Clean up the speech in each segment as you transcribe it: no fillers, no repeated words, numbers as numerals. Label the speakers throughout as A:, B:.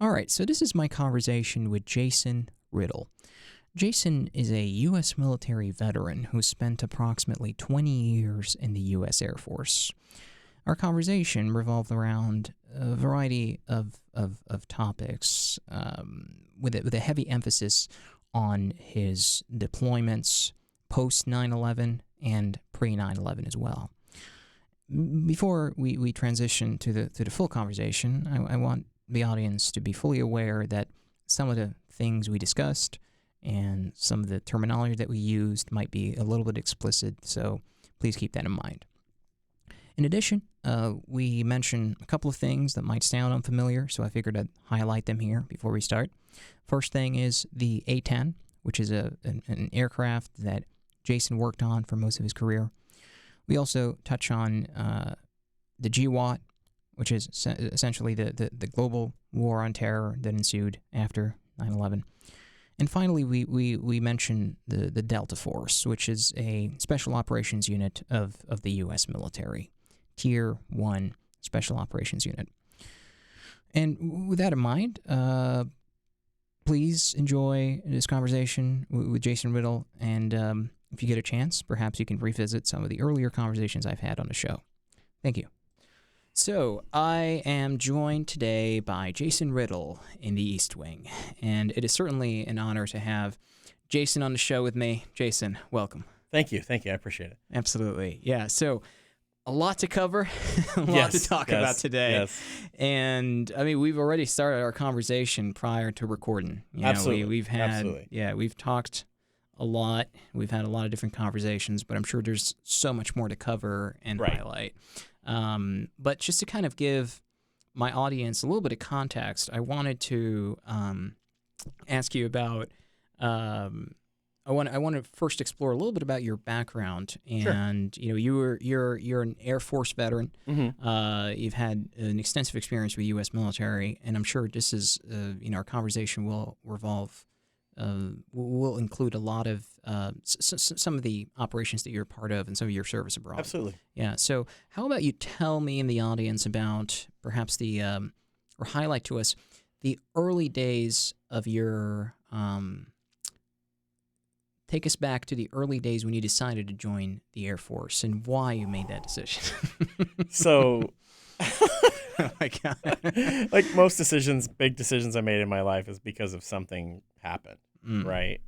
A: All right, so this is my conversation with Jason Riddle. Jason is a U.S. military veteran who spent approximately 20 years in the U.S. Air Force. Our conversation revolved around a variety of topics, with a heavy emphasis on his deployments post 9/11 and pre 9/11 as well. Before we transition to the full conversation, I want the audience to be fully aware that some of the things we discussed and some of the terminology that we used might be a little bit explicit, so please keep that in mind. In addition, we mentioned a couple of things that might sound unfamiliar, so I figured I'd highlight them here before we start. First thing is the A-10, which is an aircraft that Jason worked on for most of his career. We also touch on the GWAT, which is essentially the global war on terror that ensued after 9/11. And finally, we mention the Delta Force, which is a special operations unit of the U.S. military, Tier 1 special operations unit. And with that in mind, please enjoy this conversation with Jason Riddle, and if you get a chance, perhaps you can revisit some of the earlier conversations I've had on the show. Thank you. So, I am joined today by Jason Riddle in the East Wing, and it is certainly an honor to have Jason on the show with me. Jason, welcome.
B: Thank you. I appreciate it.
A: Absolutely. Yeah, so a lot to cover, a lot to talk about today.
B: Yes.
A: And, I mean, we've already started our conversation prior to recording.
B: Absolutely.
A: We've talked a lot. We've had a lot of different conversations, but I'm sure there's so much more to cover and highlight. But just to kind of give my audience a little bit of context, I wanted to ask you about. I want to first explore a little bit about your background, and
B: Sure.
A: You're an Air Force veteran.
B: Mm-hmm.
A: You've had an extensive experience with U.S. military, and I'm sure this is our conversation will revolve. Will include a lot of some of the operations that you're part of and some of your service abroad.
B: Absolutely.
A: Yeah. So how about you tell me and the audience about perhaps or highlight to us the early days of your, take us back to the early days when you decided to join the Air Force and why you made that decision.
B: So,
A: Oh my God.
B: like most big decisions I made in my life is because of something happened, right?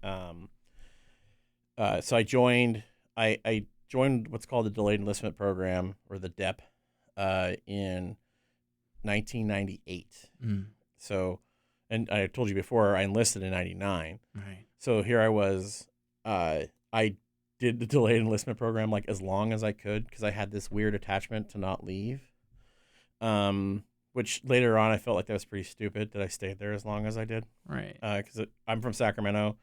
B: So I joined what's called the Delayed Enlistment Program, or the DEP, in 1998. So, and I told you before, I enlisted in 99.
A: Right.
B: So here I was, I did the Delayed Enlistment Program like as long as I could because I had this weird attachment to not leave. Which later on I felt like that was pretty stupid that I stayed there as long as I did.
A: Right.
B: Because I'm from Sacramento,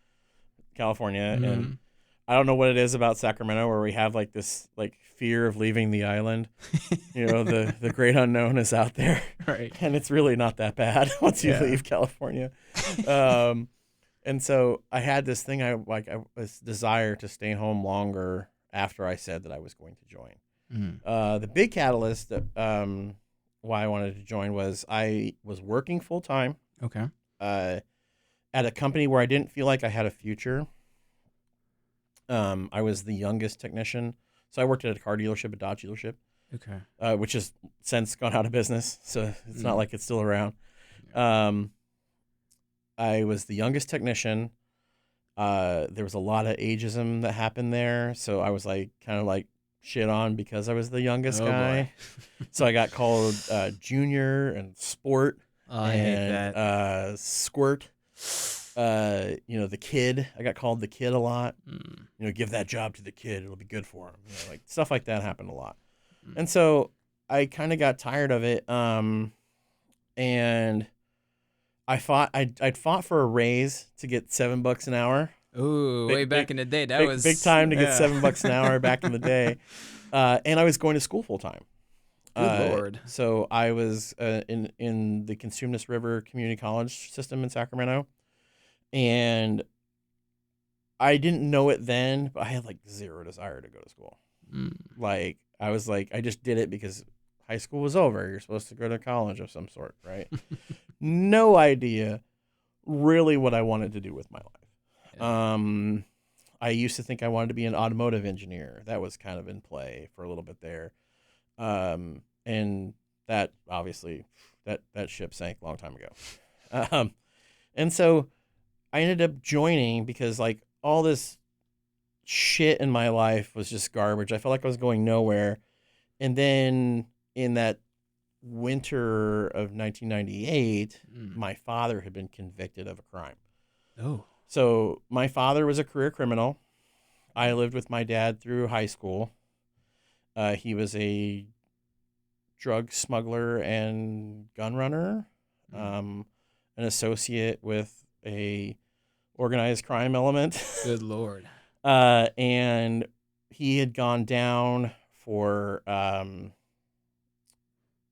B: California, and I don't know what it is about Sacramento where we have like this like fear of leaving the island. The great unknown is out there,
A: Right.
B: and it's really not that bad once you leave California. And so I had this thing this desire to stay home longer after I said that I was going to join. The big catalyst that why I wanted to join was I was working full time.
A: Okay.
B: At a company where I didn't feel like I had a future. I was the youngest technician, so I worked at a car dealership, a Dodge dealership.
A: Okay.
B: Which has since gone out of business, so it's not like it's still around. I was the youngest technician. There was a lot of ageism that happened there, so I was like kind of like shit on because I was the youngest guy. So I got called junior and sport.
A: I hate that.
B: Squirt. The kid. I got called the kid a lot. Give that job to the kid. It'll be good for him. Like stuff like that happened a lot. And so I kind of got tired of it. And I'd fought for a raise to get $7 an hour.
A: Ooh, way back in the day, that was
B: big time to get $7 an hour back in the day. And I was going to school full time.
A: Good Lord.
B: So I was in the Consumnes River Community College system in Sacramento, and I didn't know it then, but I had like zero desire to go to school. Like I was like, I just did it because high school was over. You're supposed to go to college of some sort, right? No idea really what I wanted to do with my life.
A: Yeah.
B: I used to think I wanted to be an automotive engineer. That was kind of in play for a little bit there. And that obviously that ship sank a long time ago. And so I ended up joining because like all this shit in my life was just garbage. I felt like I was going nowhere. And then in that winter of 1998, my father had been convicted of a crime.
A: Oh.
B: So my father was a career criminal. I lived with my dad through high school. He was a drug smuggler and gun runner, an associate with a organized crime element.
A: Good Lord.
B: And he had gone down for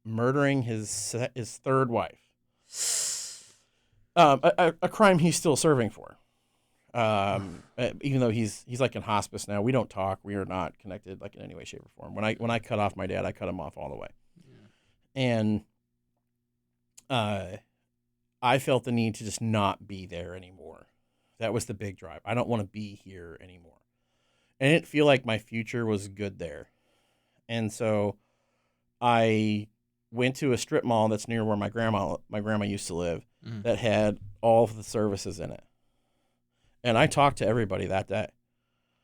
B: murdering his third wife. A crime he's still serving for. Even though he's like in hospice now, we don't talk. We are not connected like in any way, shape, or form. When I cut off my dad, I cut him off all the way. Yeah. And I felt the need to just not be there anymore. That was the big drive. I don't want to be here anymore. And I didn't feel like my future was good there. And so I went to a strip mall that's near where my grandma used to live that had all of the services in it. And I talked to everybody that day.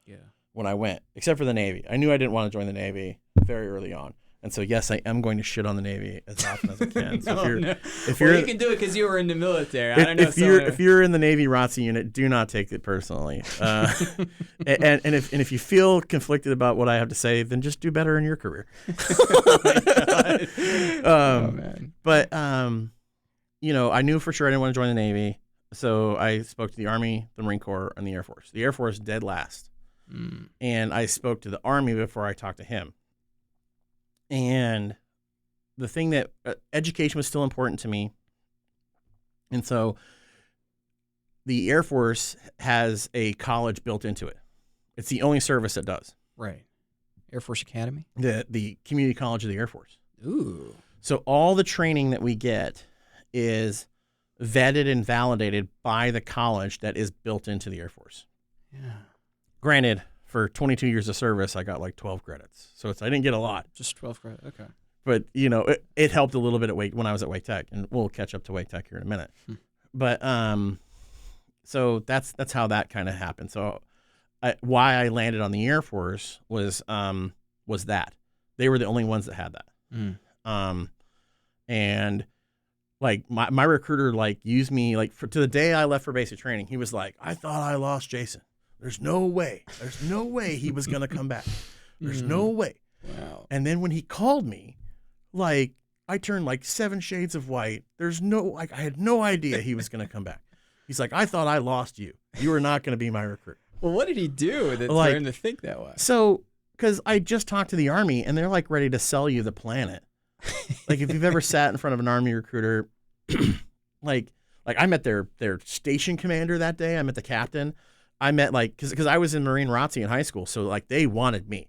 B: Yeah. When I went, except for the Navy. I knew I didn't want to join the Navy very early on. And so, yes, I am going to shit on the Navy as often as I can. So if you're,
A: you can do it because you were in the military. I don't know.
B: If you're in the Navy ROTC unit, do not take it personally. And if you feel conflicted about what I have to say, then just do better in your career.
A: Oh my God. Oh man.
B: But I knew for sure I didn't want to join the Navy, so I spoke to the Army, the Marine Corps, and the Air Force. The Air Force dead last, and I spoke to the Army before I talked to him. And the thing that education was still important to me. And so the Air Force has a college built into it. It's the only service that does.
A: Right. Air Force Academy?
B: The community college of the Air Force.
A: Ooh.
B: So all the training that we get is vetted and validated by the college that is built into the Air Force.
A: Yeah.
B: Granted, for 22 years of service, I got like 12 credits. So I didn't get a lot.
A: Just 12 credits. Okay.
B: But, it helped a little bit when I was at Wake Tech. And we'll catch up to Wake Tech here in a minute. But so that's how that kind of happened. So why I landed on the Air Force was that. They were the only ones that had that. And like my recruiter like used me like to the day I left for basic training. He was like, I thought I lost Jason. There's no way he was going to come back. There's no way.
A: Wow.
B: And then when he called me, like I turned like 7 shades of white. I had no idea he was going to come back. He's like, I thought I lost you. You were not going to be my recruit.
A: Well, what did he do that turned him to think that way?
B: So, because I just talked to the Army and they're like ready to sell you the planet. Like if you've ever sat in front of an Army recruiter, like I met their station commander that day. I met the captain. I met because I was in Marine ROTC in high school, so like they wanted me,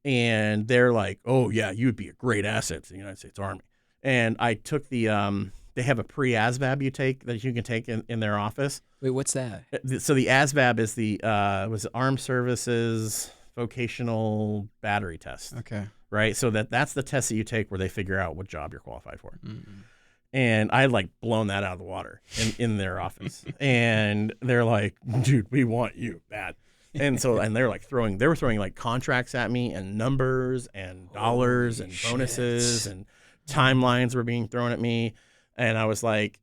B: and they're like, "Oh yeah, you would be a great asset to the United States Army." And I took the they have a pre-ASVAB you can take in their office.
A: Wait, what's that?
B: So the ASVAB is the was Armed Services Vocational Battery Test.
A: Okay.
B: Right. So that's the test that you take where they figure out what job you're qualified for. And I had like blown that out of the water in their office. And they're like, dude, we want you bad. And so, and they were throwing like contracts at me and numbers and dollars and bonuses and timelines were being thrown at me. And I was like,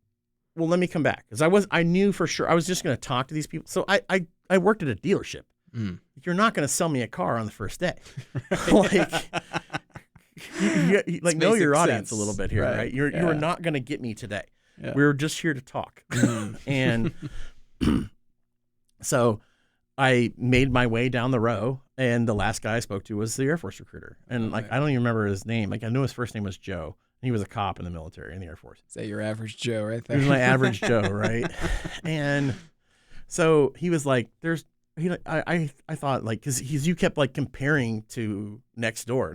B: well, let me come back. Cause I knew for sure I was just going to talk to these people. So I worked at a dealership. You're not going to sell me a car on the first day. Like know your audience a little bit here, right? You are not going to get me today. Yeah. We were just here to talk. And so I made my way down the row, and the last guy I spoke to was the Air Force recruiter. And I don't even remember his name. Like I knew his first name was Joe. He was a cop in the military in the Air Force.
A: Is that your average Joe right there?
B: He was my average Joe, right? And so he was like, I thought like because you kept like comparing to next door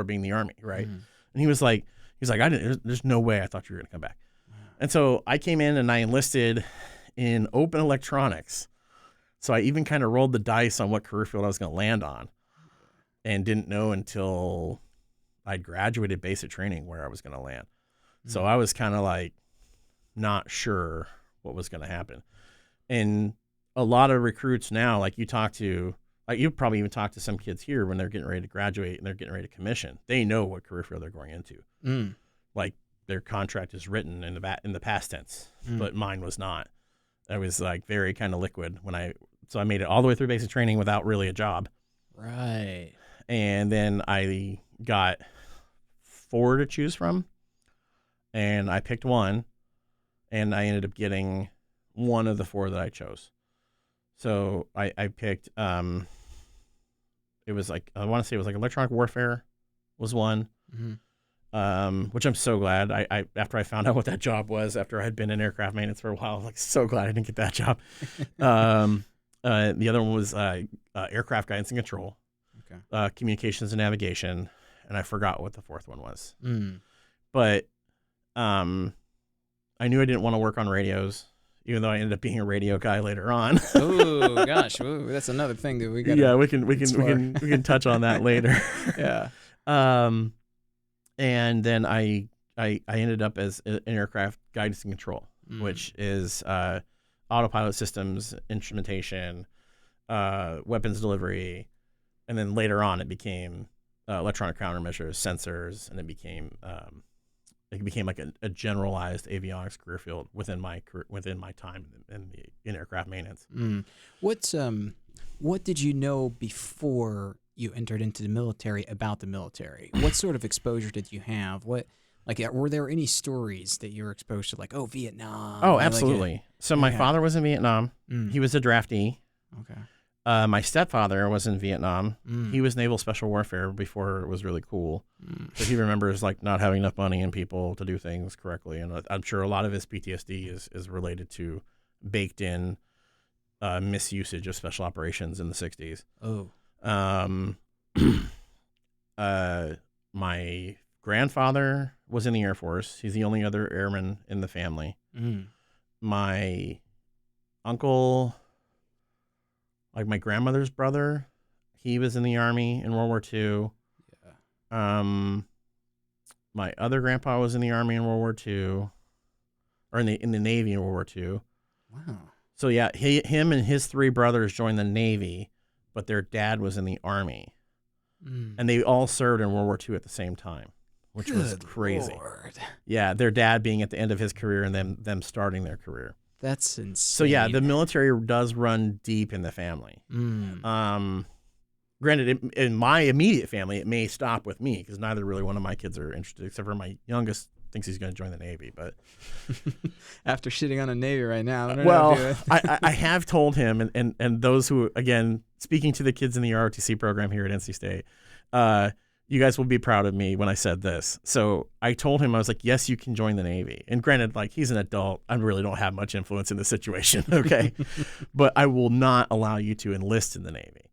B: being the Army, right? And he was like, there's no way I thought you were going to come back. And so I came in and I enlisted in open electronics. So I even kind of rolled the dice on what career field I was going to land on, and didn't know until I'd graduated basic training where I was going to land. So I was kind of like not sure what was going to happen. And a lot of recruits now, like you probably even talk to some kids here when they're getting ready to graduate and they're getting ready to commission. They know what career field they're going into. Like their contract is written in the past tense, but mine was not. I was like very kind of liquid so I made it all the way through basic training without really a job.
A: Right.
B: And then I got 4 to choose from, and I picked one, and I ended up getting one of the 4 that I chose. So I picked, it was like, I want to say it was like electronic warfare was one, which I'm so glad. I after I found out what that job was, after I had been in aircraft maintenance for a while, I was like, so glad I didn't get that job. The other one was aircraft guidance and control, communications and navigation, and I forgot what the 4th one was. But I knew I didn't want to work on radios, even though I ended up being a radio guy later on.
A: Oh gosh, ooh, that's another thing that we got.
B: Yeah, we can touch on that later.
A: Yeah.
B: And then I ended up as an aircraft guidance and control, which is autopilot systems, instrumentation, weapons delivery, and then later on it became electronic countermeasures, sensors, and it became like a generalized avionics career field within my time in aircraft maintenance.
A: What did you know before you entered into the military about the military? What sort of exposure did you have? Were there any stories that you were exposed to, like, Vietnam?
B: Oh, absolutely. So my father was in Vietnam. He was a draftee.
A: Okay.
B: My stepfather was in Vietnam. He was naval special warfare before it was really cool. So he remembers like not having enough money and people to do things correctly. And I'm sure a lot of his PTSD is related to baked in misusage of special operations in the 60s.
A: Oh.
B: My grandfather was in the Air Force. He's the only other airman in the family. My uncle, like my grandmother's brother, he was in the Army in World War II. Yeah. My other grandpa was in the Army in World War II, or in the Navy in World War II.
A: Wow.
B: So yeah, him and his 3 brothers joined the Navy, but their dad was in the Army, and they all served in World War II at the same time, which was crazy.
A: Lord.
B: Yeah, their dad being at the end of his career and them starting their career.
A: That's insane.
B: So yeah, the military does run deep in the family. Granted, in my immediate family, it may stop with me because neither really one of my kids are interested, except for my youngest thinks he's going to join the Navy. But
A: after shitting on the Navy right now, I don't know.
B: I have told him, and those who, again, speaking to the kids in the ROTC program here at NC State, you guys will be proud of me when I said this. So I told him, I was like, yes, you can join the Navy. And granted, like, he's an adult. I really don't have much influence in the situation, okay? But I will not allow you to enlist in the Navy.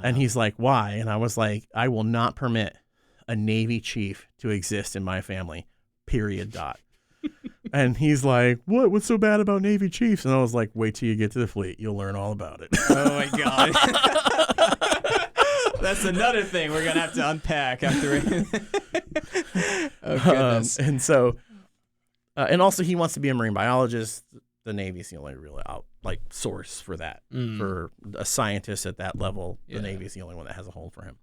B: And he's like, why? And I was like, I will not permit a Navy chief to exist in my family, period. And he's like, what? What's so bad about Navy chiefs? And I was like, wait till you get to the fleet. You'll learn all about it.
A: Oh, my God. That's another thing we're going to have to unpack after. Oh, goodness.
B: And so, and also he wants to be a marine biologist. The Navy's the only real source for that. For a scientist at that level, the Navy's the only one that has a home for him.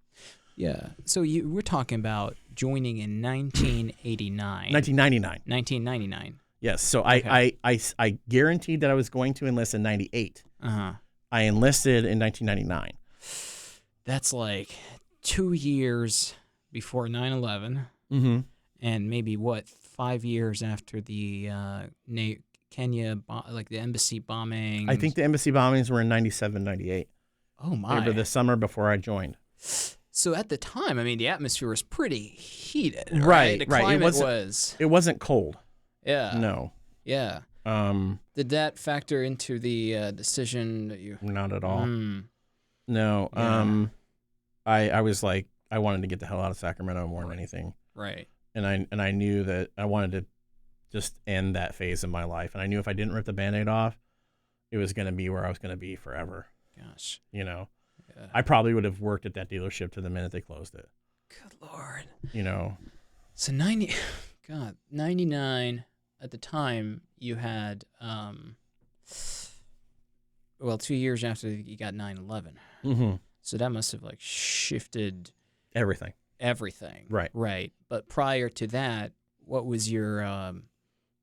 A: Yeah. So we're talking about joining in 1989.
B: 1999.
A: 1999.
B: Yes. So okay. I guaranteed that I was going to enlist in 98. I enlisted in 1999.
A: That's like 2 years before 9/11. And maybe 5 years after the Kenya, the embassy bombing.
B: I think the embassy bombings were in 97, 98.
A: Oh my!
B: They were the summer before I joined.
A: So at the time, I mean, the atmosphere was pretty heated,
B: right?
A: The climate
B: It wasn't cold.
A: Yeah.
B: No.
A: Yeah. Did that factor into the decision that you?
B: Not at all. No. Yeah. I was like, I wanted to get the hell out of Sacramento more than anything.
A: Right.
B: I knew that I wanted to just end that phase of my life. And I knew if I didn't rip the Band-Aid off, it was going to be where I was going to be forever.
A: Gosh.
B: You know,
A: Yeah.
B: I probably would have worked at that dealership to the minute they closed it.
A: Good Lord.
B: You know,
A: So 99 at the time you had, 2 years after you got 9/11.
B: mm-hmm.
A: So that must have like shifted
B: everything. Right.
A: Right. But prior to that, what was your,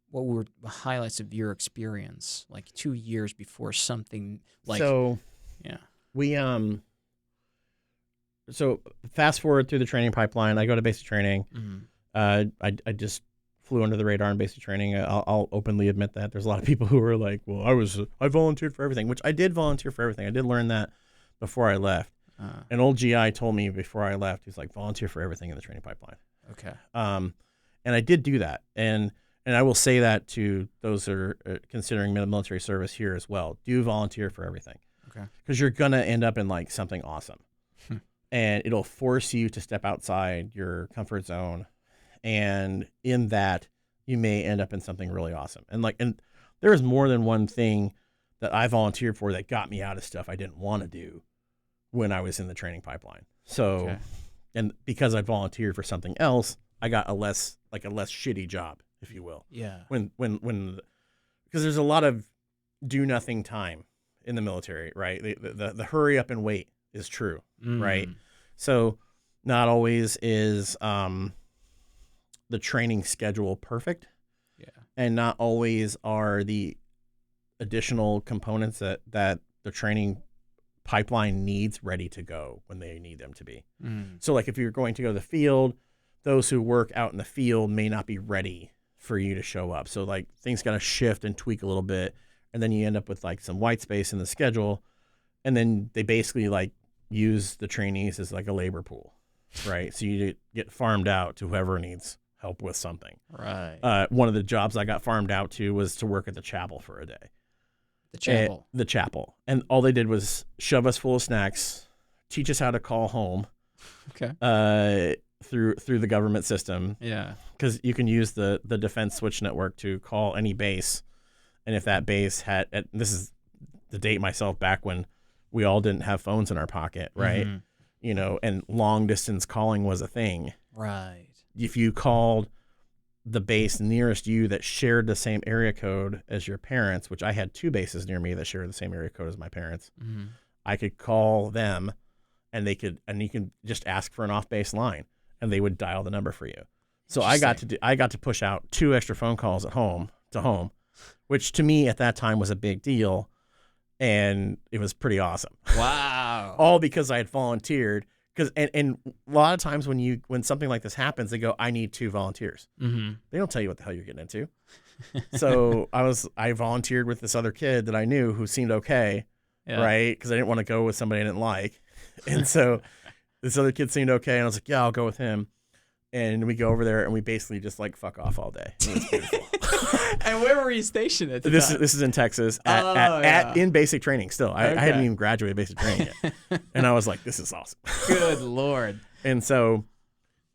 A: what were the highlights of your experience? Like 2 years before something like,
B: So
A: yeah.
B: we, so fast forward through the training pipeline, I go to basic training.
A: Mm-hmm.
B: I just flew under the radar in basic training. I'll openly admit that. There's a lot of people who are like, well, I volunteered for everything, which I did volunteer for everything. I did learn that before I left. An old GI told me before I left, he's like, volunteer for everything in the training pipeline.
A: Okay.
B: And I did do that. And I will say that to those that are considering military service here as well. Do volunteer for everything.
A: Okay.
B: Because you're going to end up in like something awesome. And it'll force you to step outside your comfort zone. And in that, you may end up in something really awesome. And there is more than one thing that I volunteered for that got me out of stuff I didn't want to do when I was in the training pipeline. So,
A: Okay.
B: and because I volunteered for something else, I got a less shitty job, if you will.
A: Yeah.
B: Because there's a lot of do nothing time in the military, right? The hurry up and wait is true, right? So not always is the training schedule perfect.
A: Yeah.
B: And not always are the additional components that the training pipeline needs ready to go when they need them to be. So like if you're going to go to the field, those who work out in the field may not be ready for you to show up. So like things got to shift and tweak a little bit. And then you end up with like some white space in the schedule. And then they basically like use the trainees as like a labor pool, right? So you get farmed out to whoever needs help with something.
A: Right.
B: One of the jobs I got farmed out to was to work at the chapel for a day.
A: The chapel.
B: The chapel. And all they did was shove us full of snacks, teach us how to call home.
A: Okay.
B: Through the government system.
A: Yeah.
B: Because you can use the defense switch network to call any base. And if that base had, this is to date myself back when we all didn't have phones in our pocket, right?
A: Mm-hmm.
B: You know, and long distance calling was a thing.
A: Right.
B: If you called the base nearest you that shared the same area code as your parents, which I had 2 bases near me that shared the same area code as my parents, I could call them and you can just ask for an off base line and they would dial the number for you. So I got to push out 2 extra phone calls at home, which to me at that time was a big deal. And it was pretty awesome.
A: Wow.
B: All because I had volunteered. And a lot of times when something like this happens, they go, I need 2 volunteers.
A: Mm-hmm.
B: They don't tell you what the hell you're getting into. So I volunteered with this other kid that I knew who seemed okay, right? Because I didn't want to go with somebody I didn't like. And so this other kid seemed okay. And I was like, yeah, I'll go with him. And we go over there and we basically just like fuck off all day. It was beautiful.
A: And where were you stationed at the time?
B: This is in Texas in basic training still. I hadn't even graduated basic training yet. And I was like, this is awesome.
A: Good Lord.
B: And so,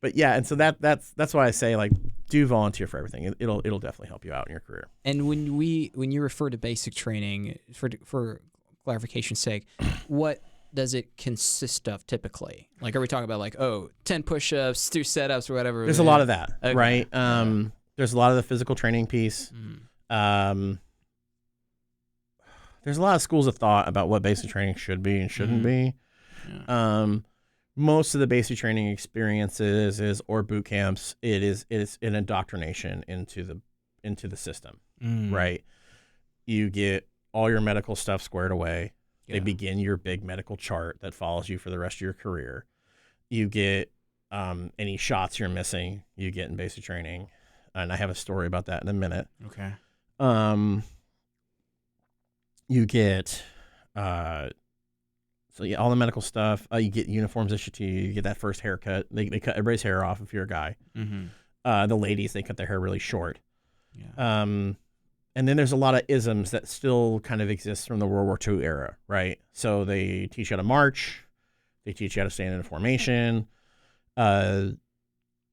B: but yeah, and so that's why I say like do volunteer for everything. It'll definitely help you out in your career.
A: And when you refer to basic training, for clarification's sake, what does it consist of typically? Like, are we talking about like 10 push-ups, 2 setups, or whatever?
B: There's a lot of that,
A: okay.
B: right? There's a lot of the physical training piece. There's a lot of schools of thought about what basic training should be and shouldn't be. Yeah. Most of the basic training experiences or boot camps, it's an indoctrination into the system, right? You get all your medical stuff squared away. They begin your big medical chart that follows you for the rest of your career. You get any shots you're missing, you get in basic training. And I have a story about that in a minute.
A: Okay.
B: You get, all the medical stuff. You get uniforms issued to you. You get that first haircut. They cut everybody's hair off if you're a guy. Mm-hmm. The ladies, they cut their hair really short. Yeah. And then there's a lot of isms that still kind of exist from the World War II era, right? So they teach you how to march. They teach you how to stand in a formation.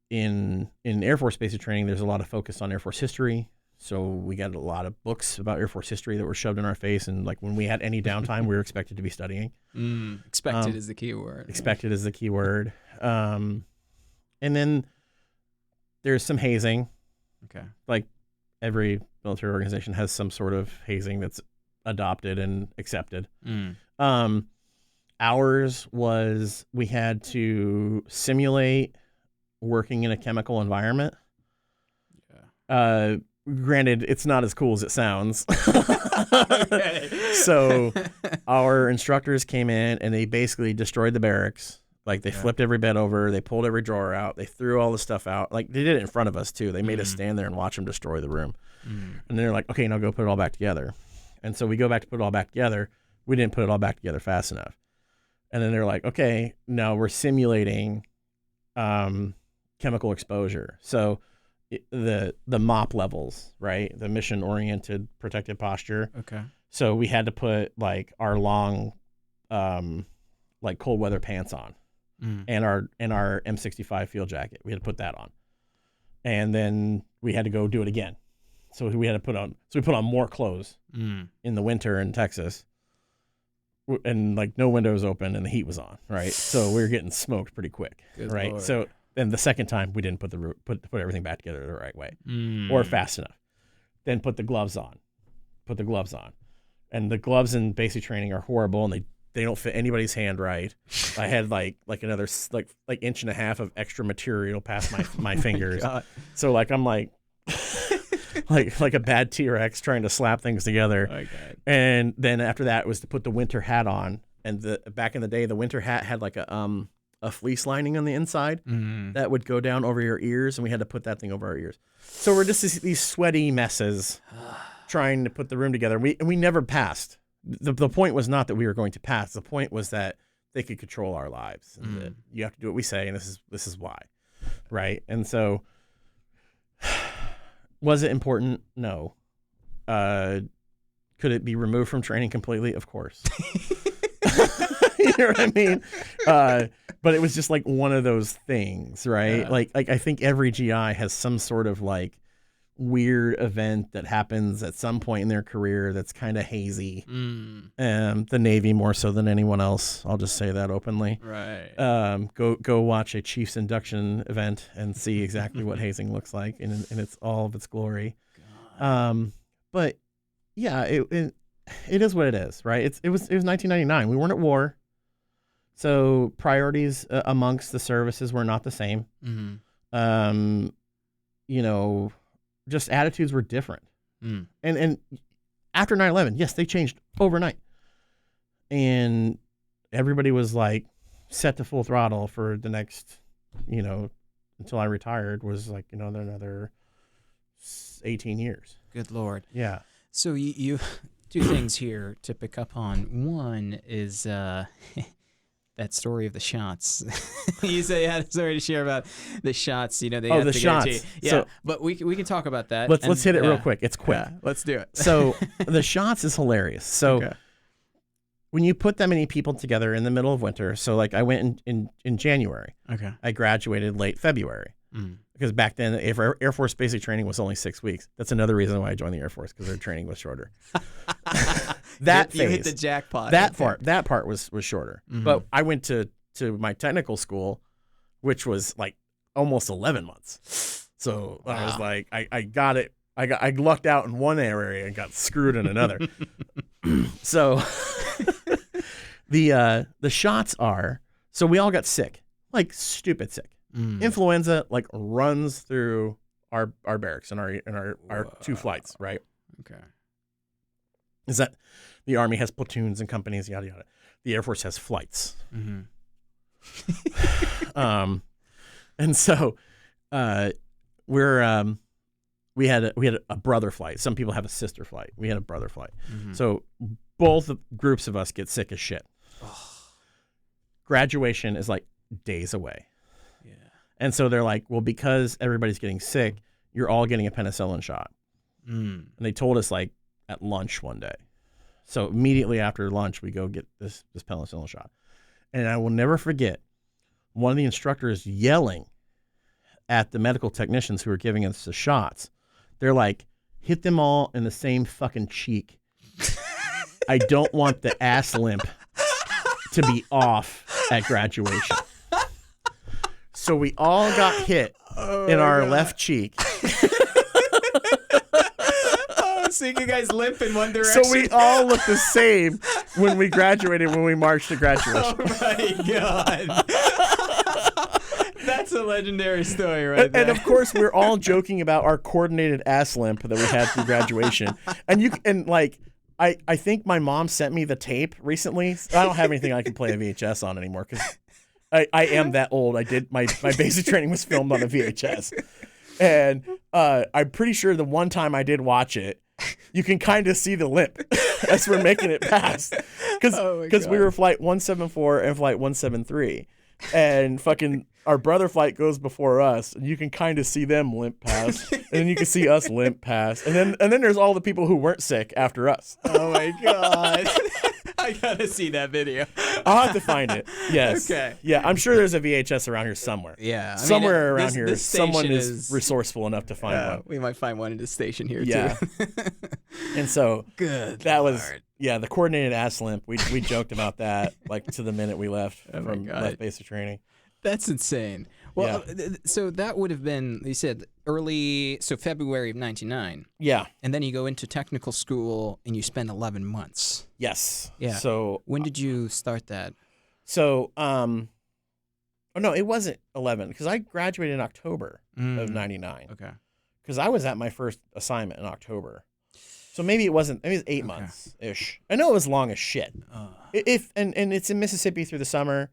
B: in Air Force basic training, there's a lot of focus on Air Force history. So we got a lot of books about Air Force history that were shoved in our face. And like when we had any downtime, we were expected to be studying.
A: Expected is the key word.
B: Expected is the key word. And then there's some hazing.
A: Okay.
B: Like every military organization has some sort of hazing that's adopted and accepted. Ours was we had to simulate working in a chemical environment. Granted, it's not as cool as it sounds. So our instructors came in and they basically destroyed the barracks. Like they flipped every bed over, they pulled every drawer out, they threw all the stuff out. Like they did it in front of us too. They made us stand there and watch them destroy the room. And then they're like, okay, now go put it all back together. And so we go back to put it all back together. We didn't put it all back together fast enough. And then they're like, okay, now we're simulating chemical exposure. So the MOP levels, right? The mission oriented protective posture.
A: Okay.
B: So we had to put like our long like cold weather pants on and our M65 field jacket. We had to put that on. And then we had to go do it again. So we put on more clothes in the winter in Texas. And like no windows open and the heat was on, right? So we were getting smoked pretty quick, right? Lord. So then the second time we didn't put everything back together the right way or fast enough. Then put the gloves on, and the gloves in basic training are horrible and they don't fit anybody's hand right. I had like another like inch and a half of extra material past my fingers. God. So like I'm like like a bad T-Rex trying to slap things together. Oh, God. And then after that was to put the winter hat on. And back in the day, the winter hat had like a fleece lining on the inside that would go down over your ears, and we had to put that thing over our ears. So we're just these sweaty messes trying to put the room together. We never passed. The point was not that we were going to pass. The point was that they could control our lives. And that you have to do what we say, and this is why, right? And so. Was it important? No. Could it be removed from training completely? Of course. You know what I mean? But it was just like one of those things, right? Yeah. Like I think every GI has some sort of like weird event that happens at some point in their career that's kind of hazy. The Navy more so than anyone else. I'll just say that openly.
A: Right.
B: Go watch a Chiefs induction event and see exactly what hazing looks like in its all of its glory. But yeah, it is what it is, right? It was 1999. We weren't at war, so priorities amongst the services were not the same. You know. Just attitudes were different. And after 9/11, yes, they changed overnight. And everybody was like set to full throttle for the next, until I retired was like, another 18 years.
A: Good Lord.
B: Yeah.
A: So you two things here to pick up on. One is that story of the shots. You say you had a story to share about the shots. They had
B: the
A: to
B: shots.
A: Yeah, so, but we can talk about that.
B: Let's hit it real quick. It's quick.
A: Yeah, let's do it.
B: So the shots is hilarious. So when you put that many people together in the middle of winter, so like I went in January.
A: Okay.
B: I graduated late February. Because back then, Air Force basic training was only 6 weeks. That's another reason why I joined the Air Force, because their training was shorter.
A: You hit the jackpot.
B: That part was shorter. But I went to my technical school, which was like almost 11 months. So I was like, I got it. I lucked out in one area and got screwed in another. So the shots are, so we all got sick, like stupid sick. Influenza like runs through our barracks and our two flights, right?
A: Okay.
B: Is that the Army has platoons and companies, yada yada. The Air Force has flights. And so we had a brother flight. Some people have a sister flight. We had a brother flight. So both groups of us get sick as shit. Graduation is like days away.
A: Yeah.
B: And so they're like, well, because everybody's getting sick, you're all getting a penicillin shot. And they told us like at lunch one day. So immediately after lunch, we go get this penicillin shot. And I will never forget one of the instructors yelling at the medical technicians who were giving us the shots. They're like, hit them all in the same fucking cheek. I don't want the ass limp to be off at graduation. So we all got hit in our left cheek.
A: So you guys limp in one direction?
B: So we all look the same when we graduated, when we marched to graduation.
A: Oh my God. That's a legendary story right there.
B: And of course, we're all joking about our coordinated ass limp that we had through graduation. I think my mom sent me the tape recently. I don't have anything I can play a VHS on anymore because I am that old. I did my basic training was filmed on a VHS. And I'm pretty sure the one time I did watch it, you can kind of see the limp as we're making it past. Because we were flight 174 and flight 173. And fucking our brother flight goes before us, and you can kind of see them limp past, and then you can see us limp past, and then there's all the people who weren't sick after us.
A: Oh my God. I gotta see that video.
B: I'll have to find it. Yes.
A: Okay.
B: Yeah, I'm sure there's a VHS around here somewhere.
A: Yeah.
B: Somewhere around here, someone is resourceful enough to find one.
A: We might find one in the station here
B: too. And so
A: good.
B: That was the coordinated ass limp. We joked about that like to the minute we left from left basic training.
A: That's insane. Well, so that would have been, you said, February of 99.
B: Yeah.
A: And then you go into technical school and you spend 11 months.
B: Yes.
A: Yeah.
B: So
A: when did you start that?
B: So, no, it wasn't 11 because I graduated in October of 99.
A: Okay.
B: Because I was at my first assignment in October. So maybe it wasn't, maybe it was 8 months-ish. I know it was long as shit. And it's in Mississippi through the summer.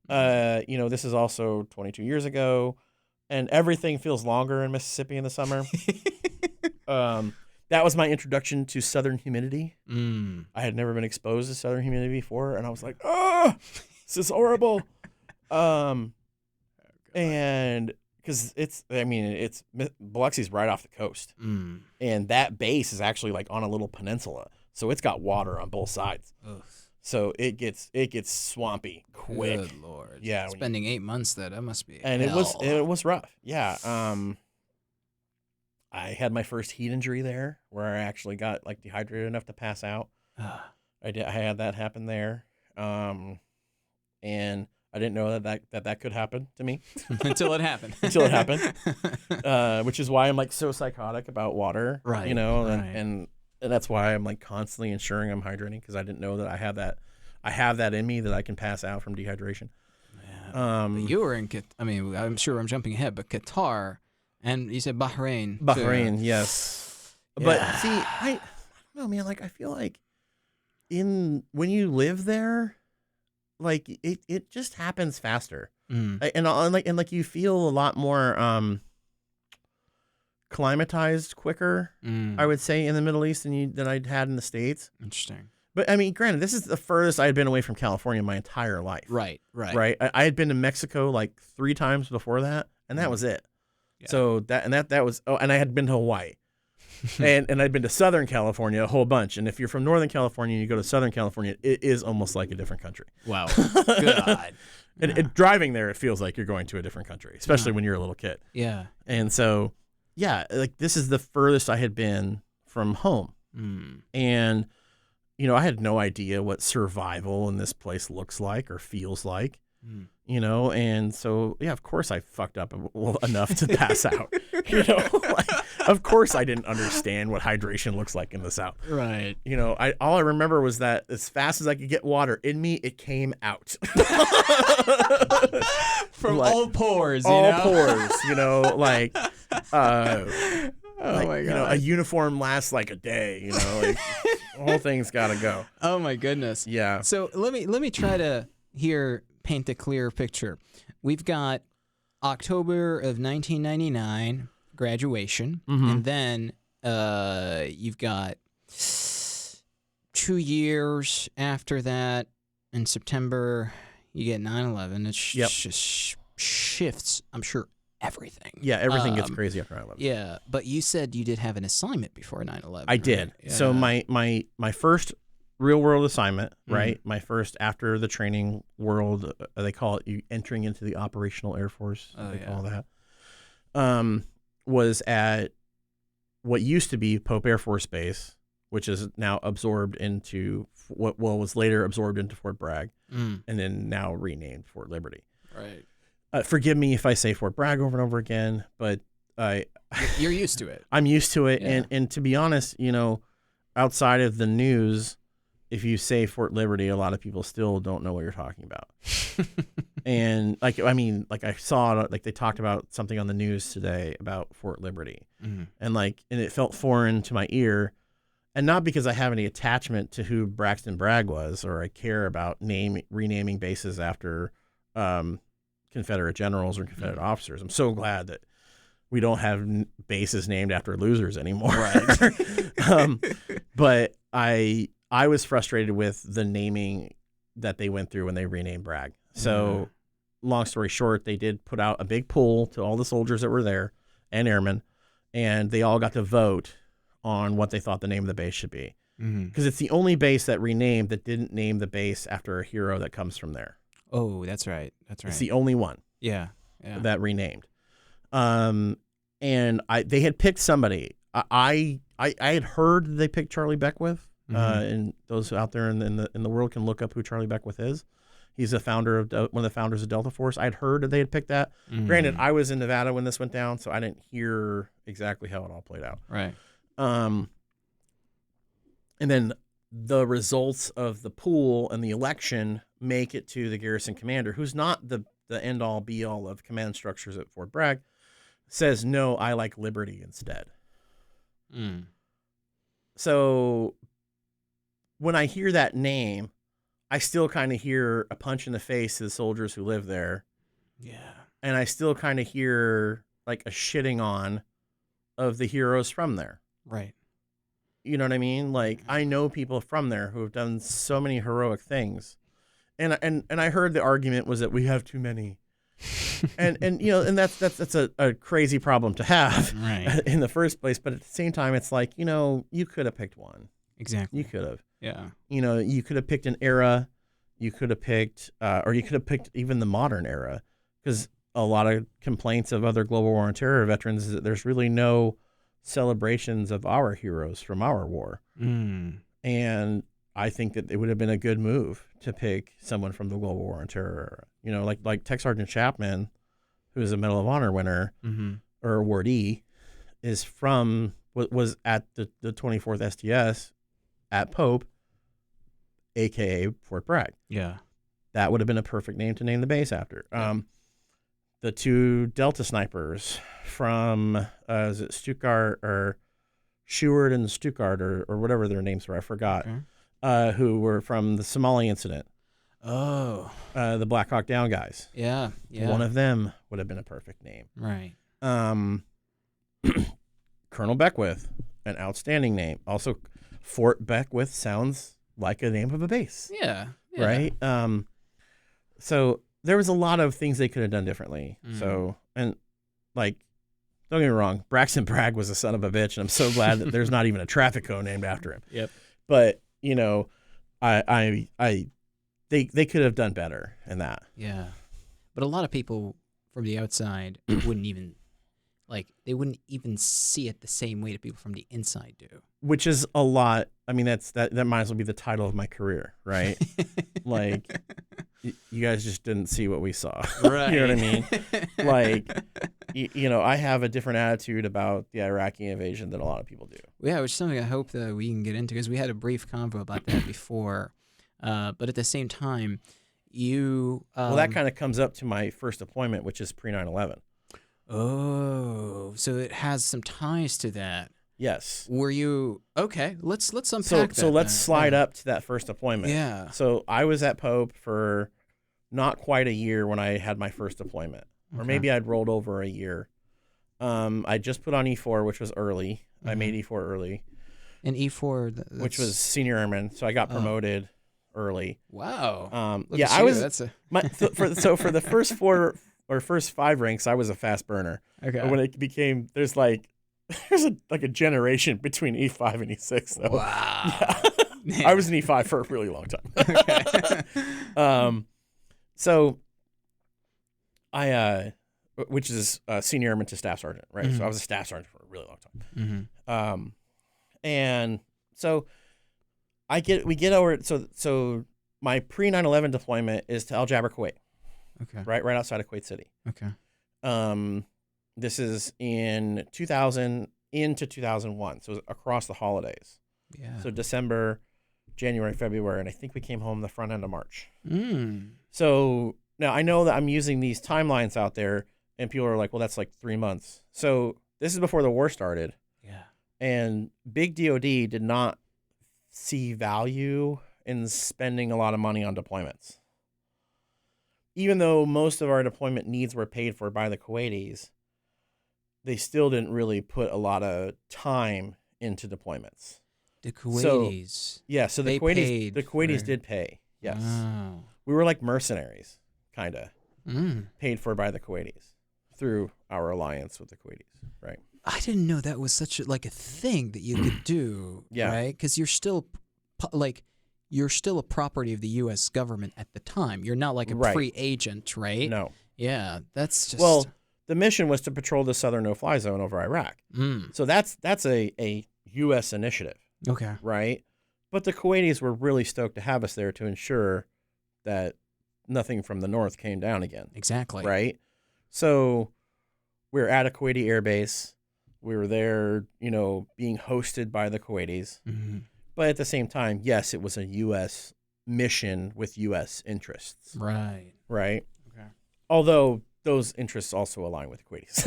B: This is also 22 years ago, and everything feels longer in Mississippi in the summer. That was my introduction to southern humidity. I had never been exposed to southern humidity before, and I was like, oh, this is horrible. And because Biloxi's right off the coast, and that base is actually like on a little peninsula, so it's got water on both sides. Ugh. So it gets swampy quick.
A: Good Lord.
B: Yeah.
A: Spending 8 months there, that must be
B: and
A: hell.
B: it was rough. Yeah. I had my first heat injury there where I actually got like dehydrated enough to pass out. I had that happen there. And I didn't know that could happen to me.
A: Until it happened.
B: Which is why I'm like so psychotic about water.
A: Right.
B: And that's why I'm like constantly ensuring I'm hydrating because I didn't know that I have that in me that I can pass out from dehydration.
A: Yeah. But you were in I'm sure I'm jumping ahead, but Qatar, and you said Bahrain.
B: Bahrain, yes. Yeah. But see, I don't know, man. Like I feel like when you live there, like it just happens faster, and you feel a lot more climatized quicker, I would say, in the Middle East than I'd had in the States.
A: Interesting.
B: But I mean, granted, this is the furthest I had been away from California my entire life.
A: Right.
B: I had been to Mexico like 3 times before that, and that was it. Yeah. So that was and I had been to Hawaii, and I'd been to Southern California a whole bunch. And if you're from Northern California and you go to Southern California, it is almost like a different country.
A: Wow. God.
B: And driving there, it feels like you're going to a different country, especially when you're a little kid.
A: Yeah.
B: And so. Yeah, like this is the furthest I had been from home. And, I had no idea what survival in this place looks like or feels like, and so, yeah, of course I fucked up enough to pass out, of course I didn't understand what hydration looks like in the South.
A: Right.
B: All I remember was that as fast as I could get water in me, it came out.
A: From all pores,
B: pores, like,
A: my God.
B: A uniform lasts like a day, like the whole thing's got to go.
A: Oh my goodness.
B: Yeah.
A: So let me try to paint a clear picture. We've got October of 1999 graduation, and then you've got 2 years after that in September you get 9/11. It just shifts, I'm sure, everything.
B: Yeah, everything gets crazy after 9/11.
A: Yeah, but you said you did have an assignment before 9/11.
B: I did.
A: Yeah.
B: So my first real world assignment, right? My first after the training world, they call it you entering into the operational Air Force. They call that. was at what used to be Pope Air Force Base, which is now absorbed into what was later absorbed into Fort Bragg, and then now renamed Fort Liberty.
A: Right.
B: Forgive me if I say Fort Bragg over and over again, but
A: you're used to it.
B: I'm used to it,
A: Yeah.
B: and to be honest, outside of the news, if you say Fort Liberty, a lot of people still don't know what you're talking about. And I saw they talked about something on the news today about Fort Liberty, and it felt foreign to my ear, and not because I have any attachment to who Braxton Bragg was, or I care about renaming bases after Confederate generals or Confederate officers. I'm so glad that we don't have bases named after losers anymore.
A: Right.
B: But I was frustrated with the naming that they went through when they renamed Bragg. So long story short, they did put out a big poll to all the soldiers that were there and airmen, and they all got to vote on what they thought the name of the base should be. Because it's the only base that renamed that didn't name the base after a hero that comes from there.
A: Oh, that's right.
B: It's the only one that renamed. And they had picked somebody. I had heard they picked Charlie Beckwith. And those out there in the world can look up who Charlie Beckwith is. He's a founder of one of the founders of Delta Force. I'd heard that they had picked that. Granted, I was in Nevada when this went down, so I didn't hear exactly how it all played out.
A: Right.
B: And then the results of the pool and the election make it to the garrison commander, who's not the end all be all of command structures at Fort Bragg, says, no, I like Liberty instead. So when I hear that name, I still kind of hear a punch in the face to the soldiers who live there.
A: Yeah.
B: And I still kind of hear like a shitting on of the heroes from there.
A: Right.
B: You know what I mean? Like, I know people from there who have done so many heroic things. And I heard the argument was that we have too many. and that's a crazy problem to have in the first place. But at the same time, it's like, you could have picked one.
A: Exactly.
B: You could have.
A: Yeah.
B: You could have picked an era. You could have picked, or you could have picked even the modern era, because a lot of complaints of other global war on terror veterans is that there's really no celebrations of our heroes from our war. And I think that it would have been a good move to pick someone from the global war on terror era. Like Tech Sergeant Chapman, who is a Medal of Honor winner or awardee, is from was at the 24th STS at Pope, aka Fort Bragg.
A: Yeah.
B: That would have been a perfect name to name the base after. The two Delta snipers from is it Stuttgart or Schubert and Stuttgart or whatever their names were, I forgot. Who were from the Somali incident.
A: Oh.
B: The Black Hawk Down guys.
A: Yeah.
B: One of them would have been a perfect name.
A: Right.
B: Colonel Beckwith, an outstanding name. Also, Fort Beckwith sounds like a name of a base.
A: Yeah.
B: Right? So there was a lot of things they could have done differently. So, and like, don't get me wrong, Braxton Bragg was a son of a bitch, and I'm so glad that there's not even a traffic cone named after him.
A: Yep.
B: But, they could have done better in that.
A: Yeah. But a lot of people from the outside wouldn't even see it the same way that people from the inside do.
B: Which is a lot. I mean, that might as well be the title of my career, right? Like, you guys just didn't see what we saw.
A: Right.
B: You know what I mean? Like, I have a different attitude about the Iraqi invasion than a lot of people do.
A: Yeah, which is something I hope that we can get into, because we had a brief convo about that before. But at the same time,
B: well, that kind of comes up to my first deployment, which is pre 9/11.
A: Oh, so it has some ties to that.
B: Yes.
A: Were you okay? Let's unpack that.
B: So let's slide up to that first deployment.
A: Yeah.
B: So I was at Pope for not quite a year when I had my first deployment, or maybe I'd rolled over a year. I just put on E4, which was early. I made E4 early.
A: And E4,
B: which was senior airman, so I got promoted early.
A: Wow.
B: Yeah, I was. For the first 4 or first 5 ranks, I was a fast burner.
A: Okay.
B: But when it became, there's a generation between E5 and E6 though.
A: Wow.
B: Yeah. I was an E5 for a really long time.
A: Okay.
B: So I which is senior airman to staff sergeant, right?
A: Mm-hmm.
B: So I was a staff sergeant for a really long time.
A: Mm-hmm.
B: And so we get over. So my pre 9/11 deployment is to Al Jaber, Kuwait,
A: Okay.
B: right outside of Kuwait City.
A: Okay.
B: This is in 2000 into 2001, so it was across the holidays.
A: Yeah.
B: So December, January, February, and I think we came home the front end of March.
A: Mm.
B: So now I know that I'm using these timelines out there, and people are like, well, that's like 3 months. So this is before the war started.
A: Yeah.
B: And big DOD did not see value in spending a lot of money on deployments. Even though most of our deployment needs were paid for by the Kuwaitis, they still didn't really put a lot of time into deployments.
A: The Kuwaitis.
B: So
A: the
B: Kuwaitis did pay. Yes.
A: Wow.
B: We were like mercenaries, kind of,
A: Mm.
B: paid for by the Kuwaitis through our alliance with the Kuwaitis, right?
A: I didn't know that was such a thing that you could do,
B: Yeah.
A: right? Because you're still a property of the U.S. government at the time. You're not like a
B: Right.
A: free agent, right?
B: No.
A: Yeah, that's just
B: Well, the mission was to patrol the southern no-fly zone over Iraq.
A: Mm.
B: So that's a U.S. initiative,
A: Okay.
B: right? But the Kuwaitis were really stoked to have us there to ensure that nothing from the north came down again,
A: Exactly.
B: right? So we're at a Kuwaiti air base. We were there, being hosted by the Kuwaitis.
A: Mm-hmm.
B: But at the same time, yes, it was a U.S. mission with U.S. interests,
A: Right.
B: right?
A: Okay.
B: Although those interests also align with the Kuwaitis.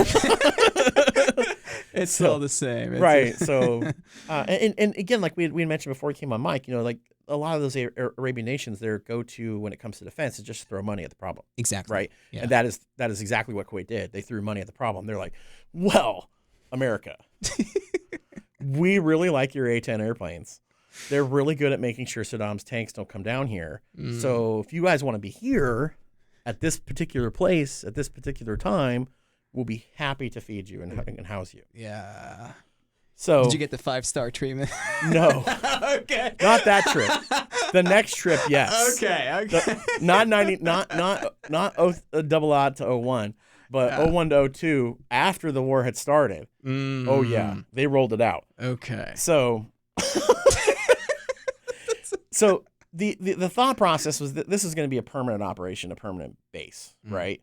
A: It's still the same.
B: Right. So, and again, like we mentioned before we came on mic, like a lot of those Arabian nations, their go-to when it comes to defense is just throw money at the problem.
A: Exactly.
B: Right.
A: Yeah.
B: And that is exactly what Kuwait did. They threw money at the problem. They're like, well, America, we really like your A-10 airplanes. They're really good at making sure Saddam's tanks don't come down here.
A: Mm.
B: So if you guys want to be here at this particular place at this particular time, we'll be happy to feed you and house you.
A: Yeah.
B: So
A: Did you get the 5-star treatment?
B: No.
A: Okay.
B: Not that trip. The next trip, yes.
A: Okay.
B: Not double odd to 01, but 01 to 02 after the war had started.
A: Mm.
B: Oh yeah, they rolled it out.
A: Okay.
B: So So the thought process was that this is going to be a permanent operation, a permanent base, right?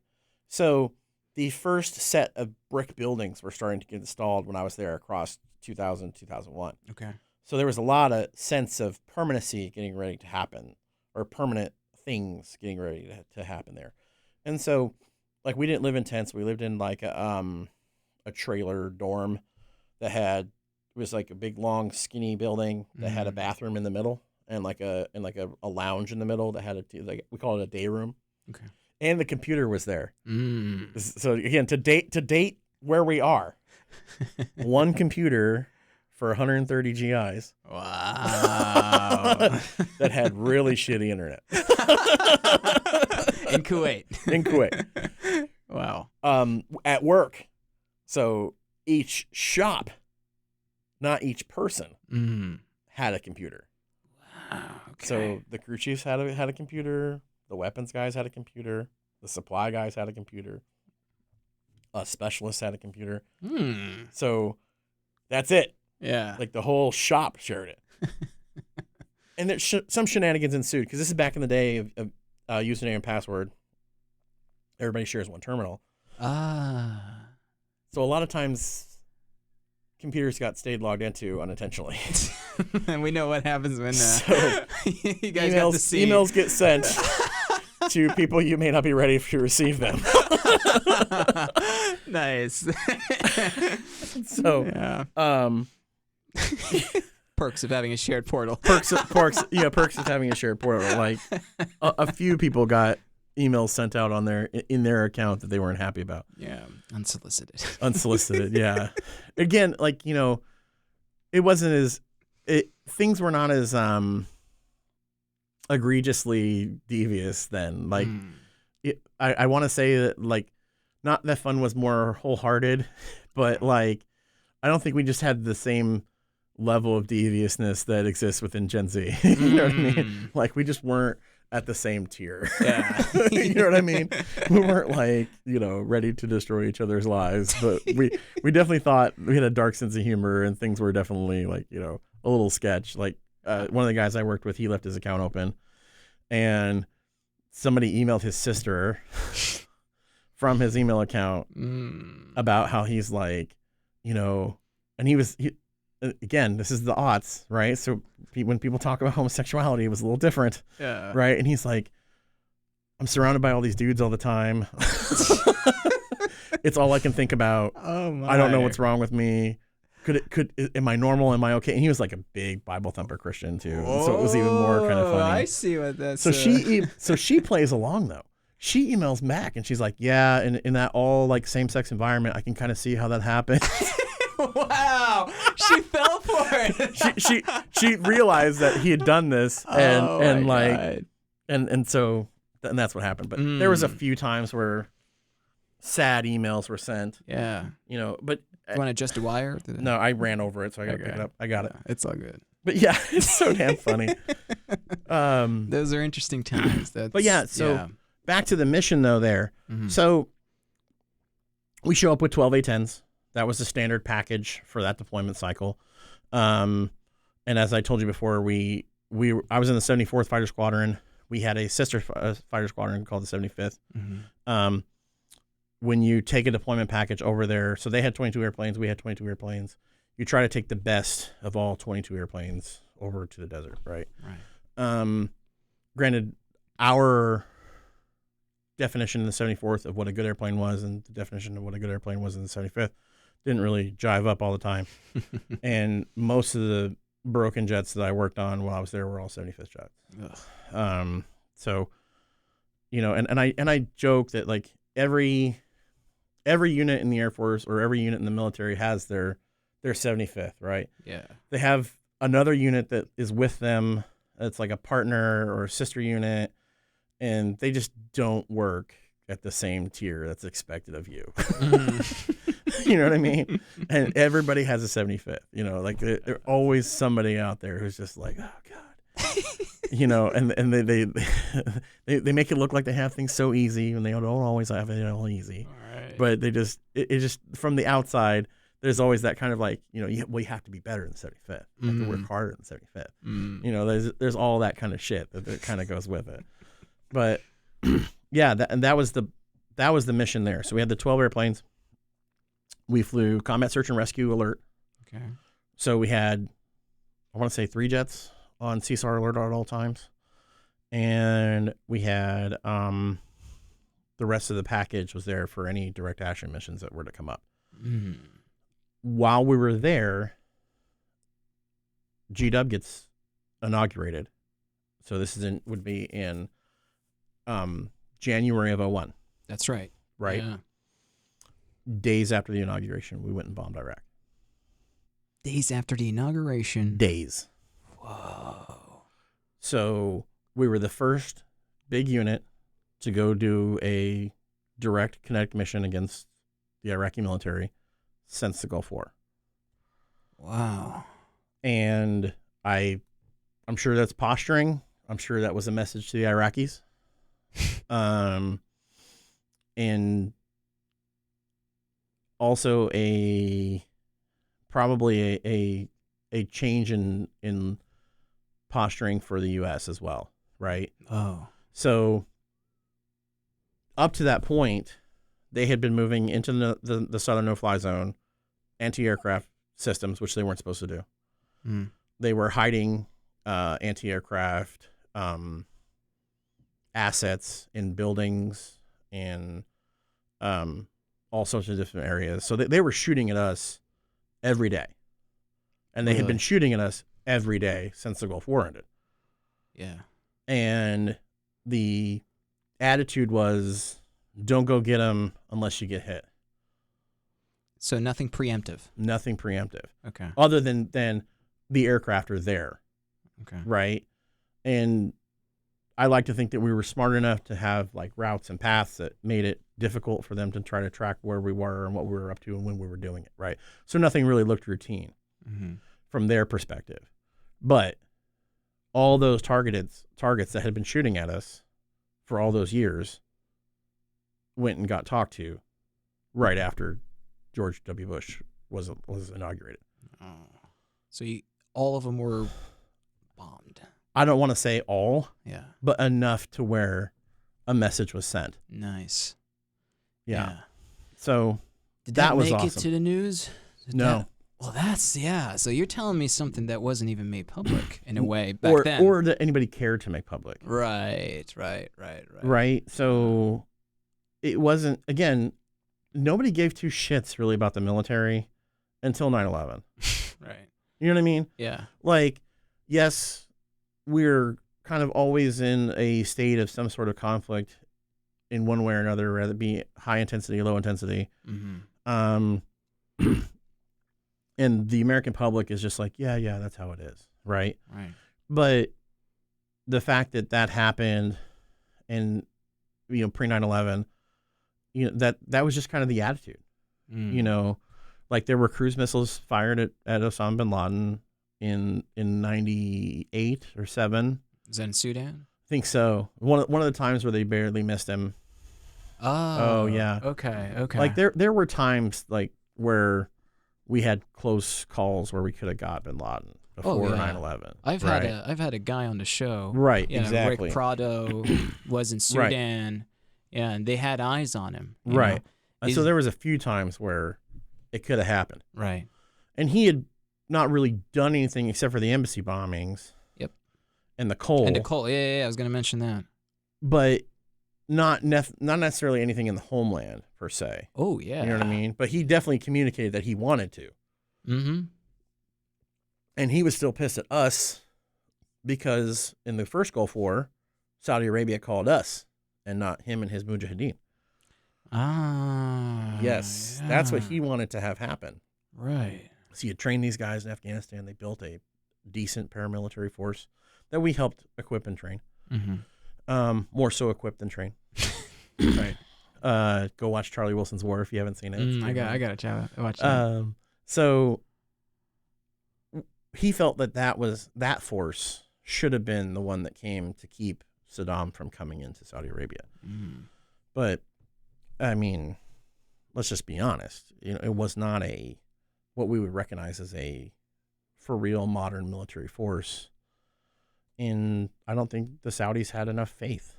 B: So the first set of brick buildings were starting to get installed when I was there across 2000, 2001.
A: Okay.
B: So there was a lot of sense of permanency getting ready to happen, or permanent things getting ready to happen there. And so, like, we didn't live in tents. We lived in like a trailer dorm that it was like a big, long, skinny building that had a bathroom in the middle and like a lounge in the middle that had we call it a day room.
A: Okay.
B: And the computer was there.
A: Mm.
B: So again, to date where we are, one computer for 130 GIs.
A: Wow.
B: That had really shitty internet.
A: In Kuwait.
B: In Kuwait.
A: Wow.
B: At work. So each shop, not each person, had a computer.
A: Wow. Okay.
B: So the crew chiefs had a computer. The weapons guys had a computer. The supply guys had a computer. Specialists had a computer. So that's it.
A: Yeah.
B: Like the whole shop shared it. And there's some shenanigans ensued because this is back in the day of username and password. Everybody shares one terminal.
A: Ah.
B: So a lot of times computers stayed logged into unintentionally.
A: And we know what happens when you guys
B: emails,
A: got to see.
B: Emails get sent to people you may not be ready to receive them.
A: Nice.
B: So,
A: yeah. Perks of having a shared portal.
B: Perks of having a shared portal. Like a few people got emails sent out in their account that they weren't happy about.
A: Yeah, unsolicited.
B: Unsolicited, yeah. Again, like, it wasn't things were not as egregiously devious then. Like, I want to say that, like, not that fun was more wholehearted, but like, I don't think we just had the same level of deviousness that exists within Gen Z. You know what I mean? Like, we just weren't at the same tier.
A: Yeah.
B: You know what I mean? We weren't like, ready to destroy each other's lives, but we definitely thought we had a dark sense of humor, and things were definitely like, a little sketch. Like one of the guys I worked with, he left his account open, and somebody emailed his sister from his email account about how he's like, and again, this is the aughts, right? So when people talk about homosexuality, it was a little different, right? And he's like, I'm surrounded by all these dudes all the time. It's all I can think about.
A: Oh my.
B: I don't know what's wrong with me. Am I normal? Am I okay? And he was like a big Bible thumper Christian too. So it was even more kind of funny.
A: I see what that's.
B: So she plays along though. She emails Mac and she's like, yeah, in that all like same sex environment, I can kind of see how that happened.
A: Wow, she fell for it.
B: she realized that he had done this, and so that's what happened. But there was a few times where sad emails were sent.
A: Yeah,
B: but
A: you want to adjust a wire?
B: No, I ran over it, so I got to pick it up. I got it.
A: It's all good.
B: But yeah, it's so damn funny.
A: Those are interesting times.
B: Back to the mission though. There, so we show up with 12 A-10s. That was the standard package for that deployment cycle. And as I told you before, I was in the 74th Fighter Squadron. We had a sister fighter squadron called the 75th. When you take a deployment package over there, so they had 22 airplanes, we had 22 airplanes. You try to take the best of all 22 airplanes over to the desert, right?
A: Right.
B: Granted, our definition in the 74th of what a good airplane was and the definition of what a good airplane was in the 75th didn't really jive up all the time. And most of the broken jets that I worked on while I was there were all 75th jets. So, and I joke that like every unit in the Air Force or every unit in the military has their 75th, right?
A: Yeah.
B: They have another unit that is with them. It's like a partner or a sister unit, and they just don't work at the same tier that's expected of you. You know what I mean? And everybody has a 75th, like there's always somebody out there who's just like, oh God, and they make it look like they have things so easy, and they don't always have it all easy.
A: All right.
B: But it just from the outside, there's always that kind of like, you have to be better than the 75th. You have to work harder than the 75th. There's all that kind of shit that kind of goes with it. But yeah, that was the mission there. So we had the 12 airplanes. We flew combat search and rescue alert.
A: Okay.
B: So we had, I want to say 3 jets on CSAR alert at all times. And we had the rest of the package was there for any direct action missions that were to come up. While we were there, GW gets inaugurated. So this would be in January of 2001.
A: That's right.
B: Right?
A: Yeah.
B: Days after the inauguration, we went and bombed Iraq.
A: Days after the inauguration?
B: Days.
A: Whoa.
B: So we were the first big unit to go do a direct kinetic mission against the Iraqi military since the Gulf War.
A: Wow.
B: And I'm sure that's posturing. I'm sure that was a message to the Iraqis. And also probably a change in posturing for the U.S. as well, right?
A: Oh.
B: So up to that point, they had been moving into the southern no-fly zone, anti-aircraft systems, which they weren't supposed to do. They were hiding anti-aircraft assets in buildings and all sorts of different areas. So they were shooting at us every day. And they had been shooting at us every day since the Gulf War ended.
A: Yeah.
B: And the attitude was, don't go get them unless you get hit.
A: So nothing preemptive.
B: Nothing preemptive.
A: Okay.
B: Other than the aircraft are there.
A: Okay.
B: Right? And I like to think that we were smart enough to have like routes and paths that made it difficult for them to try to track where we were and what we were up to and when we were doing it, right? So nothing really looked routine from their perspective. But all those targets that had been shooting at us for all those years went and got talked to right after George W. Bush was inaugurated.
A: Oh. So all of them were bombed.
B: I don't want to say all,
A: Yeah.
B: but enough to where a message was sent.
A: Nice.
B: Yeah. So
A: Did
B: that was
A: make
B: awesome.
A: it to the news?
B: No.
A: Well, so you're telling me something that wasn't even made public in a way back then.
B: Or that anybody cared to make public.
A: Right.
B: Right? So it wasn't, again, nobody gave two shits really about the military until 9/11.
A: Right.
B: You know what I mean?
A: Yeah.
B: Like, yes, we're kind of always in a state of some sort of conflict in one way or another, whether it be high intensity, low intensity.
A: Mm-hmm.
B: And the American public is just like, yeah, that's how it is, right?
A: Right.
B: But the fact that happened, and pre 9/11, that was just kind of the attitude, like there were cruise missiles fired at Osama bin Laden in 98 or 7.
A: Is that in Sudan?
B: I think so. One of the times where they barely missed him. Oh yeah.
A: Okay.
B: Like there were times like where we had close calls where we could have got bin Laden before 9/11.
A: I've had a guy on the show.
B: Right.
A: Yeah,
B: exactly.
A: Rick Prado was in Sudan, and they had eyes on him.
B: Right. So there was a few times where it could have happened.
A: Right.
B: And he had not really done anything except for the embassy bombings.
A: Yep.
B: And the coal.
A: Yeah. I was going to mention that.
B: But not necessarily anything in the homeland per se.
A: Oh yeah.
B: You know what I mean? But he definitely communicated that he wanted to.
A: Mm-hmm.
B: And he was still pissed at us because in the first Gulf War, Saudi Arabia called us and not him and his mujahideen.
A: Ah.
B: Yes.
A: Yeah.
B: That's what he wanted to have happen.
A: Right.
B: So he had trained these guys in Afghanistan. They built a decent paramilitary force that we helped equip and train.
A: Mm-hmm.
B: More so equipped than train. Right. Go watch Charlie Wilson's War if you haven't seen it.
A: I got to watch that.
B: So he felt that force should have been the one that came to keep Saddam from coming into Saudi Arabia.
A: Mm.
B: But I mean, let's just be honest. It was not what we would recognize as a for real modern military force. And I don't think the Saudis had enough faith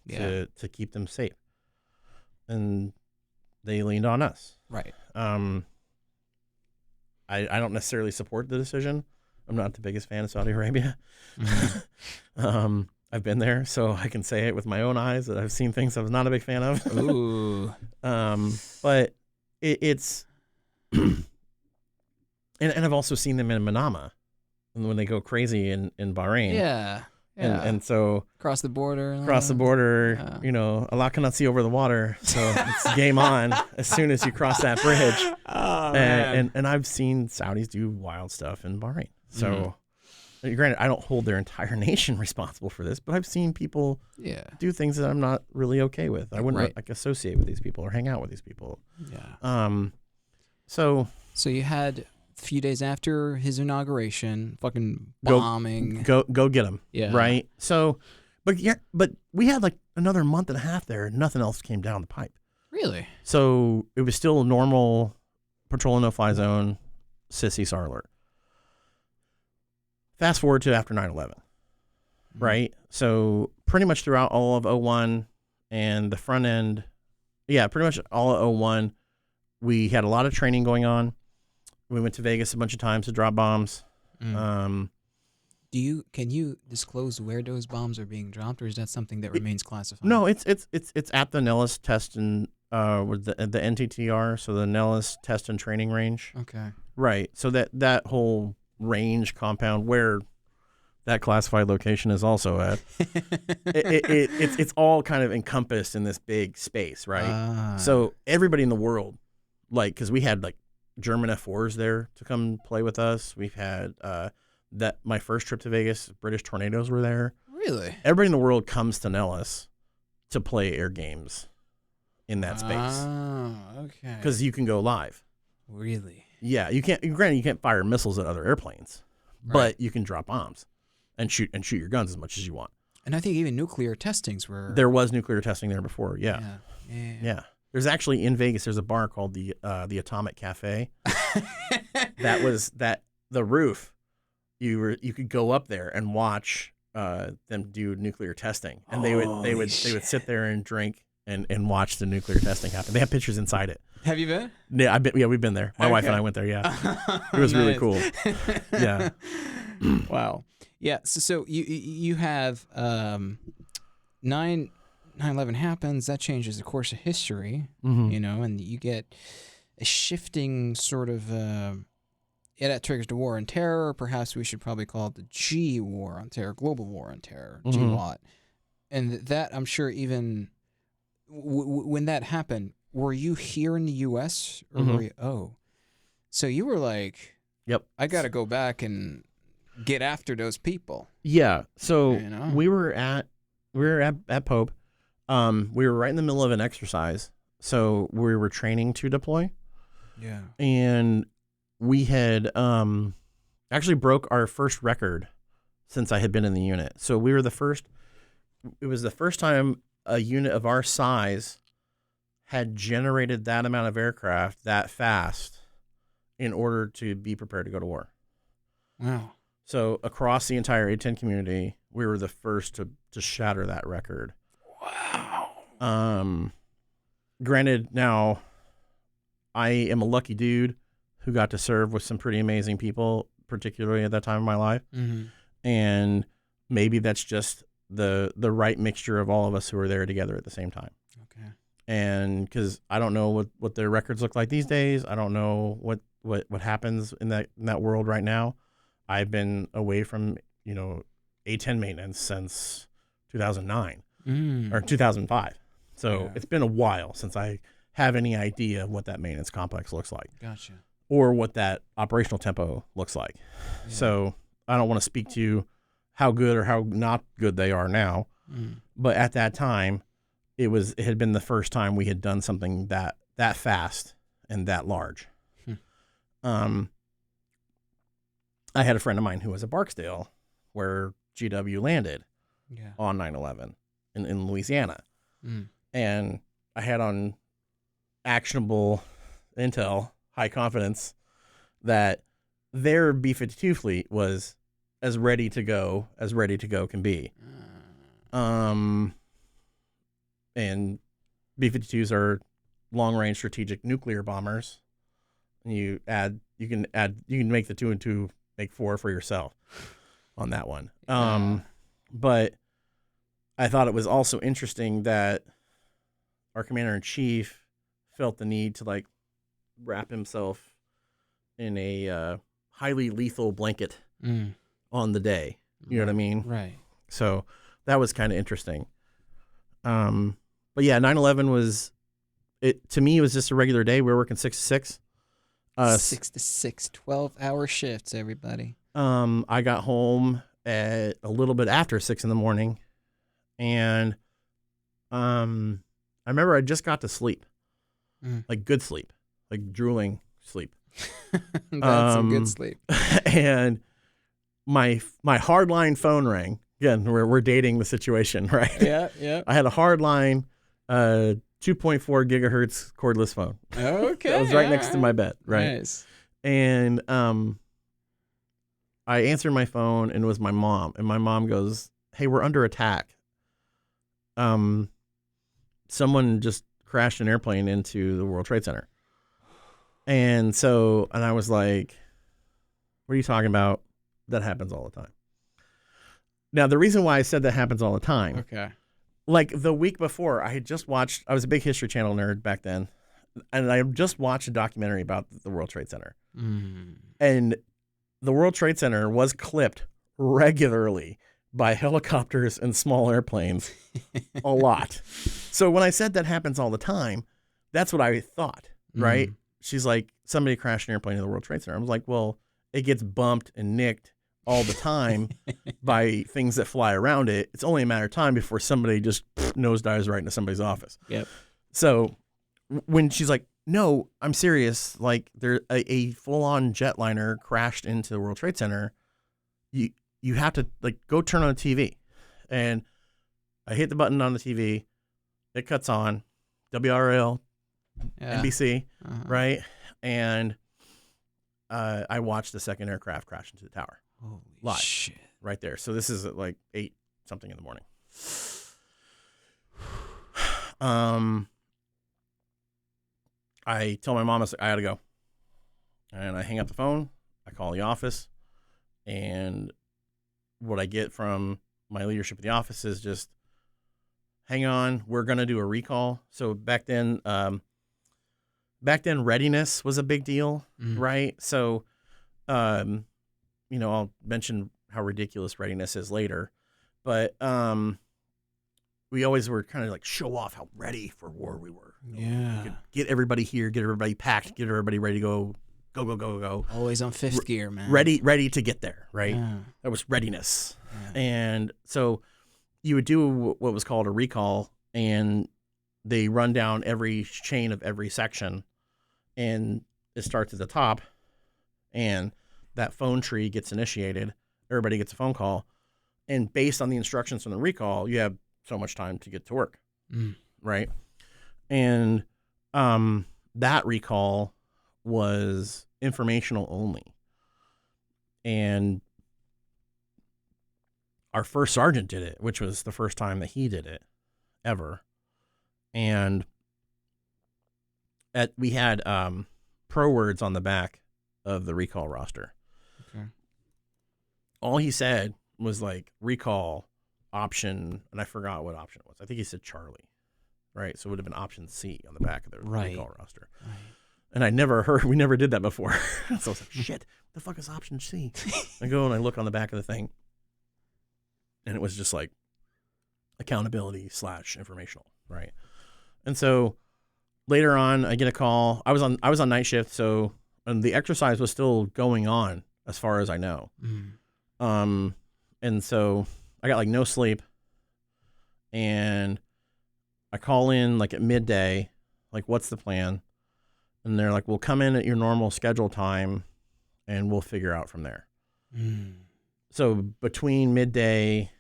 B: to keep them safe. And they leaned on us.
A: Right.
B: I don't necessarily support the decision. I'm not the biggest fan of Saudi Arabia.
A: Mm-hmm.
B: I've been there, so I can say it with my own eyes that I've seen things I was not a big fan of.
A: Ooh.
B: But it's and I've also seen them in Manama when they go crazy in Bahrain.
A: Yeah.
B: And so
A: across the border,
B: Allah cannot see over the water, so it's game on as soon as you cross that bridge.
A: Oh, man.
B: And I've seen Saudis do wild stuff in Bahrain. So granted, I don't hold their entire nation responsible for this, but I've seen people do things that I'm not really okay with. I wouldn't associate with these people or hang out with these people.
A: Yeah.
B: So
A: you had a few days after his inauguration, fucking bombing.
B: Go get him.
A: Yeah.
B: Right. So, but we had like another month and a half there, and nothing else came down the pipe.
A: Really?
B: So it was still a normal patrol and no-fly zone, sissy SAR alert. Fast forward to after 9/11, right? So pretty much throughout all of 01 and the front end, pretty much all of 01, we had a lot of training going on. We went to Vegas a bunch of times to drop bombs.
A: Can you disclose where those bombs are being dropped, or is that something that remains classified?
B: No, it's at the Nellis test and with the NTTR, so the Nellis test and training range.
A: Okay.
B: Right. So that whole range compound where that classified location is also at, it's all kind of encompassed in this big space, right? So everybody in the world, like, because we had like German F4s there to come play with us. We've had my first trip to Vegas, British Tornadoes were there.
A: Really?
B: Everybody in the world comes to Nellis to play air games in that space.
A: Oh, okay.
B: Because you can go live.
A: Really?
B: Yeah, you can't. Granted, you can't fire missiles at other airplanes, but you can drop bombs and shoot your guns as much as you want.
A: And I think even nuclear testings were.
B: There was nuclear testing there before. Yeah.
A: Yeah.
B: There's actually in Vegas. There's a bar called the Atomic Cafe. The roof. You could go up there and watch them do nuclear testing, and they would sit there and drink and watch the nuclear testing happen. They have pictures inside it.
A: Have you been?
B: Yeah, we've been there. My wife and I went there. Yeah, it was really cool. Yeah.
A: Wow. Yeah. So you have 9/11 happens. That changes the course of history.
B: Mm-hmm.
A: And you get a shifting sort of. That triggers the war on terror. Perhaps we should probably call it the G war on terror, global war on terror, GWOT. And that, I'm sure, even when that happened, were you here in the U.S. or were you? So you were like,
B: "Yep,
A: I got to go back and get after those people."
B: Yeah. So we were at Pope. We were right in the middle of an exercise, so we were training to deploy.
A: Yeah.
B: And we had actually broke our first record since I had been in the unit. So we were the first. It was the first time a unit of our size had generated that amount of aircraft that fast in order to be prepared to go to war.
A: Wow.
B: So across the entire A-10 community, we were the first to shatter that record.
A: Wow.
B: Granted, now I am a lucky dude who got to serve with some pretty amazing people, particularly at that time of my life.
A: Mm-hmm.
B: And maybe that's just the right mixture of all of us who were there together at the same time.
A: Okay.
B: And because I don't know what their records look like these days. I don't know what happens in that world right now. I've been away from, A-10 maintenance since 2009 or 2005. So It's been a while since I have any idea what that maintenance complex looks like.
A: Gotcha.
B: Or what that operational tempo looks like. Yeah. So I don't want to speak to how good or how not good they are now. But at that time, it had been the first time we had done something that fast and that large. I had a friend of mine who was at Barksdale, where GW landed on 9/11 in Louisiana. And I had on actionable intel, high confidence, that their B-52 fleet was as ready to go can be. And B-52s are long-range strategic nuclear bombers. And you can make the 2 and 2 make 4 for yourself on that one. But I thought it was also interesting that our commander-in-chief felt the need to wrap himself in a highly lethal blanket on the day. You know what I mean?
A: Right.
B: So that was kind of interesting. But yeah, 9/11 to me, it was just a regular day. We were working 6 to 6.
A: 6 to 6, 12-hour shifts, everybody.
B: I got home at a little bit after 6 in the morning, and I remember I just got to sleep, like good sleep, like drooling sleep.
A: That's some good sleep.
B: And my hardline phone rang. Again, we're dating the situation, right?
A: Yeah.
B: I had a hardline, 2.4 gigahertz cordless phone.
A: Okay.
B: That was right next to my bed, right?
A: Nice.
B: And I answered my phone, and it was my mom. And my mom goes, "Hey, we're under attack. Someone just crashed an airplane into the World Trade Center." And I was like, "What are you talking about? That happens all the time." Now, the reason why I said that happens all the time,
A: okay,
B: like the week before, I was a big History Channel nerd back then, and I just watched a documentary about the World Trade Center. And the World Trade Center was clipped regularly by helicopters and small airplanes a lot. So when I said that happens all the time, that's what I thought, right? She's like, somebody crashed an airplane in the World Trade Center. I was like, well, it gets bumped and nicked all the time by things that fly around it. It's only a matter of time before somebody just nosedives right into somebody's office.
A: Yep.
B: So when she's like, "No, I'm serious. Like, there a full-on jetliner crashed into the World Trade Center," you have to like go turn on the TV, and I hit the button on the TV, it cuts on, WRL, NBC, right, and I watched the second aircraft crash into the tower.
A: Holy
B: live,
A: shit!
B: Right there. So this is at like 8 something in the morning. I tell my mom, I gotta go, and I hang up the phone. I call the office, and what I get from my leadership of the office is just, hang on, we're gonna do a recall. So back then, readiness was a big deal, right? So, I'll mention how ridiculous readiness is later, but we always were kind of like show off how ready for war we were.
A: Yeah.
B: We could get everybody here, get everybody packed, get everybody ready to go.
A: Always on fifth gear, man.
B: Ready to get there, right?
A: Yeah.
B: That was readiness.
A: Yeah.
B: And so you would do what was called a recall, and they run down every chain of every section, and it starts at the top, and that phone tree gets initiated. Everybody gets a phone call, and based on the instructions from the recall, you have so much time to get to work, right? And that recall was informational only. And our first sergeant did it, which was the first time that he did it ever. And we had pro words on the back of the recall roster.
A: Okay.
B: All he said was like recall option, and I forgot what option it was. I think he said Charlie, right? So it would have been option C on the back of the recall roster. Right. And we never did that before. So I was like, shit, what the fuck is option C? I go and I look on the back of the thing, and it was just like accountability / informational, right? And so later on, I get a call. I was on night shift, so and the exercise was still going on as far as I know. And so I got like no sleep, and I call in like at midday, like, what's the plan? And they're like, we'll come in at your normal schedule time, and we'll figure out from there. So between midday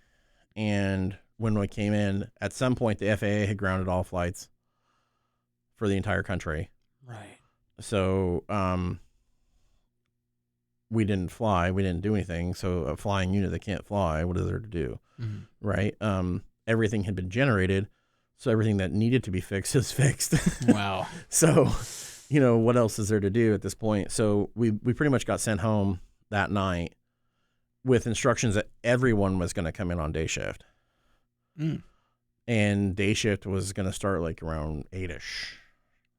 B: and when we came in, at some point the FAA had grounded all flights for the entire country.
A: Right.
B: So we didn't fly. We didn't do anything. So a flying unit that can't fly, what is there to do? Right? Everything had been generated, so everything that needed to be fixed is fixed.
A: Wow.
B: So, what else is there to do at this point? So we pretty much got sent home that night with instructions that everyone was going to come in on day shift. And day shift was going to start like around 8-ish.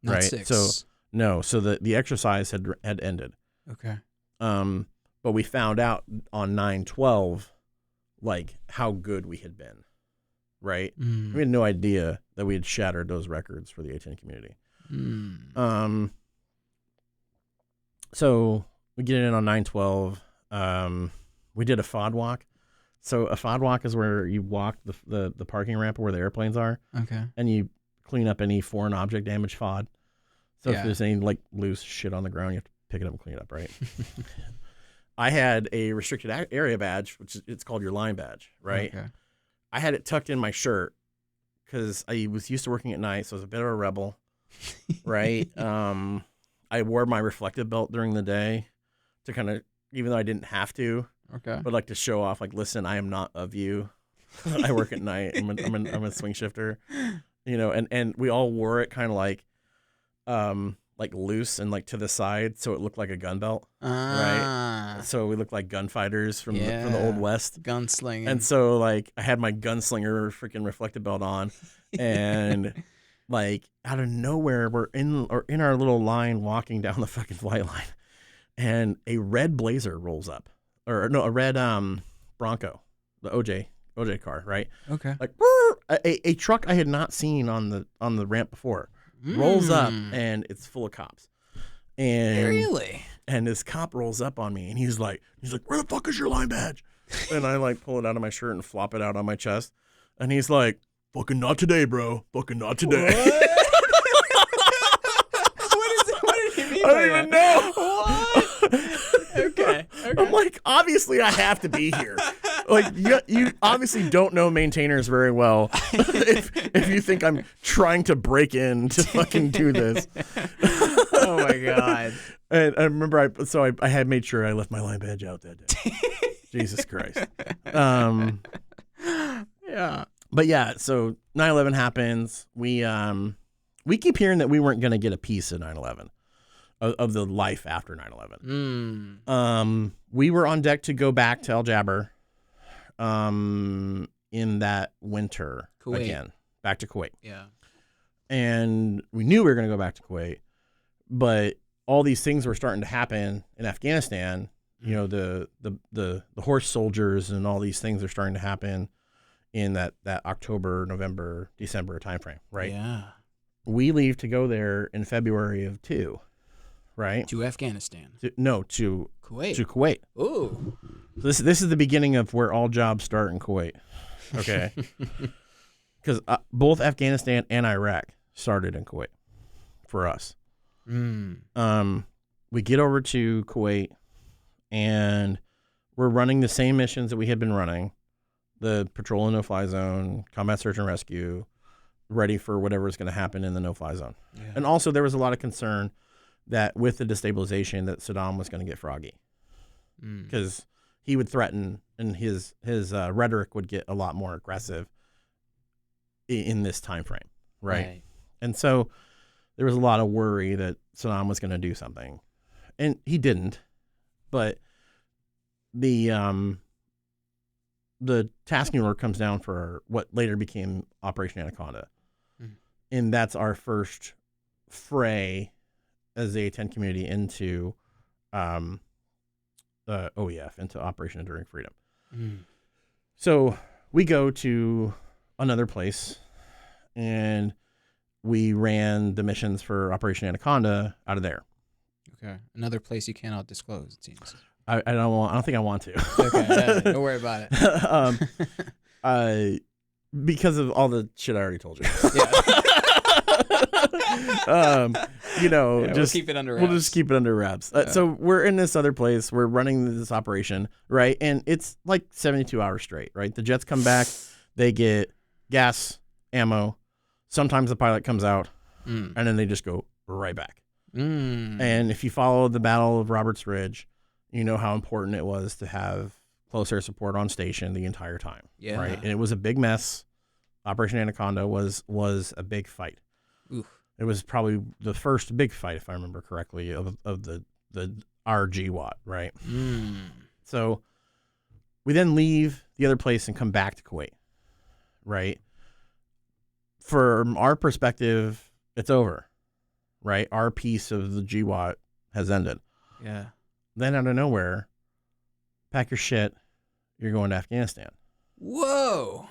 A: Not
B: right?
A: 6.
B: So no, so the exercise had ended.
A: Okay.
B: But we found out on 9/12 like how good we had been. Right? We had no idea that we had shattered those records for the A-10 community. So we get in on 9/12. We did a FOD walk. So a FOD walk is where you walk the parking ramp where the airplanes are.
A: Okay.
B: And you clean up any foreign object damage FOD. So if there's any like loose shit on the ground, you have to pick it up and clean it up, right? I had a restricted area badge, which it's called your line badge, right?
A: Okay.
B: I had it tucked in my shirt because I was used to working at night, so I was a bit of a rebel, right? I wore my reflective belt during the day to kind of, even though I didn't have to, but like to show off, like, listen, I am not of you. I work at night. I'm a swing shifter, and we all wore it kind of like loose and like to the side, so it looked like a gun belt, right? So we looked like gunfighters from the old west,
A: gunslinging.
B: And so like I had my gunslinger freaking reflective belt on, and like out of nowhere we're in our little line walking down the fucking flight line, and a red Blazer rolls up, or no, a red Bronco, the OJ car, right?
A: Okay.
B: Like a truck I had not seen on the ramp before. Rolls up, and it's full of cops. And
A: really?
B: And this cop rolls up on me, and he's like, where the fuck is your line badge? And I like pull it out of my shirt and flop it out on my chest. And he's like, fucking not today, bro. Fucking not today.
A: What did he mean?
B: I don't even know.
A: What? Okay.
B: I'm like, obviously I have to be here. Like you obviously don't know maintainers very well if you think I'm trying to break in to fucking do this.
A: Oh my God.
B: And I remember I had made sure I left my line badge out that day. Jesus Christ.
A: Yeah.
B: But yeah, so 9/11 happens. We keep hearing that we weren't going to get a piece of 9/11, of the life after 9/11. We were on deck to go back to Al Jaber in that winter
A: Kuwait.
B: again, back to Kuwait.
A: Yeah.
B: And we knew we were going to go back to Kuwait, but all these things were starting to happen in Afghanistan. You know, the horse soldiers and all these things are starting to happen in that October, November, December timeframe, right?
A: Yeah.
B: We leave to go there in February of 2, right?
A: To Afghanistan.
B: To
A: Kuwait.
B: To Kuwait.
A: Ooh.
B: This is the beginning of where all jobs start in Kuwait, okay? Because both Afghanistan and Iraq started in Kuwait for us. We get over to Kuwait, and we're running the same missions that we had been running. The patrol and no-fly zone, combat search and rescue, ready for whatever is going to happen in the no-fly zone. Yeah. And also there was a lot of concern that with the destabilization that Saddam was going to get froggy, because he would threaten, and his rhetoric would get a lot more aggressive in this time frame, right? And so there was a lot of worry that Saddam was going to do something, and he didn't. But the tasking order comes down for what later became Operation Anaconda. And that's our first fray as the A-10 community into OEF, into Operation Enduring Freedom. So we go to another place, and we ran the missions for Operation Anaconda out of there.
A: Okay. Another place you cannot disclose, it seems.
B: I don't think I want to.
A: Okay, don't worry about
B: it. Because of all the shit I already told you.
A: Yeah.
B: Just
A: we'll keep it under wraps.
B: We'll just keep it under wraps. So we're in this other place. We're running this operation, right? And it's like 72 hours straight, right? The jets come back. They get gas, ammo. Sometimes the pilot comes out, and then they just go right back. And if you follow the Battle of Roberts Ridge, you know how important it was to have close air support on station the entire time.
A: Yeah.
B: Right. And it was a big mess. Operation Anaconda was a big fight.
A: Oof.
B: It was probably the first big fight, if I remember correctly, of the RGWAT, right? So we then leave the other place and come back to Kuwait, right? From our perspective, it's over, right? Our piece of the GWAT has ended.
A: Yeah.
B: Then out of nowhere, pack your shit, you're going to Afghanistan.
A: Whoa.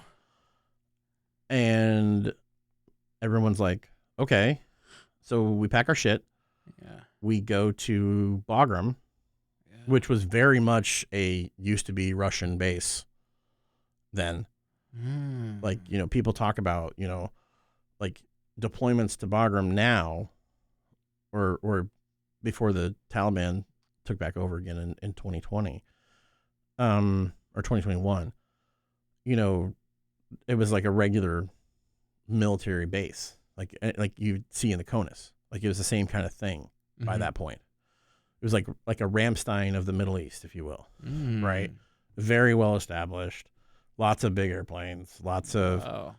B: And everyone's like, okay. So we pack our shit.
A: Yeah.
B: We go to Bagram, which was very much used to be Russian base then. Like, people talk about, like deployments to Bagram now or before the Taliban took back over again in 2020 or 2021, it was like a regular military base, like you see in the CONUS. Like it was the same kind of thing by that point. It was like a Ramstein of the Middle East, if you will, right? Very well established, lots of big airplanes, lots of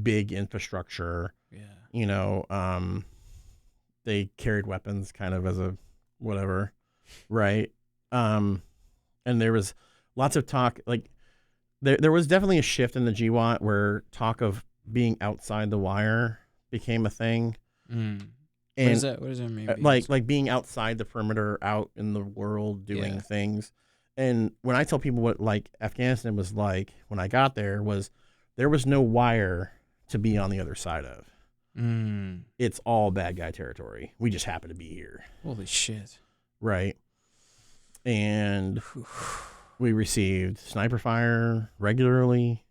B: big infrastructure. Yeah, they carried weapons kind of as a whatever. Right. And there was lots of talk, like there was definitely a shift in the GWAT where talk of being outside the wire became a thing. And
A: what does that mean?
B: Like being outside the perimeter, out in the world doing things. And when I tell people what like Afghanistan was like when I got there was no wire to be on the other side of. It's all bad guy territory. We just happen to be here.
A: Holy shit.
B: Right. And we received sniper fire regularly,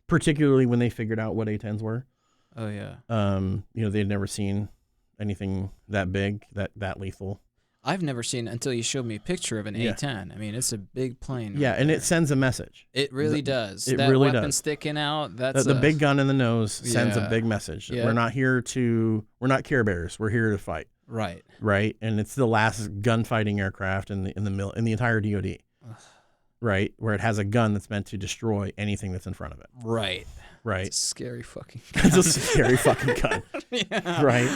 B: particularly when they figured out what A-10s were.
A: Oh, yeah.
B: They'd never seen anything that big, that lethal.
A: I've never seen it until you showed me a picture of an A-10. I mean, it's a big plane.
B: Yeah, and
A: there.
B: it sends a message.
A: It really does.
B: It
A: that
B: really
A: weapon
B: does.
A: Sticking out. That's
B: the big gun in the nose sends a
A: Yeah.
B: big message.
A: Yep.
B: We're not Care Bears. We're here to fight.
A: Right.
B: Right, and it's the last gunfighting aircraft in the entire DoD.
A: Ugh.
B: Right, where it has a gun that's meant to destroy anything that's in front of it.
A: Right.
B: Right.
A: It's a scary fucking gun.
B: It's a scary fucking gun.
A: Yeah.
B: Right.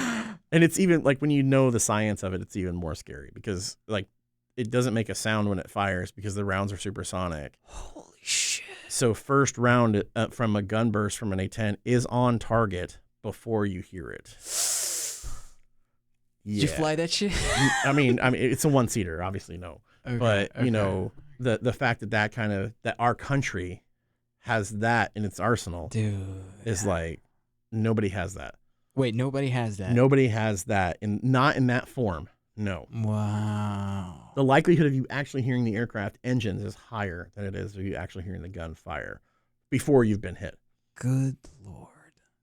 B: And it's even like when you know the science of it, it's even more scary because like it doesn't make a sound when it fires because the rounds are supersonic.
A: Holy shit.
B: So first round from a gun burst from an A-10 is on target before you hear it.
A: Did you fly that shit?
B: I mean, it's a one-seater, obviously no.
A: Okay,
B: but you know, the fact that our country has that in its arsenal,
A: dude,
B: is like nobody has that.
A: Wait, nobody has that.
B: Nobody has that, not in that form. No.
A: Wow.
B: The likelihood of you actually hearing the aircraft engines is higher than it is of you actually hearing the gun fire before you've been hit.
A: Good Lord.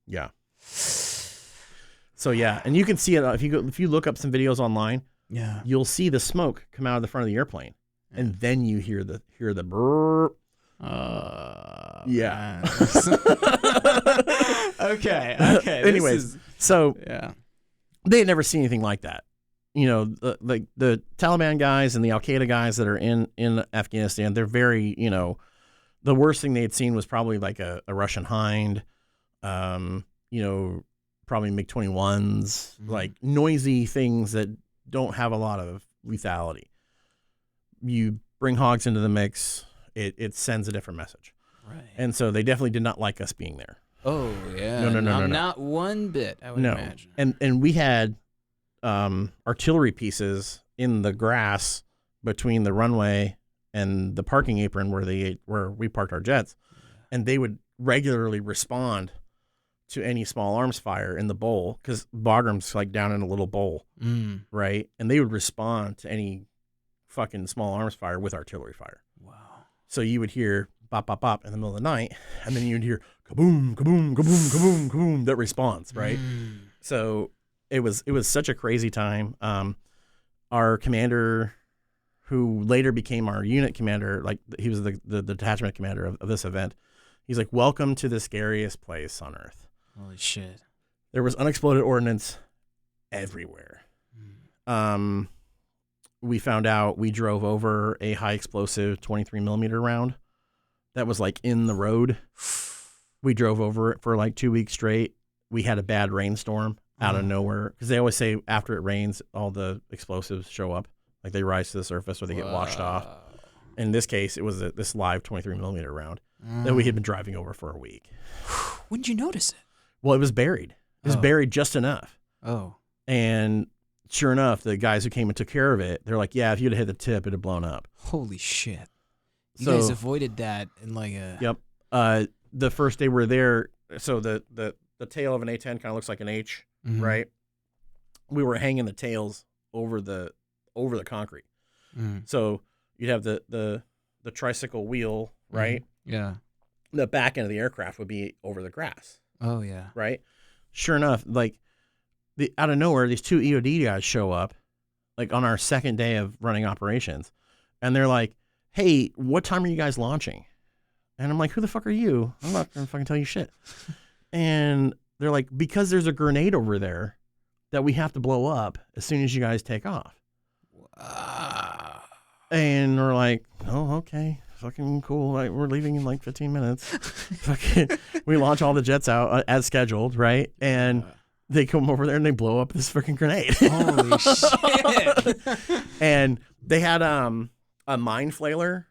B: Yeah. So yeah, and you can see it if you look up some videos online.
A: Yeah.
B: You'll see the smoke come out of the front of the airplane, and then you hear the burp. Yeah. Okay. Anyways, so
A: yeah,
B: they had never seen anything like that. You know, the Taliban guys and the Al Qaeda guys that are in Afghanistan, they're very, you know, the worst thing they had seen was probably like a Russian Hind, you know, probably MiG-21s, like noisy things that don't have a lot of lethality. You bring hogs into the mix, it sends a different message.
A: right.
B: And so they definitely did not like us being there.
A: Oh yeah,
B: No.
A: not one bit. I would imagine.
B: And we had artillery pieces in the grass between the runway and the parking apron where we parked our jets, and they would regularly respond to any small arms fire in the bowl because Bagram's like down in a little bowl, right? And they would respond to any fucking small arms fire with artillery fire.
A: Wow.
B: So you would hear bop, bop, bop in the middle of the night, and then you'd hear kaboom, kaboom, kaboom, kaboom, kaboom, that response, right? So it was such a crazy time. Our commander, who later became our unit commander, like he was the detachment commander of this event, he's like, welcome to the scariest place on earth.
A: Holy shit.
B: There was unexploded ordnance everywhere. We found out we drove over a high explosive 23 millimeter round that was like in the road. We drove over it for like 2 weeks straight. We had a bad rainstorm out of nowhere because they always say after it rains, all the explosives show up, like they rise to the surface or they get washed off. In this case, it was this live 23 millimeter round that we had been driving over for a week.
A: When did you notice it?
B: Well, it was buried. It was buried just enough.
A: Oh. And
B: sure enough, the guys who came and took care of it, they're like, yeah, if you'd have hit the tip, it'd have blown up.
A: Holy shit. You guys avoided that in like a...
B: Yep. The first day we're there, so the tail of an A-10 kind of looks like an H, right? We were hanging the tails over the concrete. So you'd have the tricycle wheel, right?
A: Yeah.
B: The back end of the aircraft would be over the grass.
A: Oh, yeah.
B: Right? Sure enough, like out of nowhere, these two EOD guys show up like on our second day of running operations. And they're like, hey, what time are you guys launching? And I'm like, who the fuck are you? I'm not going to fucking tell you shit. And they're like, because there's a grenade over there that we have to blow up as soon as you guys take off. And we're like, oh, okay. Fucking cool. Like, we're leaving in like 15 minutes. Fucking, we launch all the jets out as scheduled, right? And they come over there and they blow up this freaking grenade.
A: Holy shit.
B: And they had a mine flailer,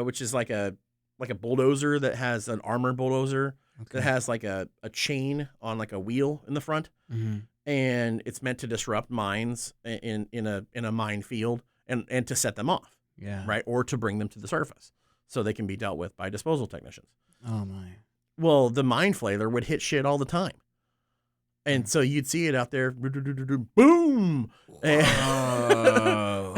B: which is like a bulldozer that has an armored bulldozer that has like a chain on like a wheel in the front. And it's meant to disrupt mines in a mine field and to set them off.
A: Yeah.
B: Right. Or to bring them to the surface so they can be dealt with by disposal technicians.
A: Oh, my.
B: Well, the mine flailer would hit shit all the time. And so you'd see it out there. Boom.
A: How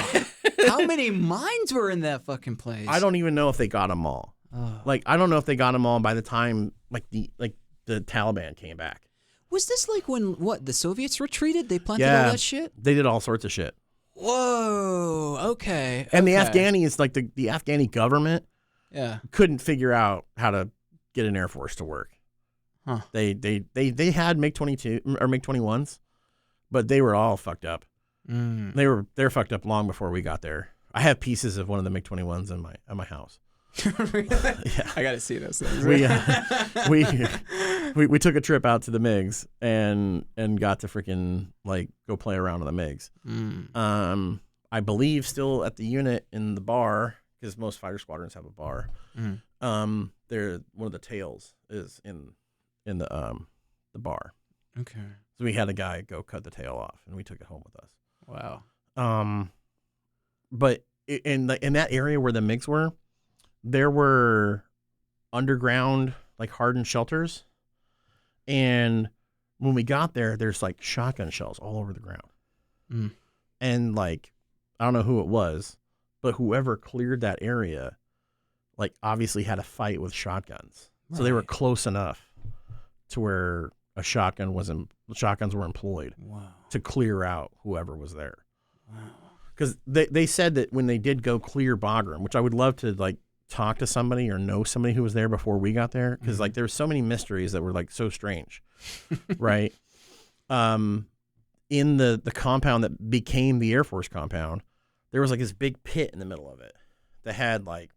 A: many mines were in that fucking place?
B: I don't even know if they got them all.
A: Oh.
B: Like, I don't know if they got them all by the time the Taliban came back.
A: Was this like when, the Soviets retreated? They planted all that shit?
B: They did all sorts of shit.
A: Whoa. Okay.
B: And the
A: okay.
B: Afghanis, like the Afghani government,
A: Yeah.
B: couldn't figure out how to get an Air Force to work.
A: Huh.
B: They had MiG-22 or MiG-21s, but they were all fucked up. They're fucked up long before we got there. I have pieces of one of the MiG-21s in my house.
A: Really?
B: Yeah.
A: I gotta see those things.
B: We took a trip out to the MiGs and got to freaking like go play around on the MiGs. I believe still at the unit in the bar, because most fighter squadrons have a bar. There, one of the tails is in the bar.
A: Okay.
B: So we had a guy go cut the tail off, and we took it home with us.
A: Wow.
B: But in that area where the MiGs were, there were underground, like hardened shelters. And when we got there, there's like shotgun shells all over the ground. And like, I don't know who it was, but whoever cleared that area, like obviously had a fight with shotguns. Right. So they were close enough to where shotguns were employed.
A: Wow.
B: To clear out whoever was there.
A: Wow.
B: Because they said that when they did go clear Bagram, which I would love to like talk to somebody or know somebody who was there before we got there, because like there were so many mysteries that were like so strange, right? In the compound that became the Air Force compound, there was like this big pit in the middle of it that had like,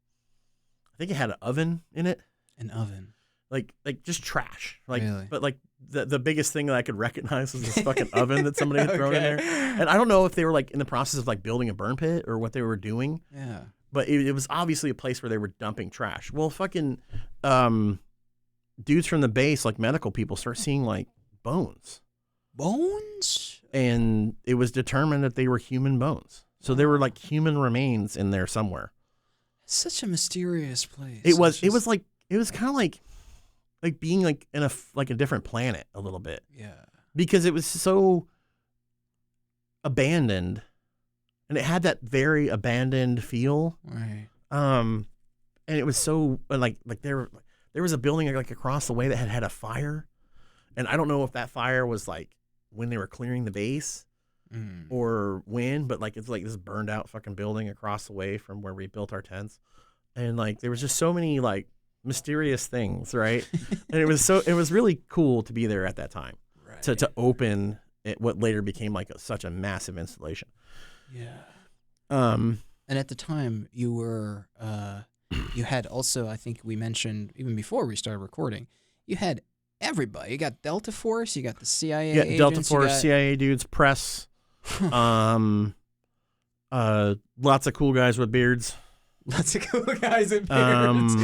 B: I think it had an oven in it.
A: An oven.
B: Like just trash. Like,
A: really?
B: But like the biggest thing that I could recognize was this fucking oven that somebody had thrown in there. And I don't know if they were like in the process of like building a burn pit or what they were doing.
A: Yeah.
B: But it was obviously a place where they were dumping trash. Well, fucking dudes from the base, like medical people, start seeing like bones.
A: Bones?
B: And it was determined that they were human bones. So there were like human remains in there somewhere.
A: Such a mysterious place.
B: It was kind of like being like in a different planet a little bit.
A: Yeah. Because
B: it was so abandoned. And it had that very abandoned feel.
A: Right.
B: And it was so like there was a building like across the way that had a fire. And I don't know if that fire was like when they were clearing the base or when, but like it's like this burned out fucking building across the way from where we built our tents. And like there was just so many like mysterious things, right? And it was really cool to be there at that time. Right. To open what later became like such a massive installation.
A: Yeah. And at the time you were, you had also, I think we mentioned even before we started recording, you had everybody. You got Delta Force, you got the CIA agents.
B: Delta Force, CIA dudes, press, lots of cool guys with beards.
A: Lots of cool guys with beards.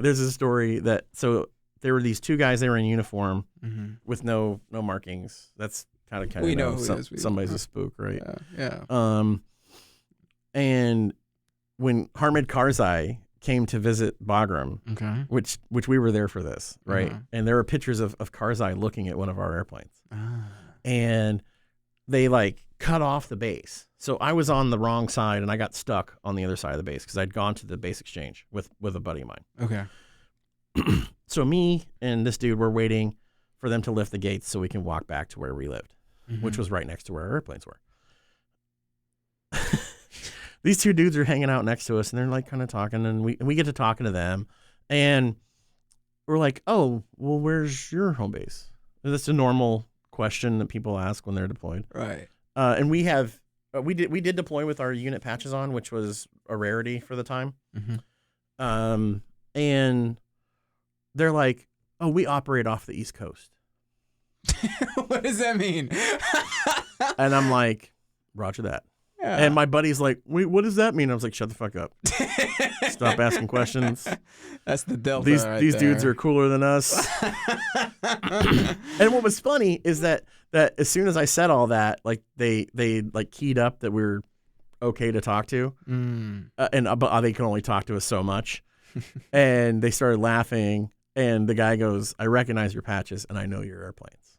B: There's a story that, so there were these two guys, they were in uniform with no markings. That's kind of
A: we know who
B: somebody's a spook, right?
A: Yeah.
B: And when Hamid Karzai came to visit Bagram, which we were there for this, right? And there were pictures of Karzai looking at one of our airplanes. And they like cut off the base. So I was on the wrong side and I got stuck on the other side of the base because I'd gone to the base exchange with a buddy of mine.
A: Okay.
B: So me and this dude were waiting for them to lift the gates so we can walk back to where we lived, which was right next to where our airplanes were. These two dudes are hanging out next to us and they're like kind of talking, and we get to talking to them, and we're like, oh, well, where's your home base? And that's a normal question that people ask when they're deployed.
A: Right.
B: And we did deploy with our unit patches on, which was a rarity for the time. And they're like, oh, we operate off the East Coast.
A: What does that mean?
B: And I'm like, roger that.
A: Yeah.
B: And my buddy's like, wait, what does that mean? I was like, shut the fuck up. Stop asking questions.
A: That's the Delta.
B: These dudes are cooler than us. And what was funny is that as soon as I said all that, like they like keyed up that we were okay to talk to, but they can only talk to us so much, and they started laughing. And the guy goes, I recognize your patches and I know your airplanes.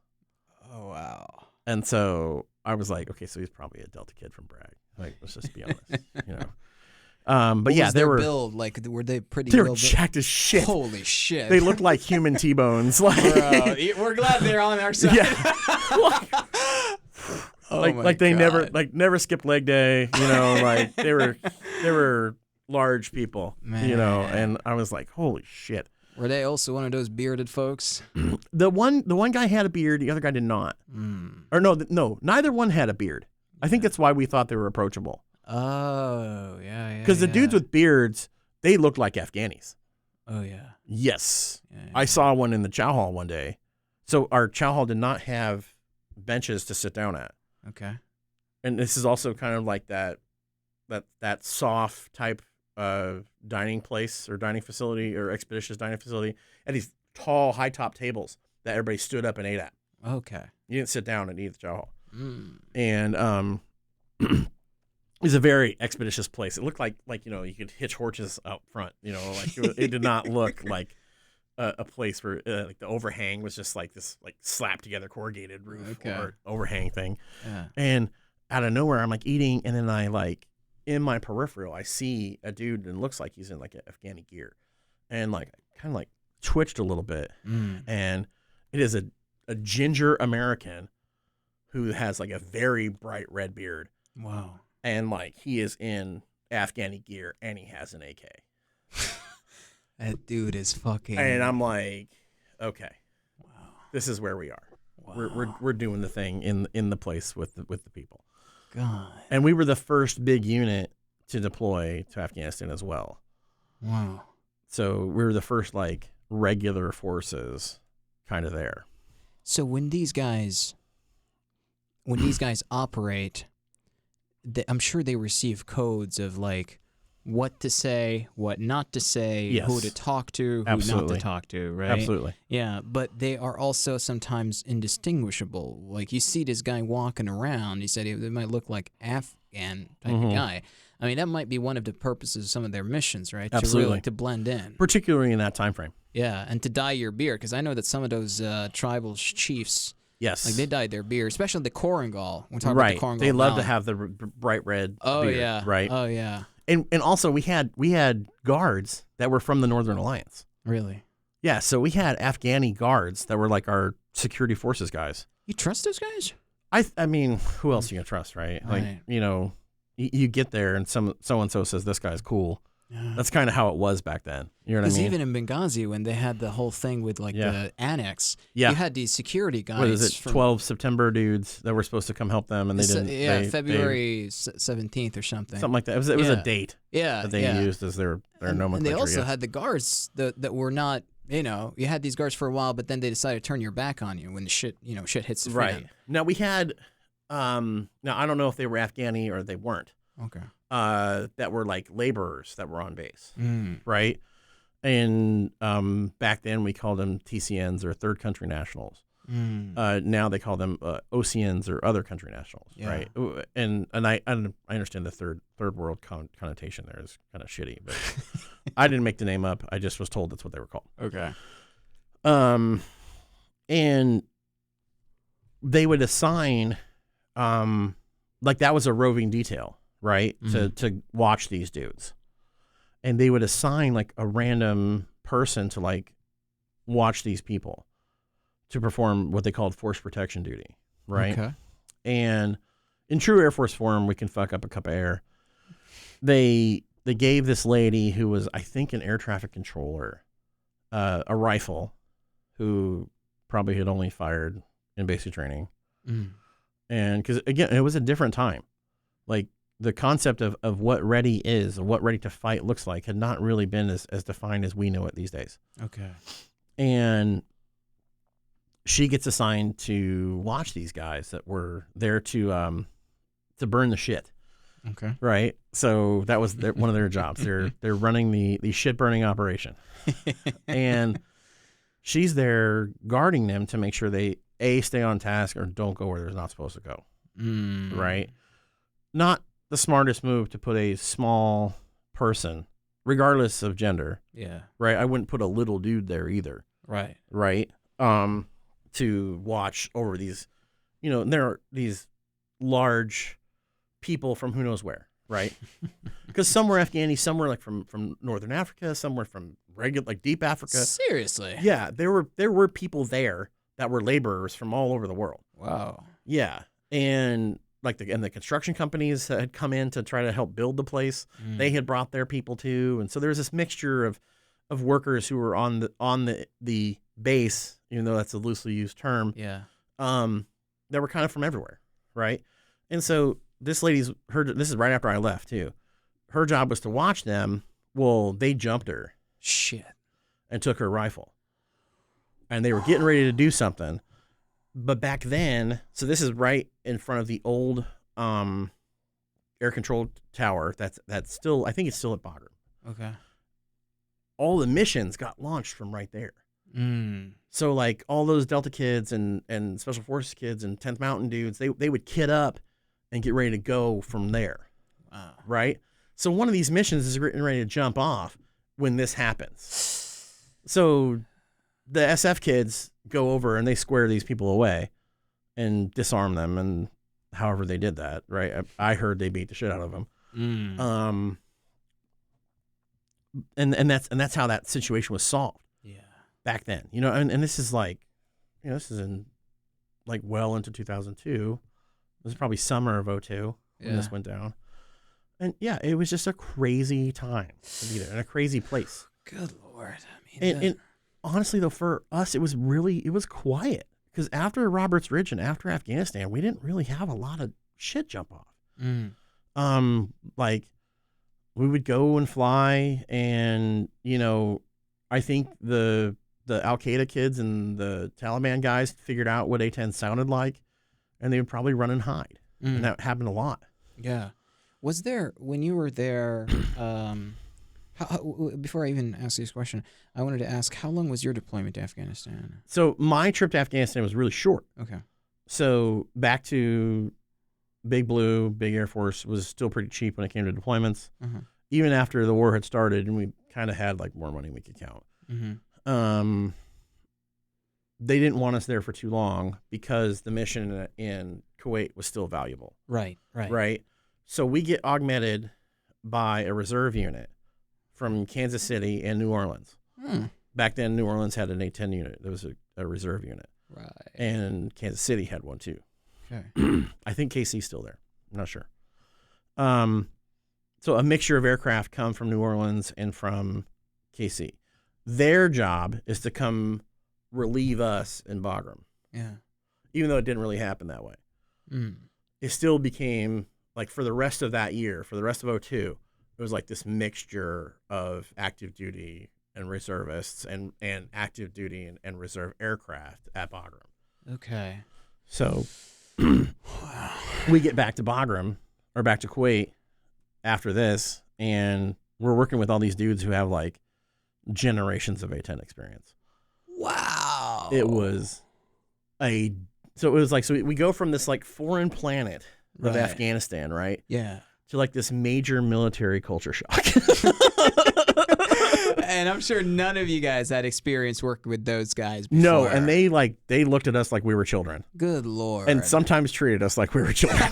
A: Oh wow!
B: And so I was like, okay, so he's probably a Delta kid from Bragg. Like, let's just be honest, you know. But
A: What
B: yeah,
A: was
B: they
A: their
B: were
A: build like. Were they pretty?
B: they were
A: well built?
B: jacked as shit.
A: Holy shit!
B: They looked like human T-bones. Like,
A: Bro, we're glad they're on our side.
B: yeah.
A: Oh
B: like
A: my
B: they
A: God.
B: never skipped leg day, like they were large people,
A: Man.
B: and I was like, holy shit.
A: Were they also one of those bearded folks?
B: The one guy had a beard, the other guy did not. Or no, neither one had a beard. I think that's why we thought they were approachable.
A: Oh, yeah.
B: Because the dudes with beards, they looked like Afghanis.
A: Oh, yeah.
B: Yes.
A: Yeah.
B: I saw one in the chow hall one day. So our chow hall did not have benches to sit down at.
A: Okay.
B: And this is also kind of like that soft type dining place or dining facility or expeditious dining facility, and these tall, high top tables that everybody stood up and ate at.
A: Okay.
B: You didn't sit down and eat at the chow hall.
A: Mm.
B: And it was a very expeditious place. It looked like you could hitch horses out front. Like it did not look like a place where like the overhang was just like this like slapped together corrugated roof or overhang thing. Yeah. And out of nowhere, I'm like eating, and then I like in my peripheral, I see a dude that looks like he's in like Afghani gear, and like kind of like twitched a little bit, and it is a ginger American who has like a very bright red beard.
A: Wow.
B: And like he is in Afghani gear, and he has an AK.
A: That dude is fucking.
B: And I'm like, okay,
A: wow,
B: this is where we are.
A: Wow.
B: We're doing the thing in the place with the people.
A: God.
B: And we were the first big unit to deploy to Afghanistan as well.
A: Wow.
B: So we were the first like regular forces kind of there.
A: So when these guys operate, I'm sure they receive codes of like what to say, what not to say,
B: yes.
A: who to talk to, who
B: Absolutely.
A: not to talk to, right?
B: Absolutely.
A: Yeah, but they are also sometimes indistinguishable. Like you see this guy walking around, he said it might look like Afghan type of guy. I mean, that might be one of the purposes of some of their missions, right?
B: Absolutely.
A: To blend in.
B: Particularly in that time frame.
A: Yeah, and to dye your beard, because I know that some of those tribal chiefs,
B: yes,
A: like they dyed their beard, especially the Korangal. We're talking about the Korangal.
B: They love
A: Valley.
B: to have the bright red beard,
A: yeah.
B: right?
A: Oh, yeah.
B: And also we had guards that were from the Northern Alliance.
A: Really?
B: Yeah, so we had Afghani guards that were like our security forces guys.
A: You trust those guys?
B: I mean, who else are you gonna trust, right? Like,
A: right.
B: You get there and so and so says this guy's cool. Yeah. That's kind of how it was back then. You know what I mean?
A: Because even in Benghazi, when they had the whole thing with like the annex, you had these security guys.
B: What is it? 12 September dudes that were supposed to come help them, and they didn't.
A: Yeah, February 17th or something.
B: Something like that. It was a date.
A: Yeah,
B: that they used as their nomenclature.
A: And they also had the guards that were not. You had these guards for a while, but then they decided to turn your back on you when the shit hits the fan.
B: Right. Now we had. Now I don't know if they were Afghani or they weren't.
A: Okay.
B: That were like laborers that were on base, right? And back then we called them TCNs or third country nationals. Now they call them OCNs or other country nationals, right? And I understand the third world connotation there is kind of shitty, but I didn't make the name up. I just was told that's what they were called.
A: Okay.
B: And they would assign, like that was a roving detail. Right, to watch these dudes, and they would assign like a random person to like watch these people to perform what they called force protection duty, right? Okay. And in true Air Force form, we can fuck up a cup of air. They gave this lady who was, I think, an air traffic controller, a rifle, who probably had only fired in basic training, and because again, it was a different time, like. The concept of what ready is, what ready to fight looks like, had not really been as defined as we know it these days.
A: Okay.
B: And she gets assigned to watch these guys that were there to burn the shit.
A: Okay.
B: Right. So that was one of their jobs. They're running the shit burning operation, and she's there guarding them to make sure they stay on task or don't go where they're not supposed to go. Right. Not the smartest move to put a small person, regardless of gender.
A: Yeah.
B: Right. I wouldn't put a little dude there either.
A: Right.
B: Right. To watch over these, and there are these large people from who knows where. right? Because some were Afghani, some were like from Northern Africa, some were from regular like deep Africa.
A: Seriously?
B: Yeah, there were people there that were laborers from all over the world.
A: Wow.
B: Yeah, and like the construction companies that had come in to try to help build the place, they had brought their people too, and so there was this mixture of workers who were on the base, even though that's a loosely used term.
A: Yeah.
B: That were kind of from everywhere, right? And so this this is right after I left too. Her job was to watch them. Well, they jumped her.
A: Shit.
B: And took her rifle. And they were getting ready to do something. But back then, so this is right in front of the old air control tower that's still, I think it's still at Bagram.
A: Okay.
B: All the missions got launched from right there. So like all those Delta kids and Special Forces kids and 10th Mountain dudes, they would kit up and get ready to go from there.
A: Wow.
B: Right? So one of these missions is getting ready to jump off when this happens. So the SF kids go over and they square these people away and disarm them, and however they did that, right? I heard they beat the shit out of them. And that's how that situation was solved. Yeah. Back then, and this is like, this is in like well into 2002. This is probably summer of 2002 when this went down. And yeah, it was just a crazy time to be there and a crazy place.
A: Good Lord. I mean,
B: and honestly though, for us, it was quiet because after Roberts Ridge and after Afghanistan, we didn't really have a lot of shit jump off. Like we would go and fly, and I think the Al Qaeda kids and the Taliban guys figured out what A-10 sounded like, and they would probably run and hide, and that happened a lot.
A: Yeah. Was there, when you were there, before I even ask this question, I wanted to ask, how long was your deployment to Afghanistan?
B: So my trip to Afghanistan was really short.
A: Okay.
B: So back to Big Blue, Big Air Force was still pretty cheap when it came to deployments. Even after the war had started and we kind of had like more money we could count. They didn't want us there for too long because the mission in Kuwait was still valuable. Right. So we get augmented by a reserve unit from Kansas City and New Orleans. Back then, New Orleans had an A-10 unit. There was a reserve unit. Right. And Kansas City had one too. Okay. I think KC's still there. I'm not sure. So a mixture of aircraft come from New Orleans and from KC. Their job is to come relieve us in Bagram. Yeah. Even though it didn't really happen that way. It still became, like, for the rest of that year, for the rest of 2002, it was like this mixture of active duty and reservists and active duty and reserve aircraft at Bagram. Okay. So we get back to Bagram, or back to Kuwait after this, and we're working with all these dudes who have like generations of A-10 experience. Wow. It was so we go from this like foreign planet of Afghanistan, right? Yeah. To like this major military culture shock.
A: And I'm sure none of you guys had experience working with those guys before.
B: No, and they looked at us like we were children.
A: Good Lord.
B: And sometimes treated us like we were children.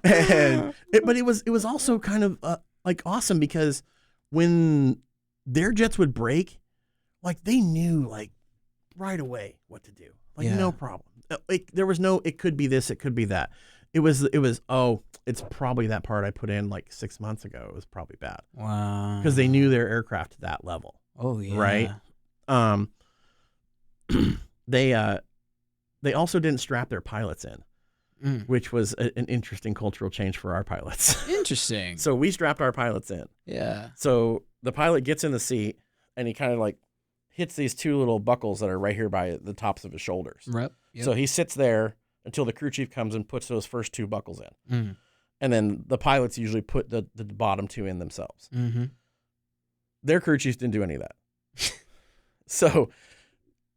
B: But it was also kind of like awesome because when their jets would break, like they knew like right away what to do. Like no problem. There was no, it could be this, it could be that. It was, oh, it's probably that part I put in like 6 months ago. It was probably bad. Wow. Because they knew their aircraft to that level. Oh, yeah. Right? They also didn't strap their pilots in, which was an interesting cultural change for our pilots.
A: Interesting.
B: So we strapped our pilots in. Yeah. So the pilot gets in the seat and he kind of like hits these two little buckles that are right here by the tops of his shoulders. Right. Yep. So he sits there until the crew chief comes and puts those first two buckles in. And then the pilots usually put the bottom two in themselves. Their crew chiefs didn't do any of that. So,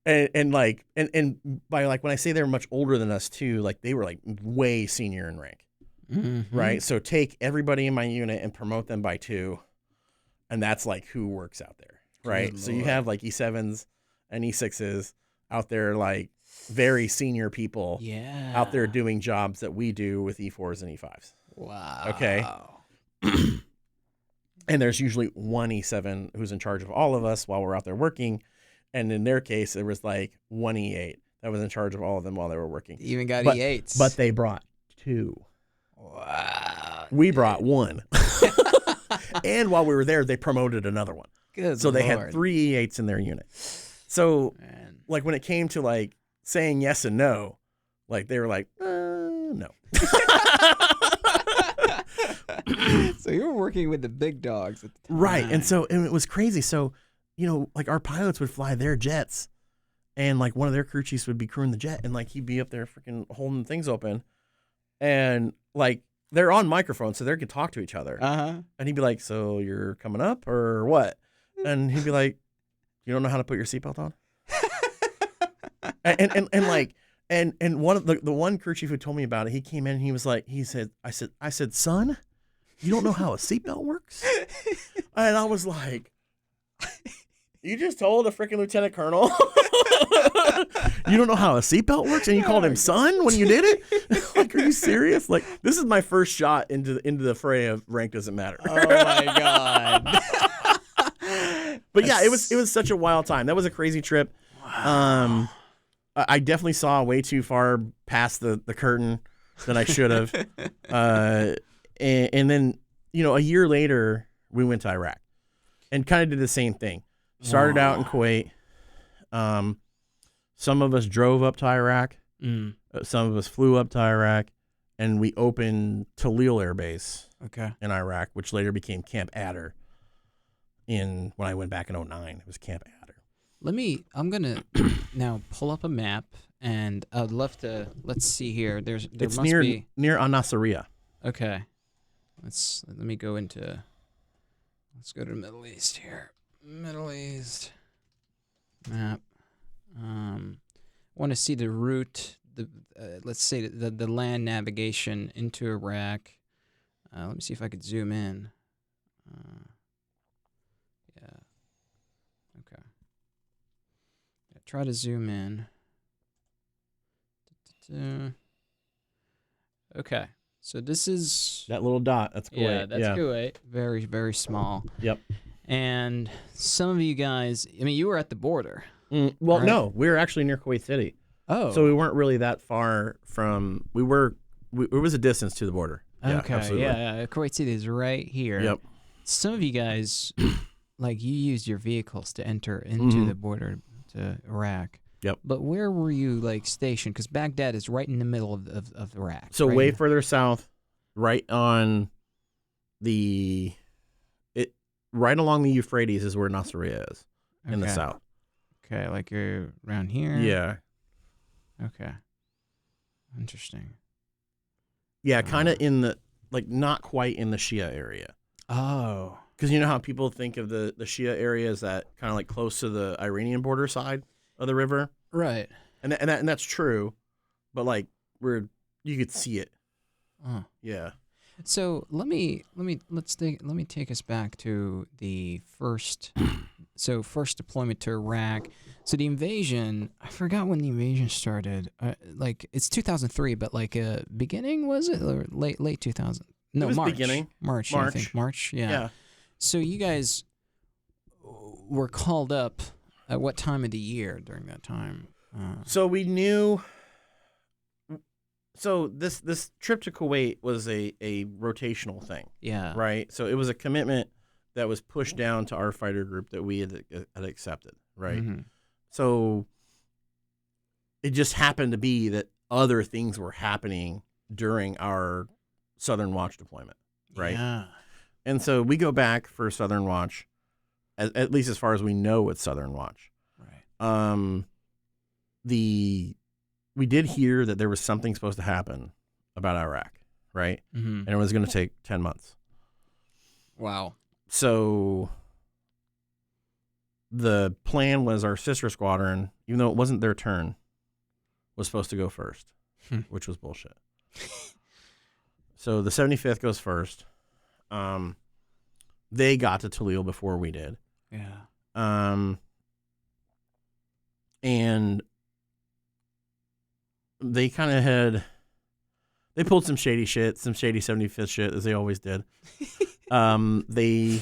B: and by like, when I say they were much older than us too, like they were like way senior in rank. Right. So take everybody in my unit and promote them by 2. And that's like who works out there. Right. Good so Lord. You have like E7s and E6s out there, like very senior people out there doing jobs that we do with E4s and E5s.
A: Wow.
B: Okay. And there's usually one E7 who's in charge of all of us while we're out there working. And in their case, there was like one E8 that was in charge of all of them while they were working.
A: You even got E8s.
B: But they brought 2.
A: Wow.
B: We brought 1. And while we were there, they promoted another one.
A: Good
B: So they
A: Lord.
B: had 3 E8s in their unit. So
A: Man.
B: like when it came to like saying yes and no, like they were like, no.
A: So you were working with the big dogs at the time.
B: Right. And it was crazy. So, like our pilots would fly their jets and like one of their crew chiefs would be crewing the jet and like he'd be up there freaking holding things open. And like they're on microphone, so they could talk to each other.
A: Uh-huh.
B: And he'd be like, so you're coming up or what? And he'd be like, you don't know how to put your seatbelt on? and one of the one crew chief who told me about it, he came in and he was like, I said, son, you don't know how a seatbelt works? And I was like, you just told a freaking lieutenant colonel you don't know how a seatbelt works, and you called him son when you did it? Like, are you serious? Like, this is my first shot into the fray of rank doesn't matter.
A: Oh my God.
B: But yeah, it was such a wild time. That was a crazy trip.
A: Wow.
B: I definitely saw way too far past the curtain than I should have. And then, a year later, we went to Iraq and kind of did the same thing. Started out in Kuwait. Some of us drove up to Iraq. Some of us flew up to Iraq, and we opened Talil Air Base in Iraq, which later became Camp Adder. When I went back in 2009, it was Camp Adder.
A: I'm gonna now pull up a map, and I'd love to. Let's see here. There
B: It's
A: must
B: near
A: be
B: Al Nasiriyah.
A: Okay. Let me go into. Let's go to the Middle East here. Middle East map. Want to see the route. Let's say the land navigation into Iraq. Let me see if I could zoom in. Yeah. Okay. Yeah, try to zoom in. Okay. So this is
B: That little dot, that's Kuwait.
A: Yeah, that's Kuwait. Very, very small.
B: Yep.
A: And some of you guys, you were at the border.
B: Well,
A: right?
B: No, we were actually near Kuwait City.
A: Oh.
B: So we weren't really that far from. It was a distance to the border.
A: Okay.
B: Absolutely.
A: Yeah. Kuwait City is right here.
B: Yep.
A: Some of you guys, like, you used your vehicles to enter into the border to Iraq.
B: Yep.
A: But where were you, like, stationed? Because Baghdad is right in the middle of Iraq.
B: So
A: right
B: way
A: here.
B: further south, right on right along the Euphrates is where Nasiriyah is in the south.
A: Okay, like you're around here?
B: Yeah.
A: Okay. Interesting.
B: Yeah, kind of in the, like, not quite in the Shia area.
A: Oh.
B: Because you know how people think of the Shia area as that kind of like close to the Iranian border side of the river?
A: Right.
B: And that's true, but like you could see it. Yeah.
A: So let me take us back to the first deployment to Iraq. So the invasion, I forgot when the invasion started. Like, it's 2003, but like beginning, was it, or late 2000? No,
B: it was
A: March.
B: Beginning.
A: March. I think March. Yeah. So you guys were called up at what time of the year during that time?
B: So we knew. So this trip to Kuwait was a rotational thing.
A: Yeah.
B: Right. So it was a commitment that was pushed down to our fighter group that we had accepted. Right.
A: Mm-hmm.
B: So it just happened to be that other things were happening during our Southern Watch deployment. Right.
A: Yeah.
B: And so we go back for Southern Watch, at least as far as we know it's Southern Watch.
A: Right.
B: We did hear that there was something supposed to happen about Iraq, right?
A: Mm-hmm.
B: And it was going to take 10 months.
A: Wow.
B: So the plan was our sister squadron, even though it wasn't their turn, was supposed to go first, which was bullshit. So the 75th goes first. They got to Talil before we did.
A: Yeah.
B: And they kind of They pulled some shady shit, some shady 75th shit, as they always did. They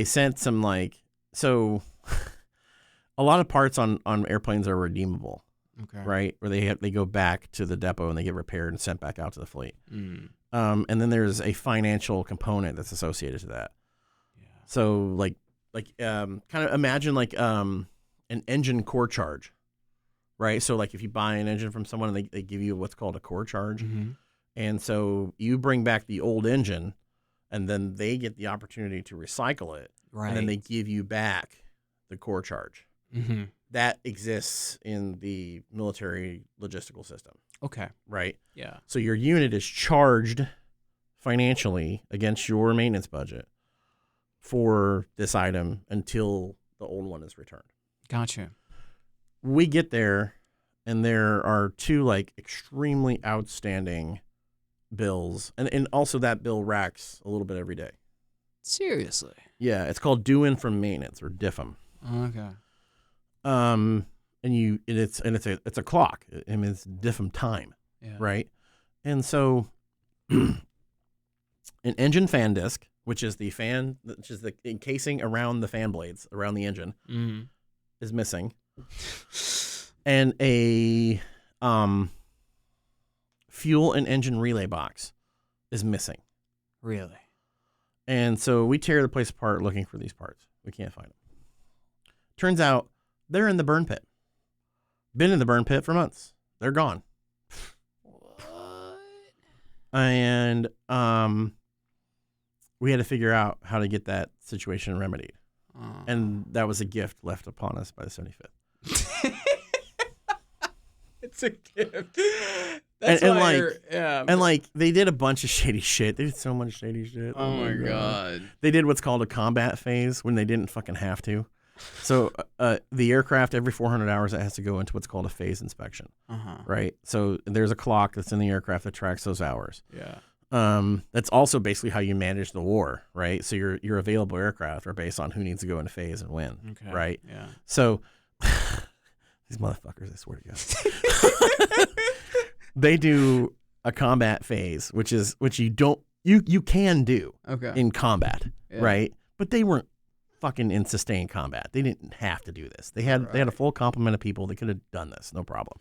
B: sent some so a lot of parts on airplanes are redeemable, right? Where they go back to the depot and they get repaired and sent back out to the fleet. And then there's a financial component that's associated to that. Yeah. So kind of imagine an engine core charge, right? So if you buy an engine from someone and they give you what's called a core charge. And so you bring back the old engine and then they get the opportunity to recycle it. Right. And then they give you back the core charge. That exists in the military logistical system. Okay. Right? Yeah. So your unit is charged financially against your maintenance budget for this item until the old one is returned.
A: Gotcha.
B: We get there, and there are two extremely outstanding bills, and also that bill racks a little bit every day.
A: Seriously?
B: Yeah, it's called due in from maintenance, or DIFM.
A: Okay.
B: And it's a clock. I mean, it's DIFM time, right? And so, an engine fan disc, which is the encasing around the fan blades around the engine, is missing, and a fuel and engine relay box is missing.
A: Really?
B: And so we tear the place apart looking for these parts. We can't find them. Turns out they're in the burn pit. Been in the burn pit for months. They're gone. What? And we had to figure out how to get that situation remedied. And that was a gift left upon us by the 75th.
A: It's a gift.
B: And they did a bunch of shady shit. They did so much shady shit.
A: Oh my God.
B: They did what's called a combat phase when they didn't fucking have to. So the aircraft, every 400 hours, it has to go into what's called a phase inspection. Right? So there's a clock that's in the aircraft that tracks those hours. Yeah. That's also basically how you manage the war, right? So your available aircraft are based on who needs to go into phase and when, right? Yeah. So these motherfuckers, I swear to God, they do a combat phase, which you can do in combat, right? But they weren't fucking in sustained combat. They didn't have to do this. They had a full complement of people. They could have done this, no problem.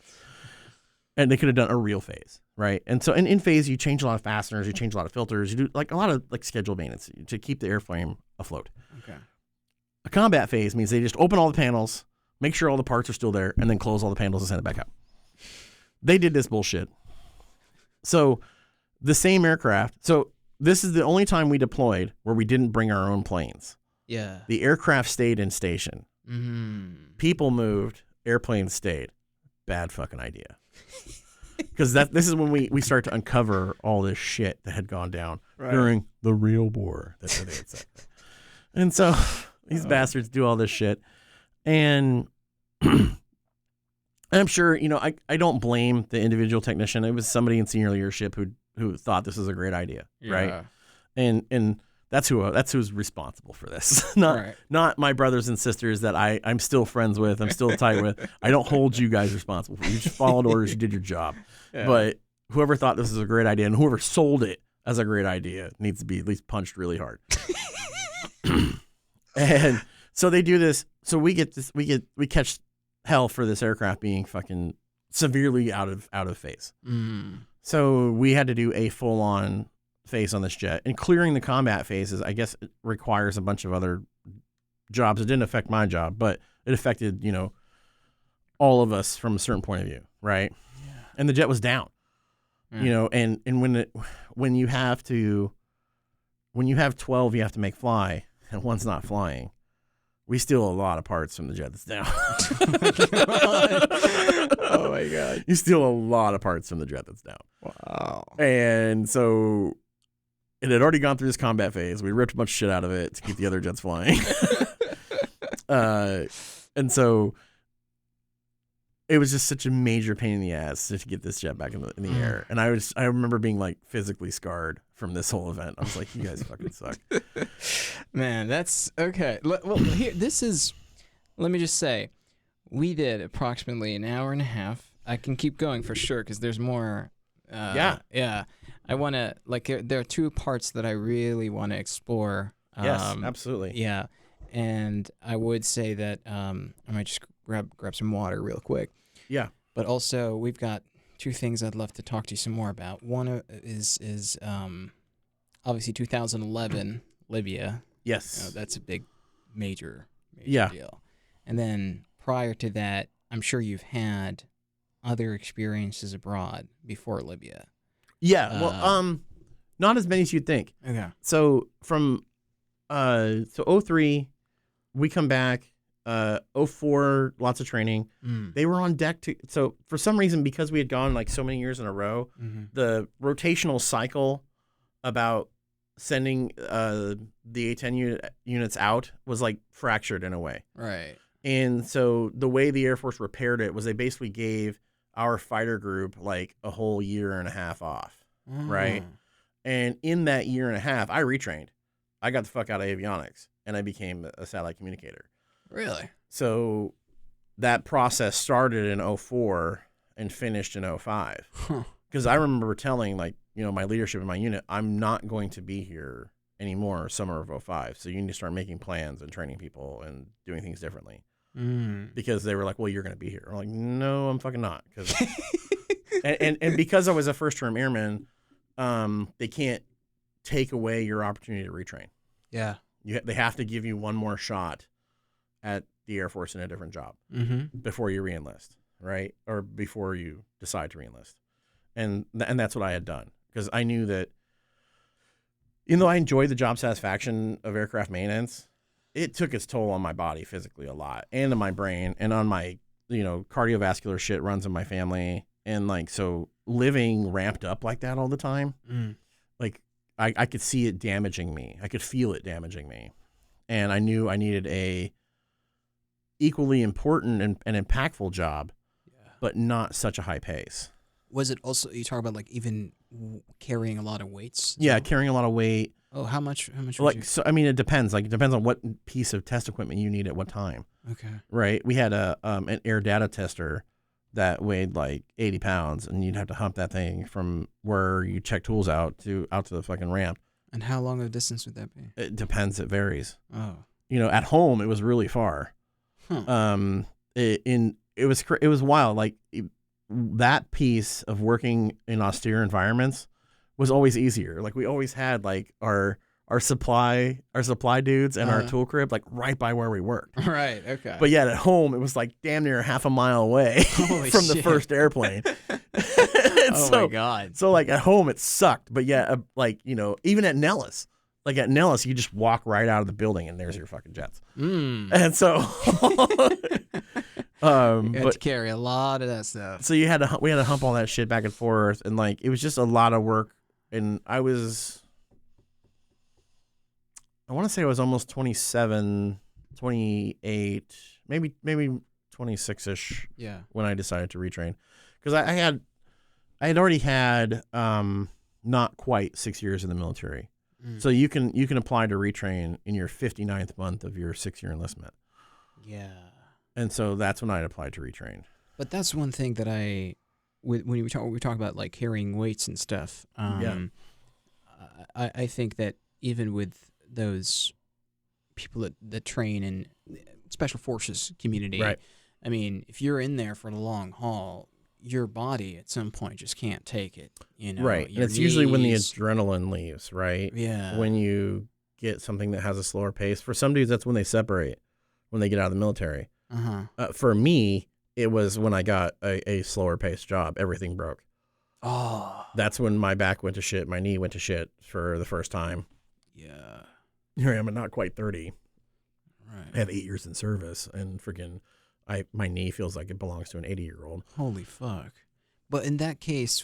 B: And they could have done a real phase, right? And so in phase, you change a lot of fasteners, you change a lot of filters, you do a lot of scheduled maintenance to keep the airframe afloat. Okay. A combat phase means they just open all the panels, make sure all the parts are still there, and then close all the panels and send it back out. They did this bullshit. So the same aircraft. So this is the only time we deployed where we didn't bring our own planes. Yeah. The aircraft stayed in station. People moved, airplanes stayed. Bad fucking idea. Because this is when we start to uncover all this shit that had gone down during the real war. That's what they had said. And so these bastards do all this shit. And I'm sure, I don't blame the individual technician. It was somebody in senior leadership who thought this was a great idea, right? And that's who's responsible for this. Not my brothers and sisters that I'm still friends with, I'm still tight with. I don't hold you guys responsible for it. You just followed orders, you did your job. Yeah. But whoever thought this was a great idea and whoever sold it as a great idea needs to be at least punched really hard. And so they do this. So we catch hell for this aircraft being fucking severely out of phase. So we had to do a full-on phase on this jet, and clearing the combat phases, I guess, it requires a bunch of other jobs. It didn't affect my job, but it affected, all of us from a certain point of view, right? Yeah. And the jet was down, and when you have 12, you have to make fly, and one's not flying. We steal a lot of parts from the jet that's down. Oh my God. You steal a lot of parts from the jet that's down. Wow. And so it had already gone through this combat phase. We ripped a bunch of shit out of it to keep the other jets flying. And so it was just such a major pain in the ass to get this jet back in the air. And I remember being physically scarred from this whole event. I was like, you guys fucking suck.
A: Man, that's okay. Well, here, let me just say, we did approximately an hour and a half. I can keep going for sure because there's more Yeah. I want to, like, there are two parts that I really want to explore.
B: Yes, absolutely.
A: Yeah. And I would say that I might just grab some water real quick.
B: Yeah.
A: But also, we've got two things I'd love to talk to you some more about. One is obviously 2011 Libya.
B: Yes.
A: That's a big, major
B: Yeah.
A: deal. And then prior to that, I'm sure you've had other experiences abroad before Libya.
B: Yeah. Well, not as many as you'd think.
A: Okay.
B: So from 03, we come back. 04, lots of training. They were on deck to. So for some reason, because we had gone like so many years in a row, the rotational cycle about sending the A-10 units out was like fractured in a way.
A: Right.
B: And so the way the Air Force repaired it was they basically gave our fighter group like a whole year and a half off. Right. And in that year and a half, I retrained. I got the fuck out of avionics and I became a satellite communicator.
A: Really?
B: So that process started in 04 and finished in 05. Because I remember telling my leadership in my unit, I'm not going to be here anymore summer of 05. So you need to start making plans and training people and doing things differently. Because they were like, well, you're going to be here. I'm like, no, I'm fucking not. and because I was a first-term airman, they can't take away your opportunity to retrain.
A: Yeah.
B: They have to give you one more shot at the Air Force in a different job before you reenlist, right? Or before you decide to reenlist. And that's what I had done. Because I knew that, even though I enjoyed the job satisfaction of aircraft maintenance, it took its toll on my body physically a lot, and on my brain, and on my, cardiovascular shit runs in my family. And so living ramped up like that all the time, I could see it damaging me. I could feel it damaging me. And I knew I needed a equally important and impactful job, but not such a high pace.
A: Was it also, you talk about even carrying a lot of weights?
B: Yeah, carrying a lot of weight.
A: Oh, how much?
B: So I mean, it depends. It depends on what piece of test equipment you need at what time.
A: Okay. Right.
B: We had an air data tester that weighed 80 pounds, and you'd have to hump that thing from where you check tools out to the fucking ramp.
A: And how long of a distance would that be?
B: It depends. It varies.
A: Oh.
B: At home it was really far.
A: Huh.
B: It was wild. That piece of working in austere environments was always easier. We always had our supply dudes and our tool crib right by where we worked.
A: Right. Okay.
B: But yet at home it was damn near half a mile away from the first airplane.
A: Oh my God.
B: So at home it sucked, but yeah, even at Nellis. At Nellis, you just walk right out of the building and there's your fucking jets. And so
A: you had to carry a lot of that stuff.
B: So we had to hump all that shit back and forth, and it was just a lot of work. And I want to say I was almost 27, 28, maybe 26-ish.
A: Yeah.
B: When I decided to retrain, because I had already had not quite 6 years in the military. So you can apply to retrain in your 59th month of your 6-year enlistment.
A: Yeah. And
B: so that's when I applied to retrain.
A: But that's one thing that when we talk about carrying weights and stuff. I think that even with those people that train in special forces community,
B: right.
A: I mean, if you're in there for the long haul, your body at some point just can't take it,
B: Right. And it's usually when the adrenaline leaves, right?
A: Yeah.
B: When you get something that has a slower pace. For some dudes, that's when they separate, when they get out of the military. For me, it was when I got a slower paced job. Everything broke.
A: Oh.
B: That's when my back went to shit. My knee went to shit for the first time.
A: Yeah.
B: Here I am at not quite 30.
A: Right.
B: I have 8 years in service, and freaking my knee feels like it belongs to an 80-year-old.
A: Holy fuck. But in that case,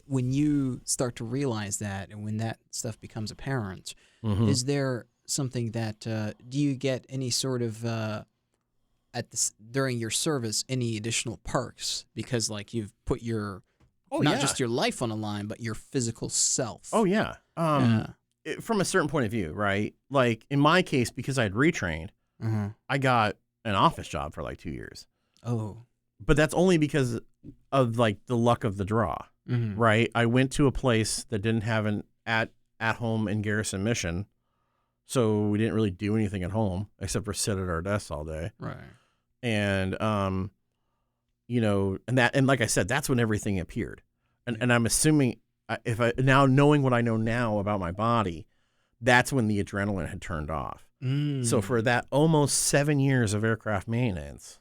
A: when you start to realize that, and when that stuff becomes apparent, is there something that, do you get any sort of, during your service, any additional perks? Because you've put your, just your life on the line, but your physical self.
B: Oh yeah. From a certain point of view, right? In my case, because I had retrained, I got an office job for 2 years.
A: Oh.
B: But that's only because of the luck of the draw. right? I went to a place that didn't have an at-home and garrison mission, so we didn't really do anything at home except for sit at our desks all day.
A: Right.
B: And and like I said, that's when everything appeared. And I'm assuming now knowing what I know now about my body, that's when the adrenaline had turned off. So for that almost 7 years of aircraft maintenance,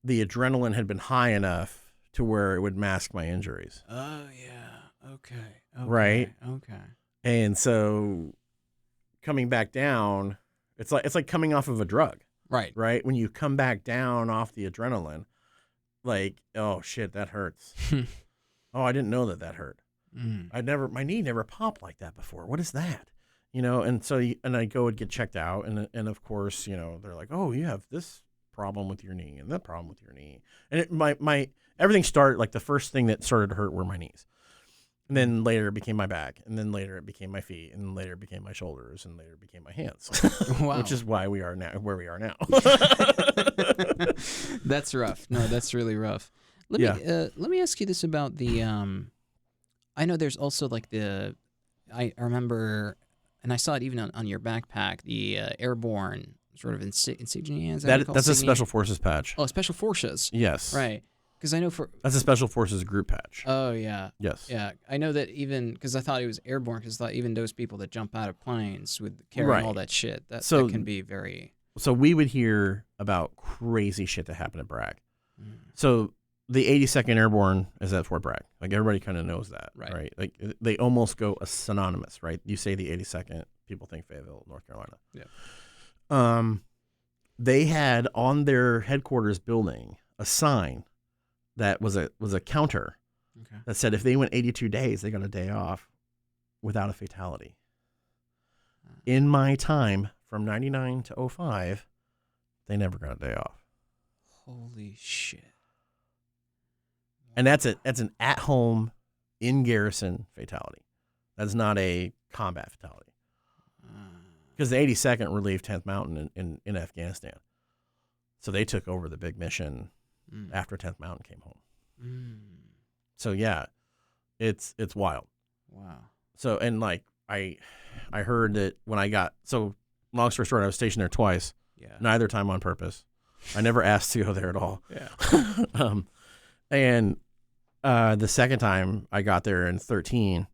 B: the adrenaline had been high enough to where it would mask my injuries.
A: Oh yeah. Okay.
B: Right.
A: Okay.
B: And so coming back down, it's like coming off of a drug.
A: Right.
B: Right. When you come back down off the adrenaline, like, oh shit, that hurts. Oh, I didn't know that hurt. My knee never popped like that before. What is that? And so I go and get checked out, and of course, they're like, oh, you have this problem with your knee and that problem with your knee, and my everything started, like the first thing that started to hurt were my knees, and then later it became my back, and then later it became my feet, and then later it became my shoulders, and later it became my hands.
A: Wow.
B: Which is why we are now where we are now.
A: That's rough. No, that's really rough. Let me ask you this about the I know there's also like I remember, and I saw it even on your backpack, the airborne sort of insignia.
B: That's a Special Forces patch.
A: Oh, Special Forces.
B: Yes.
A: Right. Because I know
B: that's a Special Forces group patch.
A: Oh yeah.
B: Yes.
A: Yeah, I know that even because I thought it was airborne, because I thought even those people that jump out of planes with carrying all that shit, that can be very.
B: So we would hear about crazy shit that happened at Bragg. So the 82nd Airborne is at Fort Bragg. Like everybody kind of knows that, right? Like they almost go synonymous, right? You say the 82nd, people think Fayetteville, North Carolina.
A: Yeah.
B: They had on their headquarters building a sign that was a counter that said if they went 82 days, they got a day off without a fatality. In my time from 99 to 05, they never got a day off.
A: Holy shit.
B: And that's an at-home, in-garrison fatality. That's not a combat fatality. Because the 82nd relieved 10th Mountain in Afghanistan. So they took over the big mission after 10th Mountain came home. So yeah, it's wild.
A: Wow.
B: So, and like I heard that when I got, so long story short, I was stationed there twice.
A: Yeah.
B: Neither time on purpose. I never asked to go there at all.
A: Yeah.
B: And the second time I got there in 2013,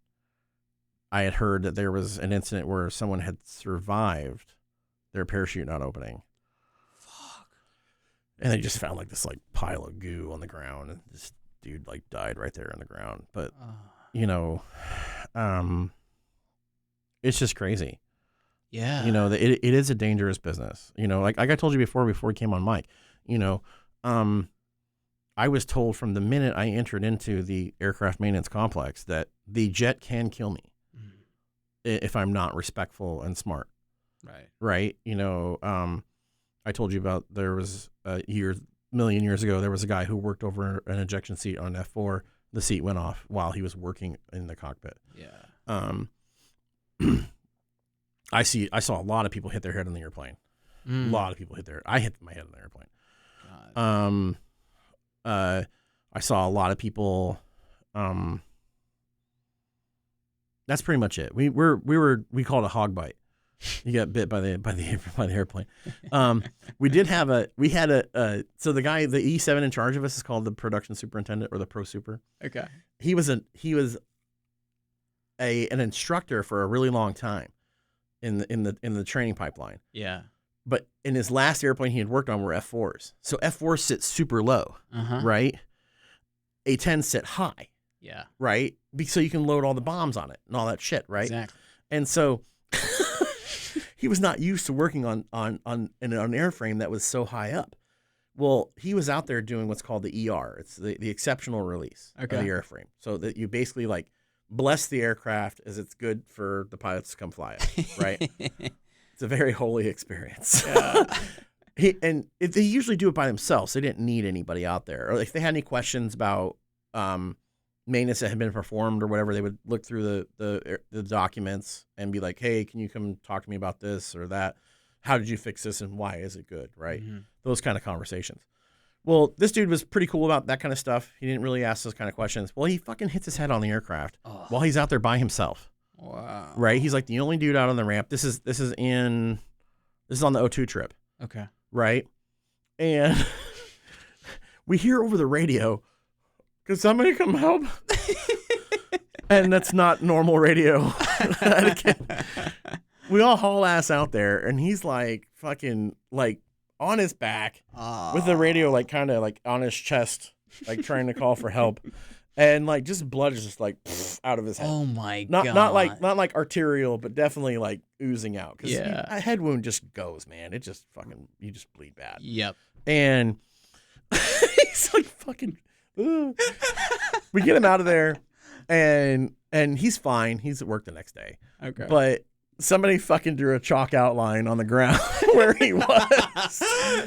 B: I had heard that there was an incident where someone had survived their parachute not opening.
A: Fuck.
B: And they just found like this like pile of goo on the ground, and this dude like died right there on the ground. But it's just crazy.
A: Yeah.
B: It is a dangerous business. Like I told you before we came on mic, I was told from the minute I entered into the aircraft maintenance complex that the jet can kill me if I'm not respectful and smart.
A: Right.
B: I told you about, there was a million years ago, there was a guy who worked over an ejection seat on F4. The seat went off while he was working in the cockpit.
A: Yeah.
B: I saw a lot of people hit their head on the airplane. A lot of people I hit my head on the airplane.
A: God.
B: I saw a lot of people. That's pretty much it. We called it a hog bite. You got bit by the airplane. So the guy, the E7 in charge of us is called the production superintendent, or the pro super.
A: Okay.
B: He was an instructor for a really long time in the training pipeline.
A: Yeah.
B: But in his last airplane he had worked on were F4s. So F4s sit super low, right? A10s sit high.
A: Yeah.
B: Right? So you can load all the bombs on it and all that shit, right?
A: Exactly.
B: And so he was not used to working on an airframe that was so high up. Well, he was out there doing what's called the ER. It's the exceptional release of the airframe. So that you basically like bless the aircraft as it's good for the pilots to come fly it, right? It's a very holy experience. Yeah. They usually do it by themselves. They didn't need anybody out there. Or if they had any questions about maintenance that had been performed or whatever, they would look through the documents and be like, hey, can you come talk to me about this or that? How did you fix this and why is it good, right? Those kind of conversations. Well, this dude was pretty cool about that kind of stuff. He didn't really ask those kind of questions. Well, he fucking hits his head on the aircraft while he's out there by himself.
A: Wow.
B: Right? He's like the only dude out on the ramp. This is on the O2 trip.
A: Okay.
B: Right? And we hear over the radio, "Could somebody come help?" And that's not normal radio. We all haul ass out there, and he's like fucking like on his back with the radio like kind of like on his chest, like trying to call for help, and like just blood is just like out of his head.
A: Oh my god!
B: Not like arterial, but definitely like oozing out. Because a head wound just goes, man. It just fucking you just bleed bad.
A: Yep.
B: And he's like fucking. Ugh. We get him out of there, and he's fine. He's at work the next day.
A: Okay.
B: But somebody fucking drew a chalk outline on the ground where he was.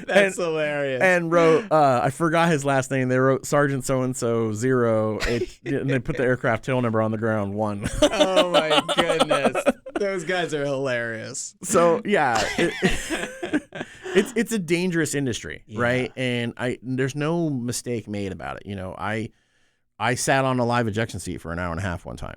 A: That's hilarious.
B: And wrote, I forgot his last name. They wrote Sergeant so-and-so 0, and they put the aircraft tail number on the ground 1.
A: Oh my goodness. Those guys are hilarious.
B: So yeah, it's a dangerous industry, right? And there's no mistake made about it. You know, I sat on a live ejection seat for an hour and a half one time.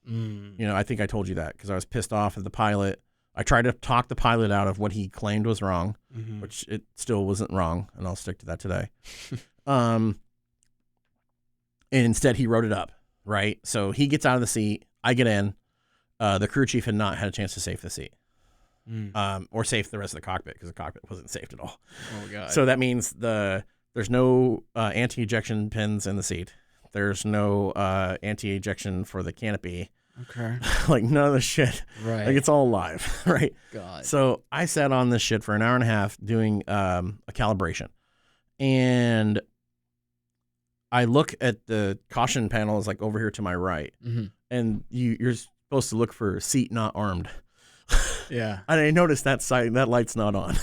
B: You know, I think I told you that because I was pissed off at the pilot. I tried to talk the pilot out of what he claimed was wrong, which it still wasn't wrong, and I'll stick to that today. And instead, he wrote it up, right? So he gets out of the seat. I get in. The crew chief had not had a chance to safe the seat, or safe the rest of the cockpit because the cockpit wasn't safed at all.
A: Oh god!
B: So that means there's no anti-ejection pins in the seat. There's no anti-ejection for the canopy.
A: Okay.
B: Like none of the shit.
A: Right.
B: Like it's all live, right?
A: God.
B: So I sat on this shit for an hour and a half doing a calibration. And I look at the caution panels like over here to my right. And you're supposed to look for seat not armed.
A: Yeah.
B: And I noticed that light's not on.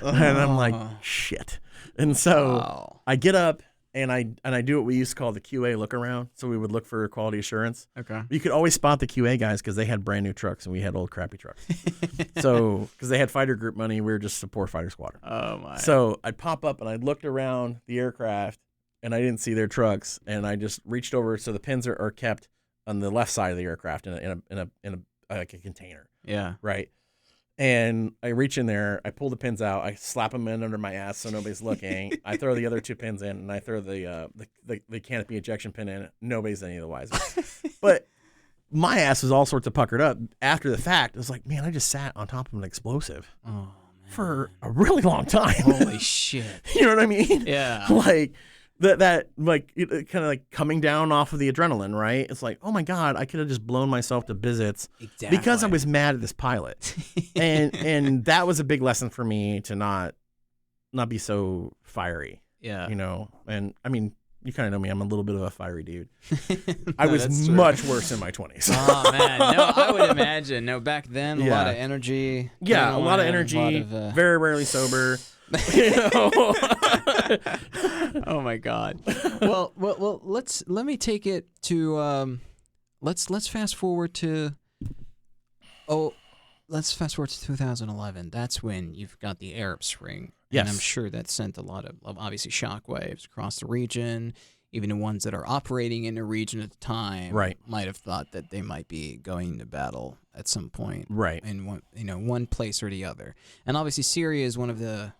B: And I'm like, shit. And so I get up. And I do what we used to call the QA look around. So we would look for quality assurance.
A: Okay.
B: You could always spot the QA guys because they had brand new trucks and we had old crappy trucks. So because they had fighter group money, we were just a poor fighter squadron.
A: Oh my.
B: So I'd pop up and I looked around the aircraft and I didn't see their trucks and I just reached over. So the pins are kept on the left side of the aircraft in a like a container.
A: Yeah.
B: Right. And I reach in there, I pull the pins out, I slap them in under my ass so nobody's looking. I throw the other 2 pins in, and I throw the canopy ejection pin in. Nobody's any of the wiser. But my ass was all sorts of puckered up. After the fact, it was like, man, I just sat on top of an explosive for a really long time.
A: Holy shit.
B: You know what I mean?
A: Yeah.
B: Like that like it kind of like coming down off of the adrenaline, right? It's like, oh my god, I could have just blown myself to bits because I was mad at this pilot. and that was a big lesson for me to not be so fiery.
A: Yeah.
B: You know, and I mean, you kind of know me. I'm a little bit of a fiery dude. I was much worse in my 20s.
A: Oh man, no, I would imagine. No, back then a lot of energy.
B: Yeah, a lot of energy. Very rarely sober. You know?
A: Oh my god. Well, let me take it to let's fast forward to 2011. That's when you've got the Arab Spring.
B: Yes.
A: And I'm sure that sent a lot of obviously shockwaves across the region. Even the ones that are operating in the region at the time might have thought that they might be going to battle at some point.
B: Right.
A: In one place or the other. And obviously Syria is one of the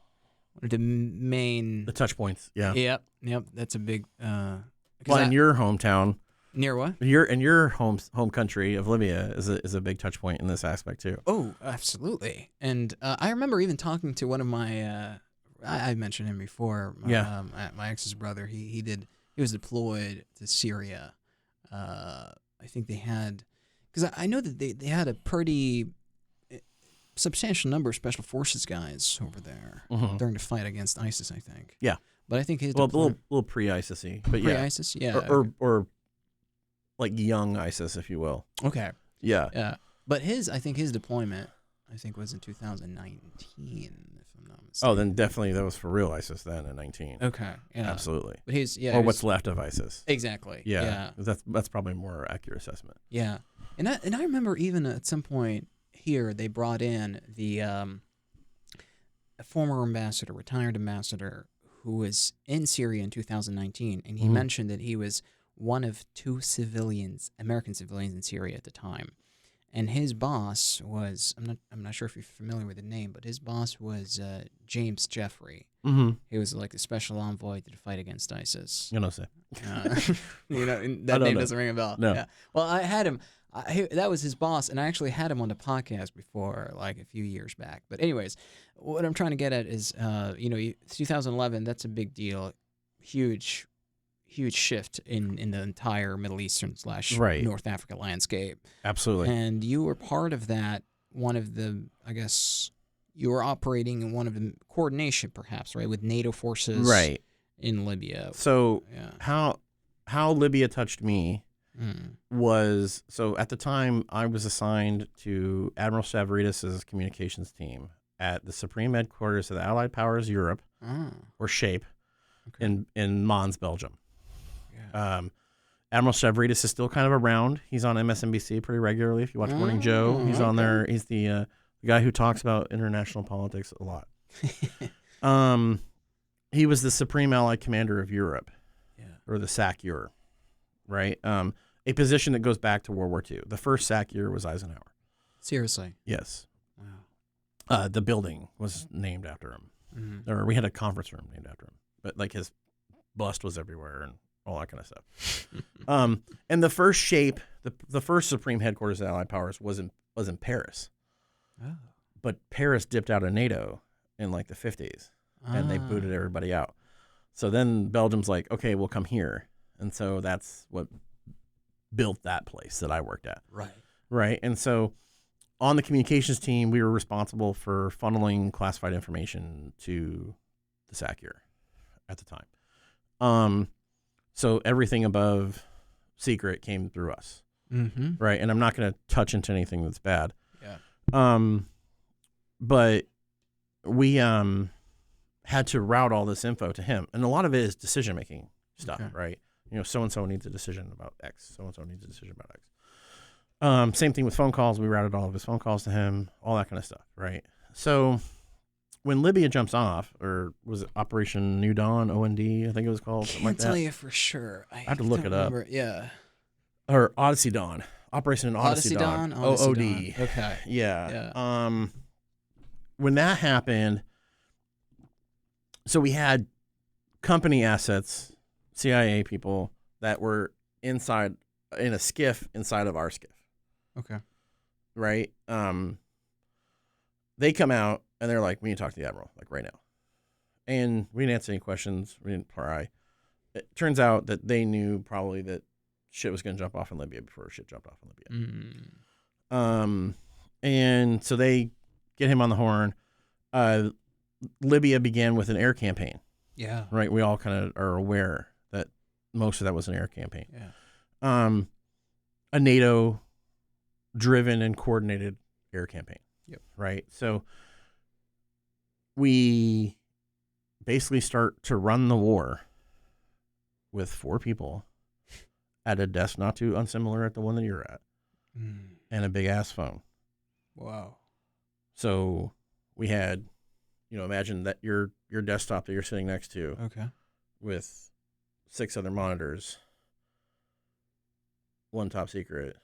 A: main
B: touch points. Yeah.
A: Yep. That's a big.
B: Well, in your hometown,
A: near what?
B: Your home country of Libya is a big touch point in this aspect too.
A: Oh, absolutely. And I remember even talking to one of my. I mentioned him before. My ex's brother. He was deployed to Syria. I think they had, because I know that they had a pretty substantial number of special forces guys over there during the fight against ISIS, I think.
B: Yeah.
A: But I think his
B: a little pre-ISIS-y, but
A: pre-ISIS, yeah.
B: Or like young ISIS, if you will.
A: Okay.
B: Yeah.
A: Yeah. But I think his deployment, was in 2019, if I'm not mistaken.
B: Oh, then definitely that was for real ISIS then in 19.
A: Okay. Yeah.
B: Absolutely.
A: But
B: or what's left of ISIS.
A: Exactly.
B: Yeah. That's probably a more accurate assessment.
A: Yeah. And I remember even at some point here they brought in the a former ambassador, retired ambassador, who was in Syria in 2019, and he mentioned that he was one of 2 American civilians in Syria at the time. And his boss was, I'm not sure if you're familiar with the name, but his boss was James Jeffrey.
B: Mm-hmm.
A: He was like the special envoy to the fight against ISIS.
B: You know, say.
A: That name doesn't ring a bell.
B: No.
A: Yeah. Well, I had him. That was his boss, and I actually had him on the podcast before, like a few years back. But anyways, what I'm trying to get at is, 2011. That's a big deal, huge shift in the entire Middle Eastern /
B: Right.
A: North Africa landscape.
B: Absolutely.
A: And you were part of that. One of the, I guess, you were operating in one of the coordination, perhaps, right, with NATO forces,
B: right,
A: in Libya.
B: So
A: yeah.
B: how Libya touched me was, so at the time I was assigned to Admiral Stavridis' communications team at the Supreme Headquarters of the Allied Powers Europe, or SHAPE, in Mons, Belgium. Yeah. Admiral Stavridis is still kind of around. He's on MSNBC pretty regularly. If you watch Morning Joe, he's on there. He's the guy who talks about international politics a lot. He was the Supreme Allied Commander of Europe, or the SAC-EUR, right? A position that goes back to World War II. The first SAC-EUR was Eisenhower.
A: Seriously?
B: Yes.
A: Wow.
B: The building was named after him. Or we had a conference room named after him. But like his bust was everywhere and all that kind of stuff. And the first SHAPE, the first Supreme Headquarters of the Allied Powers was in Paris.
A: Oh.
B: But Paris dipped out of NATO in like the 50s, and they booted everybody out. So then Belgium's like, okay, we'll come here. And so that's what built that place that I worked at. Right. And so on the communications team, we were responsible for funneling classified information to the SAC-EUR at the time. So everything above secret came through us. Right. And I'm not going to touch into anything that's bad.
A: Yeah.
B: But we had to route all this info to him. And a lot of it is decision-making stuff, right? So-and-so needs a decision about X. So-and-so needs a decision about X. Same thing with phone calls. We routed all of his phone calls to him, all that kind of stuff, right? So when Libya jumps off, or was it Operation New Dawn, OND, I think it was called, something like that.
A: Can't tell you for sure. I
B: have to look it up.
A: Yeah.
B: Or Odyssey Dawn. Operation Odyssey Dawn. OOD.
A: Okay.
B: Yeah. When that happened, so we had company assets, CIA people that were in a skiff inside of our skiff.
A: Okay.
B: Right? They come out and they're like, we need to talk to the Admiral, like right now. And we didn't answer any questions. We didn't pry. It turns out that they knew probably that shit was going to jump off in Libya before shit jumped off in Libya. And so they get him on the horn. Libya began with an air campaign.
A: Yeah.
B: Right. We all kind of are aware that most of that was an air campaign.
A: Yeah.
B: A NATO driven and coordinated air campaign.
A: Yep.
B: Right. So we basically start to run the war with 4 people at a desk not too unsimilar at the one that you're at, and a big ass phone.
A: Wow.
B: So we had, imagine that your desktop that you're sitting next to, with 6 other monitors, 1 top secret,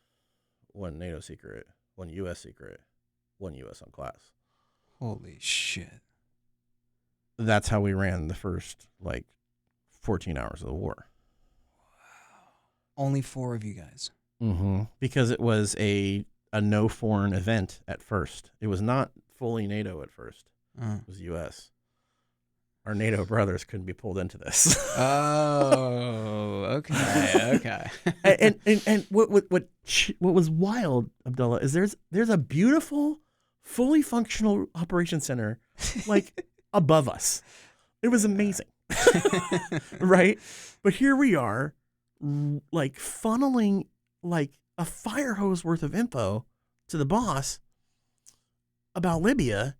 B: 1 NATO secret, 1 U.S. secret, 1 U.S. on class.
A: Holy shit.
B: That's how we ran the first 14 hours of the war.
A: Only 4 of you guys.
B: Because it was a no foreign event at first. It was not fully NATO at first. It was U.S. Our NATO brothers couldn't be pulled into this.
A: Oh, okay.
B: And what was wild, Abdullah, is there's a beautiful, fully functional operations center above us. It was amazing. Right? But here we are, funneling a fire hose worth of info to the boss about Libya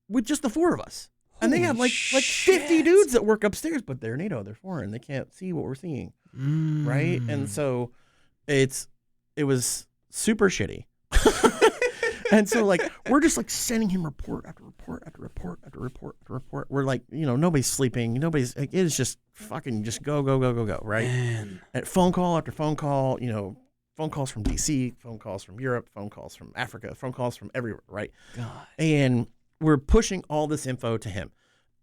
B: with just the 4 of us. And they have 50 dudes that work upstairs, but they're NATO, they're foreign. They can't see what we're seeing. Right? And so it was super shitty. And so like we're just like sending him report after report after report after report after report. We're like, nobody's sleeping. Nobody's like, it is just fucking just go, right?
A: Man.
B: And phone call after phone call, phone calls from DC, phone calls from Europe, phone calls from Africa, phone calls from everywhere, right?
A: God.
B: And we're pushing all this info to him.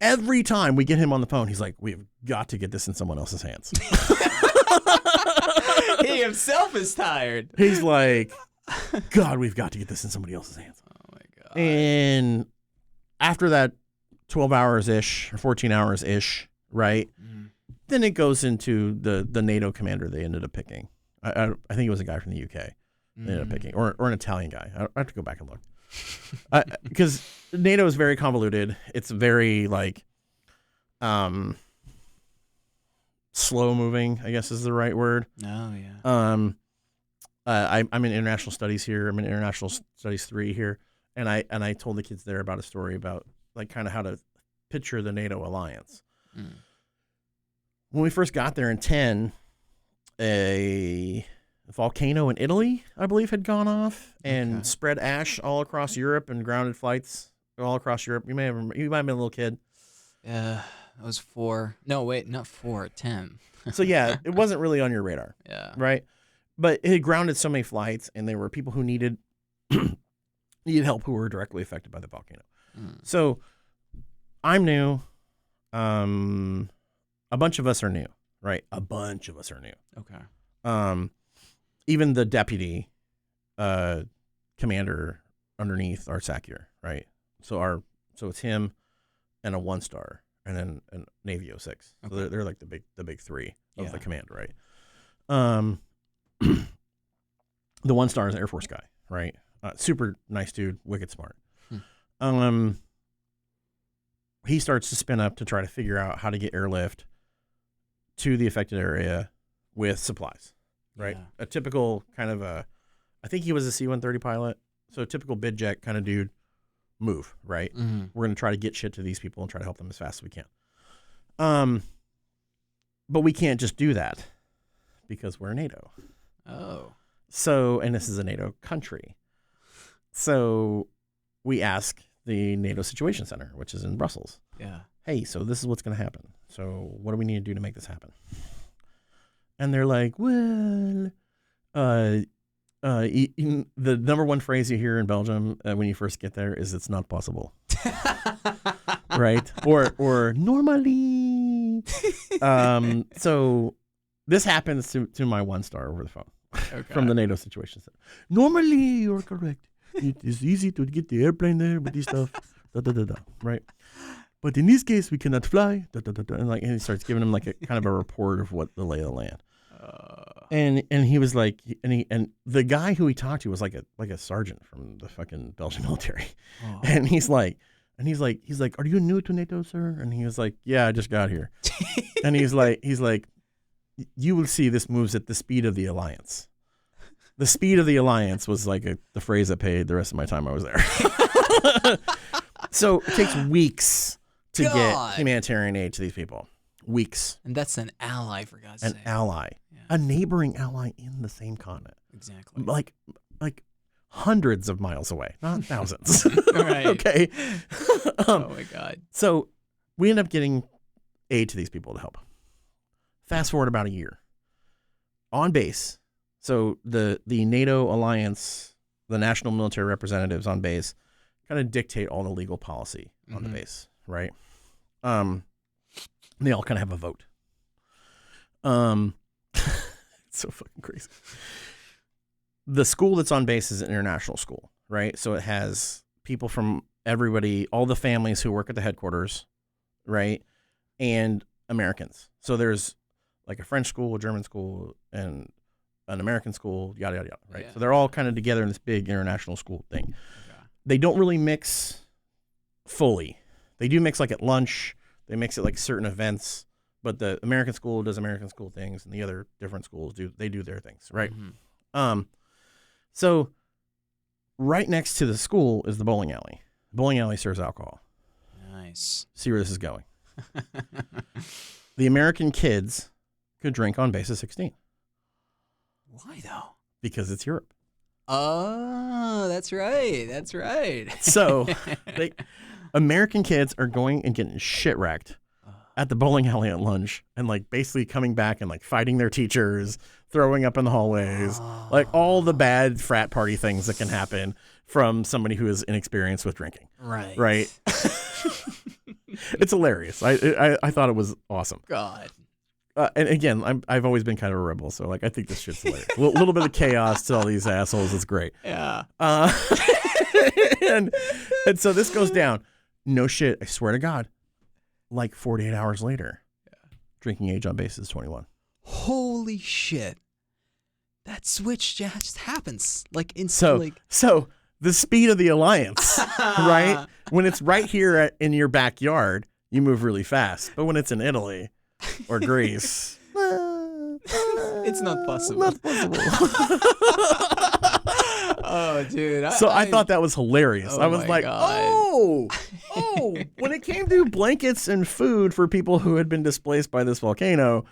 B: Every time we get him on the phone, he's like, we've got to get this in someone else's hands.
A: He himself is tired.
B: He's like, God, we've got to get this in somebody else's hands.
A: Oh, my God.
B: And after that 12 hours-ish or 14 hours-ish, right, then it goes into the NATO commander they ended up picking. I think it was a guy from the UK they ended up picking, or an Italian guy. I have to go back and look. Because NATO is very convoluted. It's very, like, slow-moving, I guess is the right word.
A: Oh, yeah.
B: I'm in international studies here. I'm in international studies 3 here, and I told the kids there about a story about like kind of how to picture the NATO alliance. When we first got there in 10, a volcano in Italy, I believe, had gone off and spread ash all across Europe and grounded flights all across Europe. You might have been a little kid.
A: Yeah, I was 4. No, wait, not 4, 10.
B: So yeah, it wasn't really on your radar.
A: Yeah.
B: Right. But it had grounded so many flights, and there were people who needed help who were directly affected by the volcano. So I'm new. A bunch of us are new, right? A bunch of us are new.
A: Okay.
B: Even the deputy commander underneath our SACUR, right? So it's him and a 1-star, and then a Navy 06. So they're like the big 3 of the command, right? The 1-star is an Air Force guy, right? Super nice dude, wicked smart. He starts to spin up to try to figure out how to get airlift to the affected area with supplies, right?
A: Yeah.
B: A typical kind of I think he was a C-130 pilot, so a typical bid jet kind of dude move, right? We're going to try to get shit to these people and try to help them as fast as we can. But we can't just do that because we're NATO.
A: Oh.
B: So, and this is a NATO country. So we ask the NATO Situation Center, which is in Brussels.
A: Yeah.
B: Hey, so this is what's going to happen. So what do we need to do to make this happen? And they're like, well, the number one phrase you hear in Belgium when you first get there is it's not possible. Right? Or normally. So this happens to my 1-star over the phone from the NATO Situation Center. Normally, you're correct. It is easy to get the airplane there with this stuff, right? But in this case, we cannot fly, and he starts giving him like a kind of a report of what the lay of the land. And he was like, and the guy who he talked to was like a sergeant from the fucking Belgian military, and he's like, are you new to NATO, sir? And he was like, yeah, I just got here. And he's like, you will see this moves at the speed of the alliance. The speed of the alliance was like the phrase that paid the rest of my time I was there. So it takes weeks to get humanitarian aid to these people. Weeks.
A: And that's an ally, for God's sake.
B: An ally. Yeah. A neighboring ally in the same continent.
A: Exactly.
B: Like hundreds of miles away, not thousands.
A: Right.
B: Okay.
A: Oh, my God.
B: So we end up getting aid to these people to help. Fast forward about a year. On base, so the NATO alliance, the national military representatives on base kind of dictate all the legal policy on the base, right? They all kind of have a vote. It's so fucking crazy. The school that's on base is an international school, right? So it has people from everybody, all the families who work at the headquarters, right? And Americans. So there's like a French school, a German school, and an American school, yada, yada, yada, right? Yeah. So they're all kind of together in this big international school thing. Okay. They don't really mix fully. They do mix like at lunch. They mix it like certain events, but the American school does American school things, and the other different schools do their things, right? So right next to the school is the bowling alley. The bowling alley serves alcohol.
A: Nice.
B: See where this is going. The American kids could drink on base of 16.
A: Why though?
B: Because it's Europe.
A: Oh, that's right. That's right.
B: So American kids are going and getting shit wrecked at the bowling alley at lunch and like basically coming back and like fighting their teachers, throwing up in the hallways, like all the bad frat party things that can happen from somebody who is inexperienced with drinking.
A: Right.
B: Right. It's hilarious. I thought it was awesome.
A: God.
B: And again, I've always been kind of a rebel, so like I think this shit's hilarious. A little bit of chaos to all these assholes is great.
A: Yeah.
B: And so this goes down. No shit. I swear to God. Like 48 hours later, drinking age on base is 21.
A: Holy shit. That switch just happens like instantly.
B: So the speed of the alliance, right? When it's right here in your backyard, you move really fast. But when it's in Italy or Greece,
A: it's not possible.
B: Not possible.
A: Oh, dude.
B: I thought that was hilarious. I was like,
A: God.
B: oh, when it came to blankets and food for people who had been displaced by this volcano,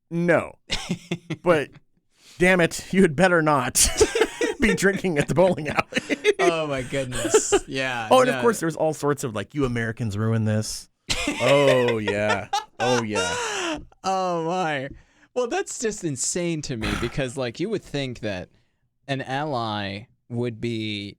B: no. But damn it, you had better not be drinking at the bowling alley.
A: Oh, my goodness. Yeah.
B: Oh, and of course, there's all sorts of like, you Americans ruined this. Oh, yeah. Oh, yeah.
A: Oh, my. Well, that's just insane to me because, like, you would think that an ally would be,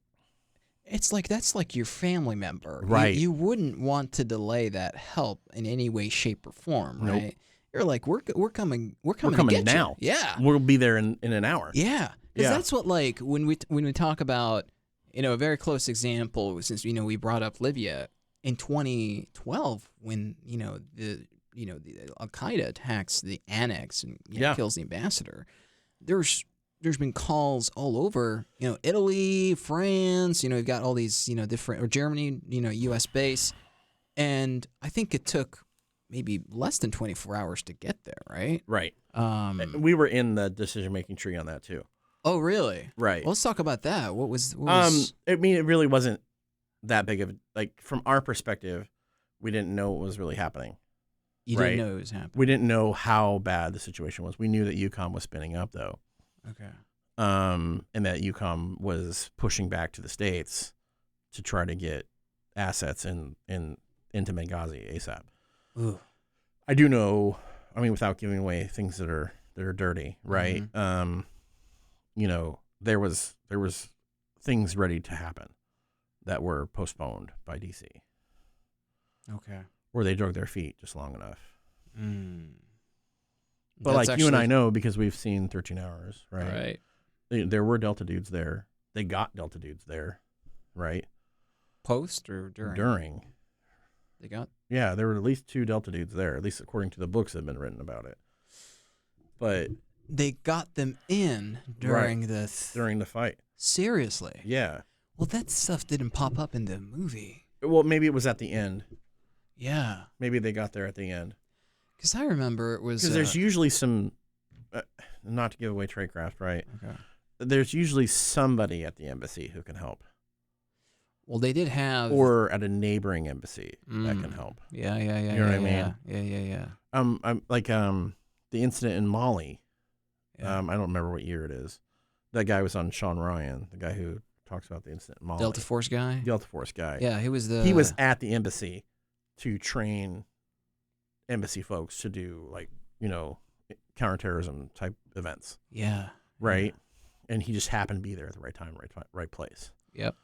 A: it's like that's like your family member.
B: Right.
A: You wouldn't want to delay that help in any way, shape, or form, right?
B: Nope.
A: You're like, we're coming to get
B: now.
A: You. Yeah.
B: We'll be there in an hour.
A: Yeah. Because
B: Yeah.
A: that's what, like, when we talk about, a very close example, since, we brought up Libya in 2012 when, the Al-Qaeda attacks the annex and kills the ambassador. There's been calls all over, Italy, France, you've got all these, different, or Germany, U.S. base. And I think it took maybe less than 24 hours to get there, right?
B: Right. We were in the decision-making tree on that too.
A: Oh, really?
B: Right.
A: Well, let's talk about that. What was
B: I mean, it really wasn't that big of like from our perspective, we didn't know what was really happening.
A: You didn't know it was happening.
B: We didn't know how bad the situation was. We knew that UCOM was spinning up though.
A: Okay.
B: And that UCOM was pushing back to the States to try to get assets into Benghazi ASAP.
A: Ooh.
B: I do know, I mean, without giving away things that are dirty, right?
A: Mm-hmm.
B: There was things ready to happen that were postponed by DC.
A: Okay.
B: Or they drug their feet just long enough.
A: Mm.
B: But
A: That's
B: like you and I know because we've seen 13 Hours, right?
A: Right.
B: There were Delta dudes there. They got Delta dudes there, right?
A: Post or during?
B: During.
A: They got?
B: Yeah, there were at least 2 Delta dudes there, at least according to the books that have been written about it. But
A: they got them in during
B: during the fight.
A: Seriously?
B: Yeah.
A: Well, that stuff didn't pop up in the movie.
B: Well, maybe it was at the end.
A: Yeah.
B: Maybe they got there at the end.
A: Because I remember it was...
B: Because there's usually some... not to give away tradecraft, right?
A: Okay.
B: There's usually somebody at the embassy who can help.
A: Well, they did have...
B: Or at a neighboring embassy that can help.
A: Yeah.
B: You know what I mean?
A: Yeah.
B: I'm like the incident in Mali.
A: Yeah.
B: I don't remember what year it is. That guy was on Sean Ryan, the guy who talks about the incident in Mali.
A: Delta Force guy?
B: Delta Force guy.
A: Yeah, he was
B: at the embassy to train embassy folks to do counterterrorism type events.
A: Yeah.
B: Right? Yeah. And he just happened to be there at the right time, right place.
A: Yep.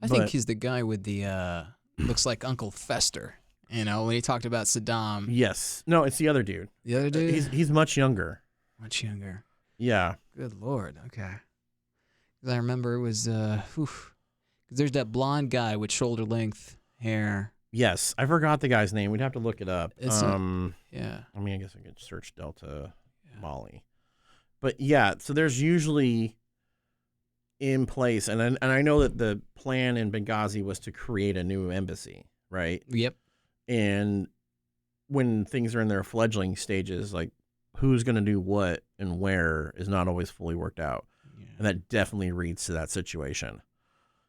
A: I think he's the guy with the looks like Uncle Fester. When he talked about Saddam.
B: Yes. No, it's the other dude.
A: The other dude?
B: He's much younger.
A: Much younger.
B: Yeah.
A: Good Lord. Okay. Because I remember it was, because there's that blonde guy with shoulder length hair.
B: Yes. I forgot the guy's name. We'd have to look it up.
A: Yeah.
B: I mean, I guess I could search Delta Mali. But yeah, so there's usually in place, and I know that the plan in Benghazi was to create a new embassy, right?
A: Yep.
B: And when things are in their fledgling stages, like who's going to do what and where is not always fully worked out. Yeah. And that definitely reads to that situation.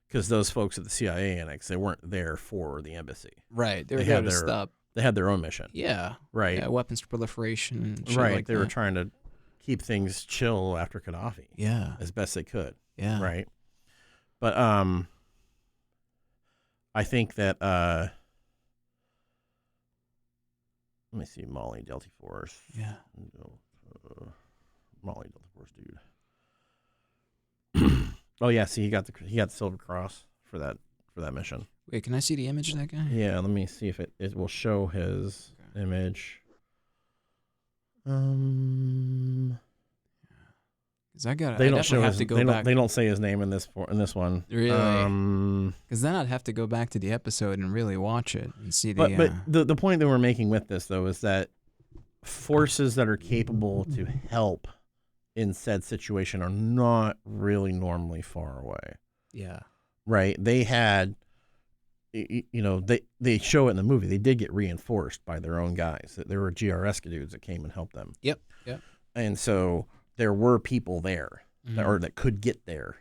B: Because those folks at the CIA annex, they weren't there for the embassy.
A: Right. They were there to stop.
B: They had their own mission.
A: Yeah.
B: Right.
A: Yeah, weapons proliferation and shit
B: right.
A: like
B: They were trying to keep things chill after Gaddafi.
A: Yeah.
B: As best they could.
A: Yeah.
B: Right. But I think that let me see, Molly Delta Force.
A: Yeah.
B: Molly Delta Force dude. Oh yeah, see, he got the Silver Cross for that mission.
A: Wait, can I see the image of that guy?
B: Yeah, let me see if it will show his image.
A: Because I got.
B: They
A: I
B: don't
A: definitely
B: show
A: have
B: his.
A: to go
B: They
A: back.
B: don't say his name in this one.
A: Really? Because then I'd have to go back to the episode and really watch it and see the.
B: But the point that we're making with this though is that forces that are capable to help in said situation are not really normally far away.
A: Yeah.
B: Right. They had, they show it in the movie. They did get reinforced by their own guys. There were GRS dudes that came and helped them.
A: Yep.
B: And so there were people there that could get there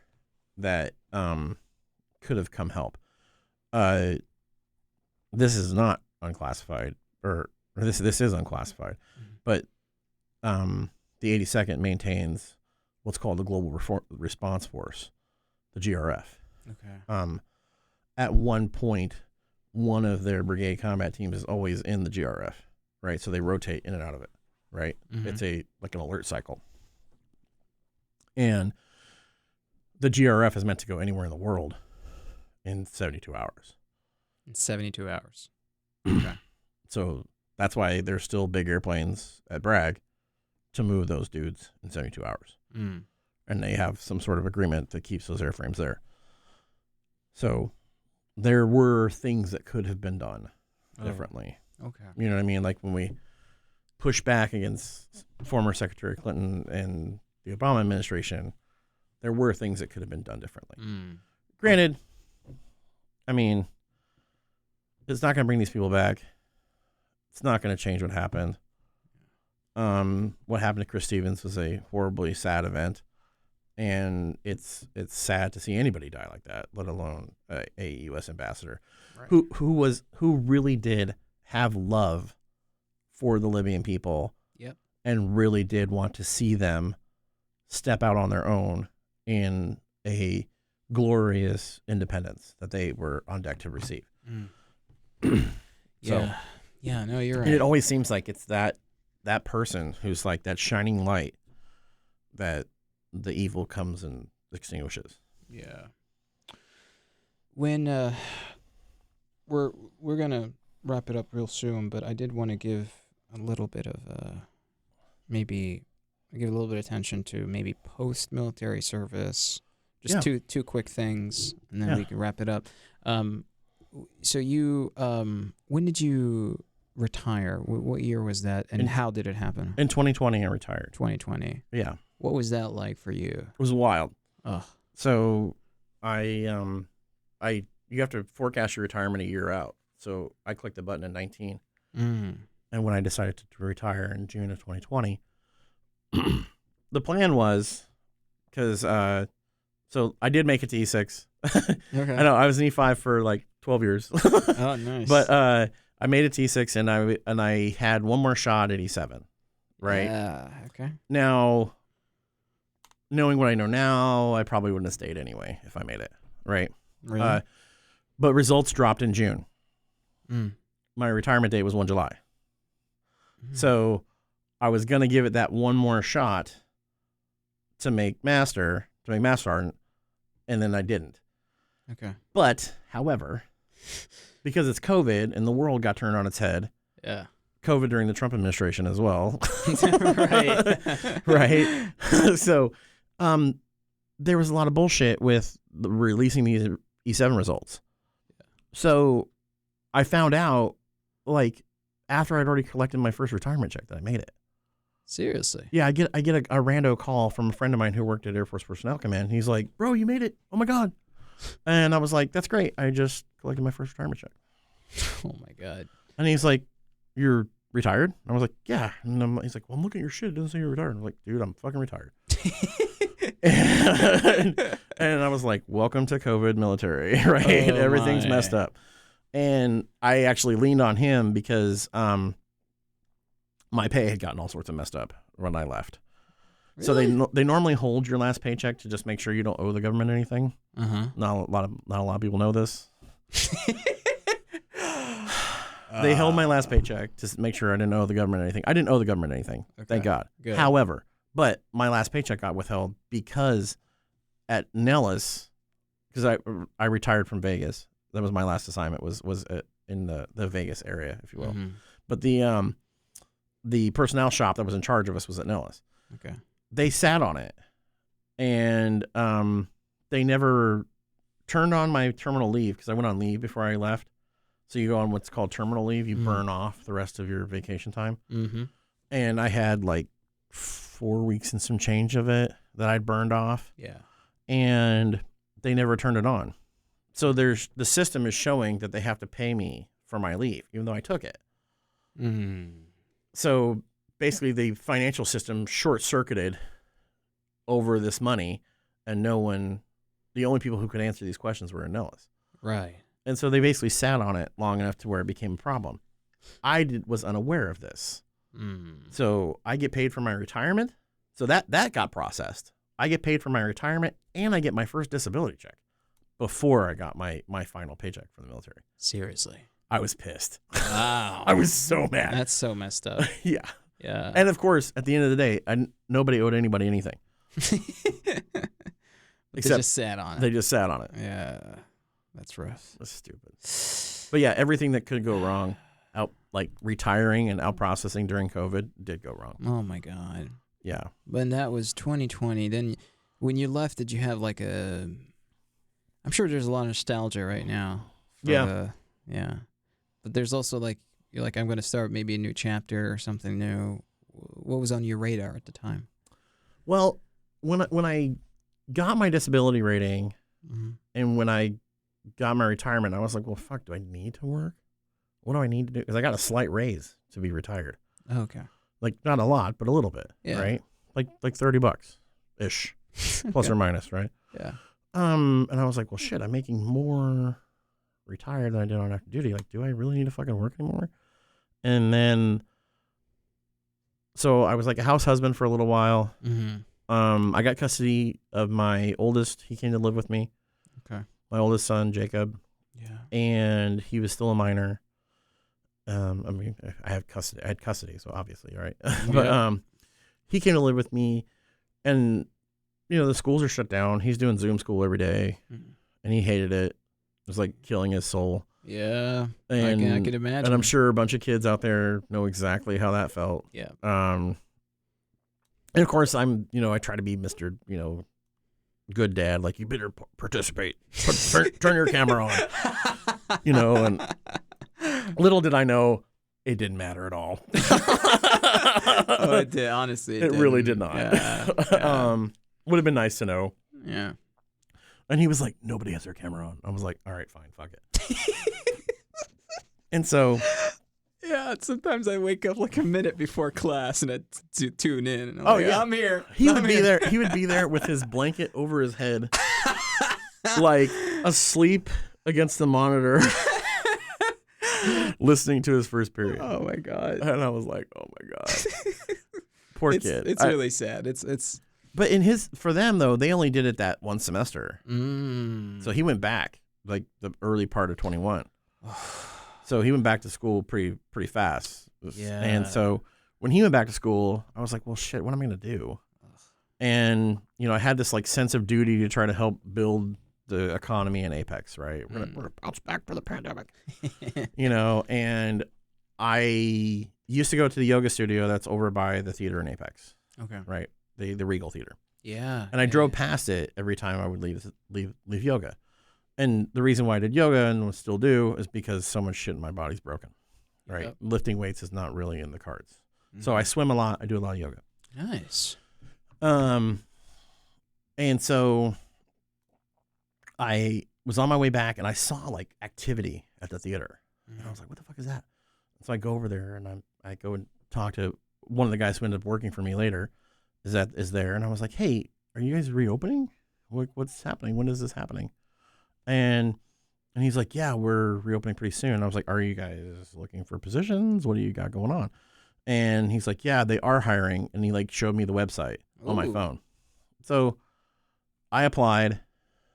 B: that could have come help. This is not unclassified, or this is unclassified, but the 82nd maintains what's called the Global Response Force, the GRF.
A: Okay.
B: At one point, one of their brigade combat teams is always in the GRF, right? So they rotate in and out of it, right? It's like an alert cycle. And the GRF is meant to go anywhere in the world in 72 hours.
A: In 72 hours. Okay.
B: So that's why there's still big airplanes at Bragg to move those dudes in 72 hours. And they have some sort of agreement that keeps those airframes there. So there were things that could have been done differently.
A: Okay.
B: You know what I mean? Like when we push back against former Secretary Clinton and the Obama administration, there were things that could have been done differently. Granted, I mean, it's not going to bring these people back. It's not going to change what happened. What happened to Chris Stevens was a horribly sad event, and it's sad to see anybody die like that, let alone a U.S. ambassador, right, who really did have love for the Libyan people, and really did want to see them step out on their own in a glorious independence that they were on deck to receive.
A: Yeah, no, you're right.
B: And it always seems like it's that person who's like that shining light that the evil comes and extinguishes.
A: Yeah. When we're gonna wrap it up real soon, but I did want to give a little bit of maybe give a little bit of attention to maybe post-military service. Just two quick things, and then we can wrap it up. So you, when did you retire? What year was that, and how did it happen?
B: In 2020, I retired.
A: 2020.
B: Yeah.
A: What was that like for you?
B: It was wild.
A: Ugh.
B: So you have to forecast your retirement a year out. So I clicked the button in 19. And when I decided to retire in June of 2020, the plan was, because so I did make it to E6.
A: Okay.
B: I know I was in E5 for like 12 years.
A: Oh, nice.
B: But I made it to E6, and I had one more shot at E7. Right.
A: Yeah. Okay.
B: Now, knowing what I know now, I probably wouldn't have stayed anyway if I made it. Right.
A: Really?
B: But results dropped in June. My retirement date was 1 July. So I was going to give it that one more shot to make Master Sergeant, and then I didn't.
A: Okay.
B: But, however, because it's COVID and the world got turned on its head.
A: Yeah.
B: COVID during the Trump administration as well.
A: Right.
B: Right. So there was a lot of bullshit with releasing these E7 results. So I found out, like, after I'd already collected my first retirement check, that I made it.
A: Seriously?
B: Yeah, I get a rando call from a friend of mine who worked at Air Force Personnel Command. He's like, "Bro, you made it! Oh my God!" And I was like, "That's great. I just collected my first retirement check."
A: Oh my God!
B: And he's like, "You're retired?" And I was like, "Yeah." And he's like, "Well, I'm looking at your shit. It doesn't say you're retired." I'm like, "Dude, I'm fucking retired." and I was like, "Welcome to COVID military, right? Everything's messed up." And I actually leaned on him because my pay had gotten all sorts of messed up when I left. So they normally hold your last paycheck to just make sure you don't owe the government anything. Not a lot of people know this. They held my last paycheck to make sure I didn't owe the government anything. I didn't owe the government anything, thank God.
A: Good.
B: However, but my last paycheck got withheld because at Nellis, because I retired from Vegas. That was my last assignment. Was in the Vegas area, if you will. But the personnel shop that was in charge of us was at Nellis.
A: Okay.
B: They sat on it, and they never turned on my terminal leave because I went on leave before I left. So you go on what's called terminal leave. You burn off the rest of your vacation time. And I had like 4 weeks and some change of it that I'd burned off.
A: Yeah. And
B: they never turned it on. So the system is showing that they have to pay me for my leave, even though I took it. So basically the financial system short-circuited over this money, and the only people who could answer these questions were in Nellis.
A: Right.
B: And so they basically sat on it long enough to where it became a problem. I was unaware of this. So I get paid for my retirement. So that got processed. I get paid for my retirement, and I get my first disability check before I got my final paycheck from the military.
A: Seriously.
B: I was pissed.
A: Wow.
B: I was so mad.
A: That's so messed up.
B: Yeah.
A: Yeah.
B: And of course, at the end of the day, nobody owed anybody anything.
A: They just sat on it.
B: They just sat on it.
A: Yeah. That's rough.
B: That's stupid. But yeah, everything that could go wrong, like retiring and out processing during COVID, did go wrong.
A: Oh my God.
B: Yeah.
A: But that was 2020. Then when you left, did you have like I'm sure there's a lot of nostalgia right now.
B: Yeah.
A: Yeah. But there's also like, you're like, I'm going to start maybe a new chapter or something new. What was on your radar at the time?
B: Well, when I got my disability rating and when I got my retirement, I was like, well, fuck, do I need to work? What do I need to do? Because I got a slight raise to be retired.
A: Okay.
B: Like, not a lot, but a little bit, right? Like $30-ish, plus or minus, right?
A: Yeah.
B: And I was like, well, shit, I'm making more retired than I did on active duty. Like, do I really need to fucking work anymore? And then, so I was like a house husband for a little while. I got custody of my oldest. He came to live with me.
A: Okay.
B: My oldest son, Jacob.
A: Yeah. And
B: he was still a minor. I mean, I had custody, so obviously, right? But he came to live with me, and the schools are shut down. He's doing Zoom school every day, and he hated it. It was like killing his soul.
A: Yeah,
B: and
A: I can imagine.
B: And I'm sure a bunch of kids out there know exactly how that felt.
A: Yeah.
B: And of course, I try to be Mr. Good dad. Like, you better participate. Turn your camera on. And little did I know, it didn't matter at all.
A: Oh, it did. Honestly,
B: it really did not.
A: Yeah.
B: Would have been nice to know.
A: Yeah.
B: And he was like, nobody has their camera on. I was like, all right, fine, fuck it. And so,
A: yeah, sometimes I wake up like a minute before class and I tune in. And I'm here.
B: He would be there. He would be there with his blanket over his head, like asleep against the monitor, listening to his first period.
A: Oh my God.
B: And I was like, oh my God. Poor kid.
A: It's really sad. It's.
B: But for them though, they only did it that one semester. So he went back like the early part of 21. So he went back to school pretty fast.
A: Yeah.
B: And so when he went back to school, I was like, well, shit, what am I going to do? And, I had this like sense of duty to try to help build the economy in Apex, right? We're going to bounce back for the pandemic, and I used to go to the yoga studio that's over by the theater in Apex.
A: Okay.
B: Right. The Regal Theater.
A: Yeah.
B: And I drove past it every time I would leave yoga. And the reason why I did yoga and still do is because so much shit in my body's broken, right?
A: Yep.
B: Lifting weights is not really in the cards. So I swim a lot. I do a lot of yoga.
A: Nice.
B: And so I was on my way back and I saw like activity at the theater. And I was like, what the fuck is that? So I go over there and I go and talk to one of the guys who ended up working for me later is there. And I was like, hey, are you guys reopening? What's happening? When is this happening? And he's like, yeah, we're reopening pretty soon. I was like, are you guys looking for positions? What do you got going on? And he's like, yeah, they are hiring. And he like showed me the website on my phone. So I applied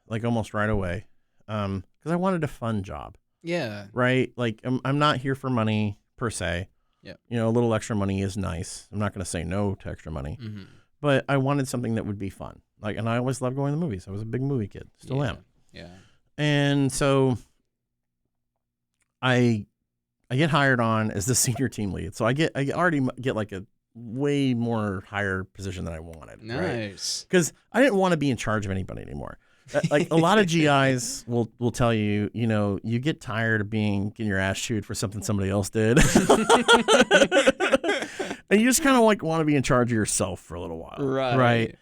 B: like almost right away because I wanted a fun job.
A: Yeah.
B: Right? Like I'm not here for money per se.
A: Yeah.
B: You know, a little extra money is nice. I'm not going to say no to extra money. But I wanted something that would be fun. Like, and I always loved going to the movies. I was a big movie kid. Still am.
A: Yeah.
B: And so I get hired on as the senior team lead. So I already get like a way more higher position than I wanted.
A: Nice.
B: Because I didn't want to be in charge of anybody anymore. Like a lot of GIs will tell you, you know, you get tired of getting your ass chewed for something somebody else did. And you just kind of like want to be in charge of yourself for a little while.
A: Right.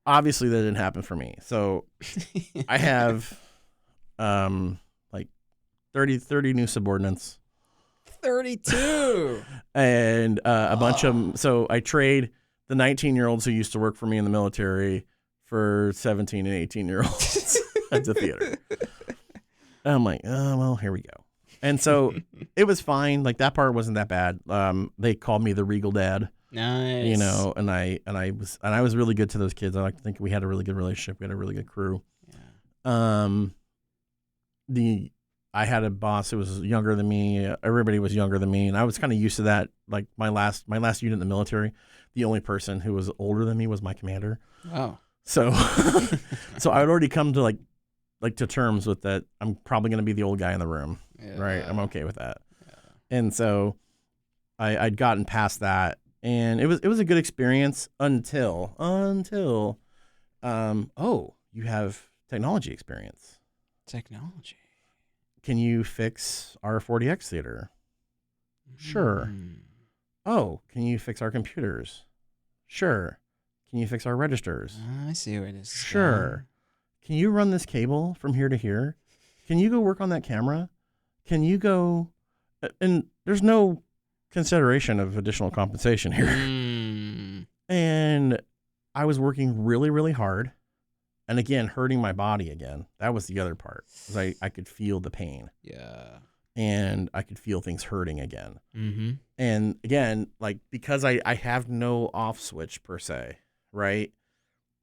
B: Obviously that didn't happen for me. So I have like 30 new subordinates.
A: 32.
B: And a bunch of them. So I trade the 19-year-olds who used to work for me in the military for 17 and 18-year-olds at the theater. And I'm like, oh, well, here we go. And so it was fine. Like that part wasn't that bad. They called me the Regal Dad.
A: Nice.
B: You know, and I was really good to those kids. I like to think we had a really good relationship. We had a really good crew. Yeah. I had a boss who was younger than me. Everybody was younger than me, and I was kind of used to that. Like my last unit in the military, the only person who was older than me was my commander.
A: Wow.
B: So, so I had already come to like to terms with that. I'm probably going to be the old guy in the room, right? I'm okay with that. Yeah. And so, I'd gotten past that, and it was a good experience until you have technology experience.
A: Technology.
B: Can you fix our 40X theater? Sure. Oh, can you fix our computers? Sure. Can you fix our registers?
A: I see where it is.
B: Sure. Can you run this cable from here to here? Can you go work on that camera? Can you go? And there's no consideration of additional compensation here. And I was working really, really hard. And again, hurting my body again. That was the other part. I could feel the pain. Yeah. And I could feel things hurting again. Mm-hmm. And again, like, because I have no off switch per se, right?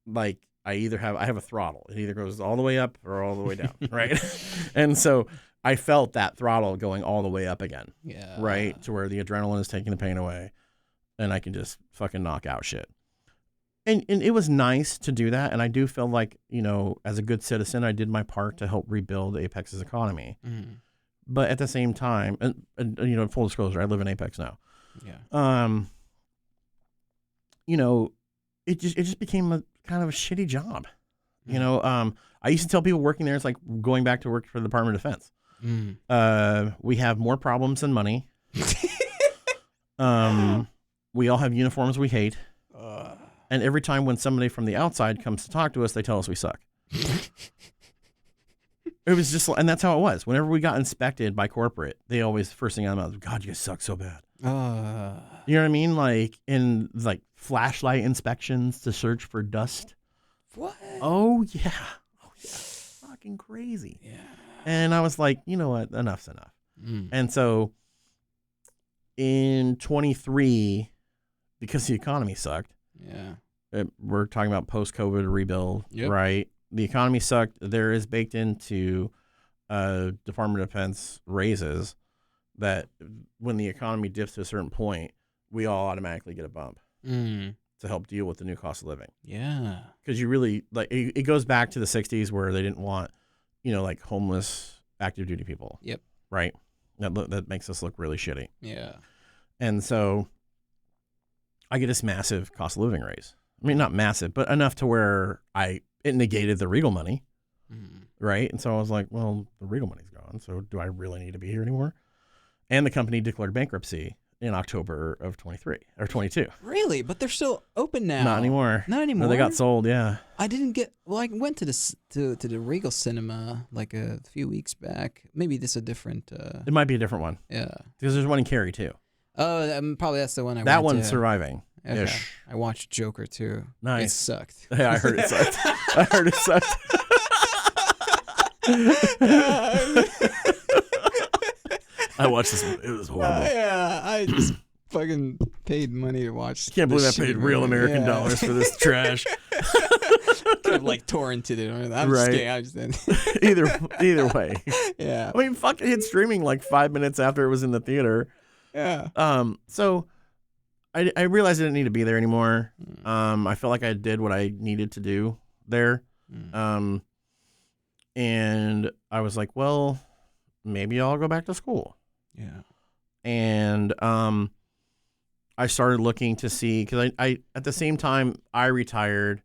B: Like I have a throttle. It either goes all the way up or all the way down, right? And so I felt that throttle going all the way up again. Yeah. Right? To where the adrenaline is taking the pain away and I can just fucking knock out shit. And it was nice to do that. And I do feel like, you know, as a good citizen, I did my part to help rebuild Apex's economy. Mm. But at the same time, and you know, full disclosure, I live in Apex now. Yeah. You know, it just became a kind of a shitty job. Mm. You know, I used to tell people working there, it's like going back to work for the Department of Defense. Mm. We have more problems than money. We all have uniforms we hate. And every time when somebody from the outside comes to talk to us, they tell us we suck. It was just, and that's how it was. Whenever we got inspected by corporate, they always, first thing out of their mouth, God, you guys suck so bad. You know what I mean? Like in like flashlight inspections to search for dust. What? Oh yeah. Fucking crazy. Yeah. And I was like, you know what? Enough's enough. Mm. And so in 23, because the economy sucked. Yeah. We're talking about post-COVID rebuild, right? The economy sucked. There is baked into Department of Defense raises that when the economy dips to a certain point, we all automatically get a bump to help deal with the new cost of living. Yeah. Because you really, like, it goes back to the 60s where they didn't want, you know, like homeless active duty people. Yep. Right? That makes us look really shitty. Yeah. And so I get this massive cost of living raise. I mean, not massive, but enough to where it negated the Regal money, right? And so I was like, well, the Regal money's gone, so do I really need to be here anymore? And the company declared bankruptcy in October of 23 or 22.
A: Really? But they're still open now.
B: Not anymore.
A: Not anymore?
B: No, they got sold, yeah.
A: I didn't get, well, I went to the Regal Cinema like a few weeks back. Maybe this is a different.
B: It might be a different one. Yeah. Because there's one in Cary, too.
A: Oh, probably that's the one I went to.
B: That one's surviving.
A: Okay.
B: Ish.
A: I watched Joker too.
B: Nice.
A: It sucked.
B: Yeah, I heard it sucked. I heard it sucked. I watched this one. It was horrible.
A: Yeah, fucking paid money to watch.
B: Can't believe I paid real American dollars for this trash.
A: Could have like torrented it. I'm
B: Right.
A: just kidding.
B: either way.
A: Yeah.
B: I mean, fuck, it hit streaming like 5 minutes after it was in the theater.
A: Yeah.
B: So I realized I didn't need to be there anymore. I felt like I did what I needed to do there. And I was like, well, maybe I'll go back to school.
A: Yeah.
B: And I started looking to see, because I at the same time I retired,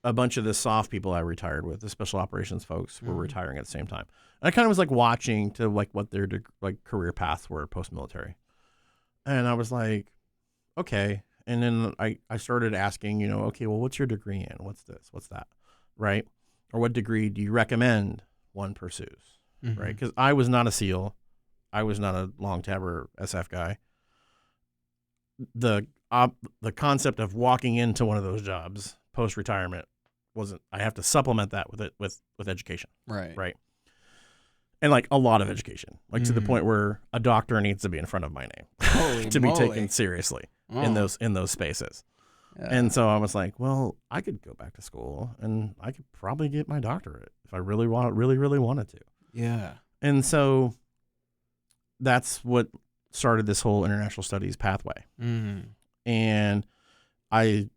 B: a bunch of the soft people I retired with, the special operations folks, were retiring at the same time. And I kind of was like watching to like what their like career paths were post-military. And I was like, okay. And then I started asking, okay, well, what's your degree in? What's this? What's that? Right? Or what degree do you recommend one pursues? Right? Because I was not a SEAL. I was not a long tab or SF guy. The concept of walking into one of those jobs post-retirement wasn't, I have to supplement that with education. Right. And like a lot of education, like to the point where a doctor needs to be in front of my name to be taken seriously in those spaces. And so I was like, well, I could go back to school and I could probably get my doctorate if I really wanted to.
A: Yeah.
B: And so that's what started this whole international studies pathway. And I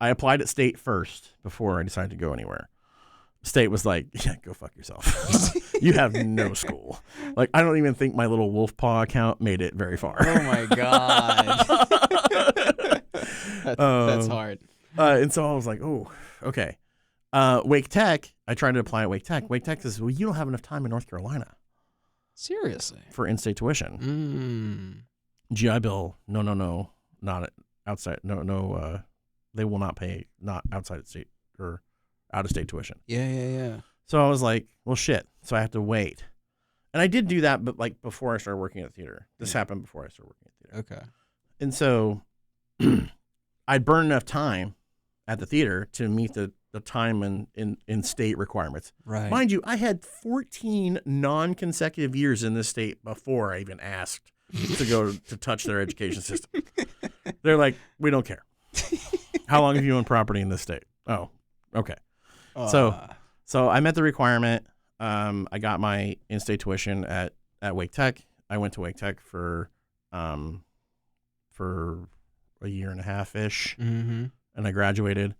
B: applied at state first before I decided to go anywhere. State was like, yeah, go fuck yourself. You have no school. Like, I don't even think my little wolf paw account made it very far.
A: Oh my God. That's hard.
B: And so I was like, oh, okay. Wake Tech, I tried to apply at Wake Tech. Wake Tech says, well, you don't have enough time in North Carolina.
A: Seriously?
B: For in-state tuition. GI Bill, no, not outside. No, they will not pay not outside of state or out-of-state tuition.
A: Yeah.
B: So I was like, well, shit. So I have to wait. And I did do that, but like before I started working at the theater. This happened before I started working at the theater.
A: Okay.
B: And so I'd burned enough time at the theater to meet the time in state requirements.
A: Right.
B: Mind you, I had 14 non-consecutive years in this state before I even asked to go to touch their education system. They're like, we don't care. How long have you owned property in this state? Oh, okay. So I met the requirement. I got my in-state tuition at Wake Tech. I went to Wake Tech for a year and a half ish, and I graduated.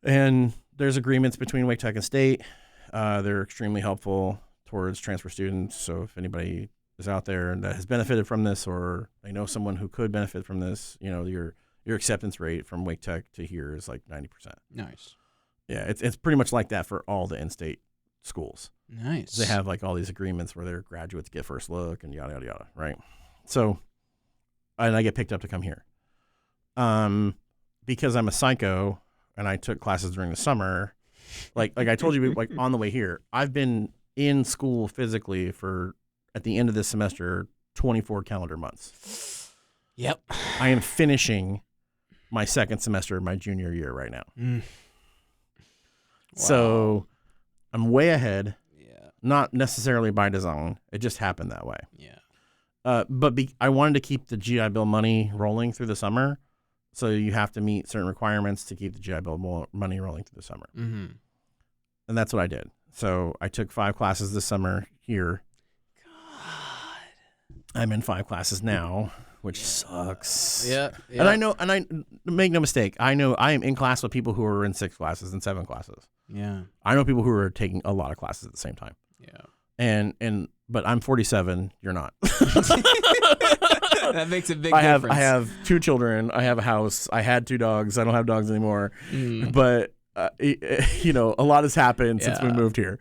B: And there's agreements between Wake Tech and state. They're extremely helpful towards transfer students. So if anybody is out there that has benefited from this, or I know someone who could benefit from this, your acceptance rate from Wake Tech to here is like 90%.
A: Nice.
B: Yeah, it's pretty much like that for all the in-state schools.
A: Nice.
B: They have like all these agreements where their graduates get first look and yada, yada, yada, right? So, and I get picked up to come here. Because I'm a psycho and I took classes during the summer, like I told you, like on the way here, I've been in school physically for, at the end of this semester, 24 calendar months.
A: Yep.
B: I am finishing my second semester of my junior year right now.
A: Wow.
B: So I'm way ahead.
A: Yeah.
B: Not necessarily by design. It just happened that way.
A: Yeah.
B: But I wanted to keep the GI Bill money rolling through the summer. So you have to meet certain requirements to keep the GI Bill money rolling through the summer. And that's what I did. So I took 5 classes this summer here. God. I'm in 5 classes now, which sucks.
A: Yeah.
B: And I make no mistake, I know I am in class with people who are in 6 classes and 7 classes.
A: Yeah.
B: I know people who are taking a lot of classes at the same time.
A: Yeah.
B: But I'm 47. You're not.
A: That makes a big difference.
B: I have 2 children. I have a house. I had 2 dogs. I don't have dogs anymore. But a lot has happened since we moved here.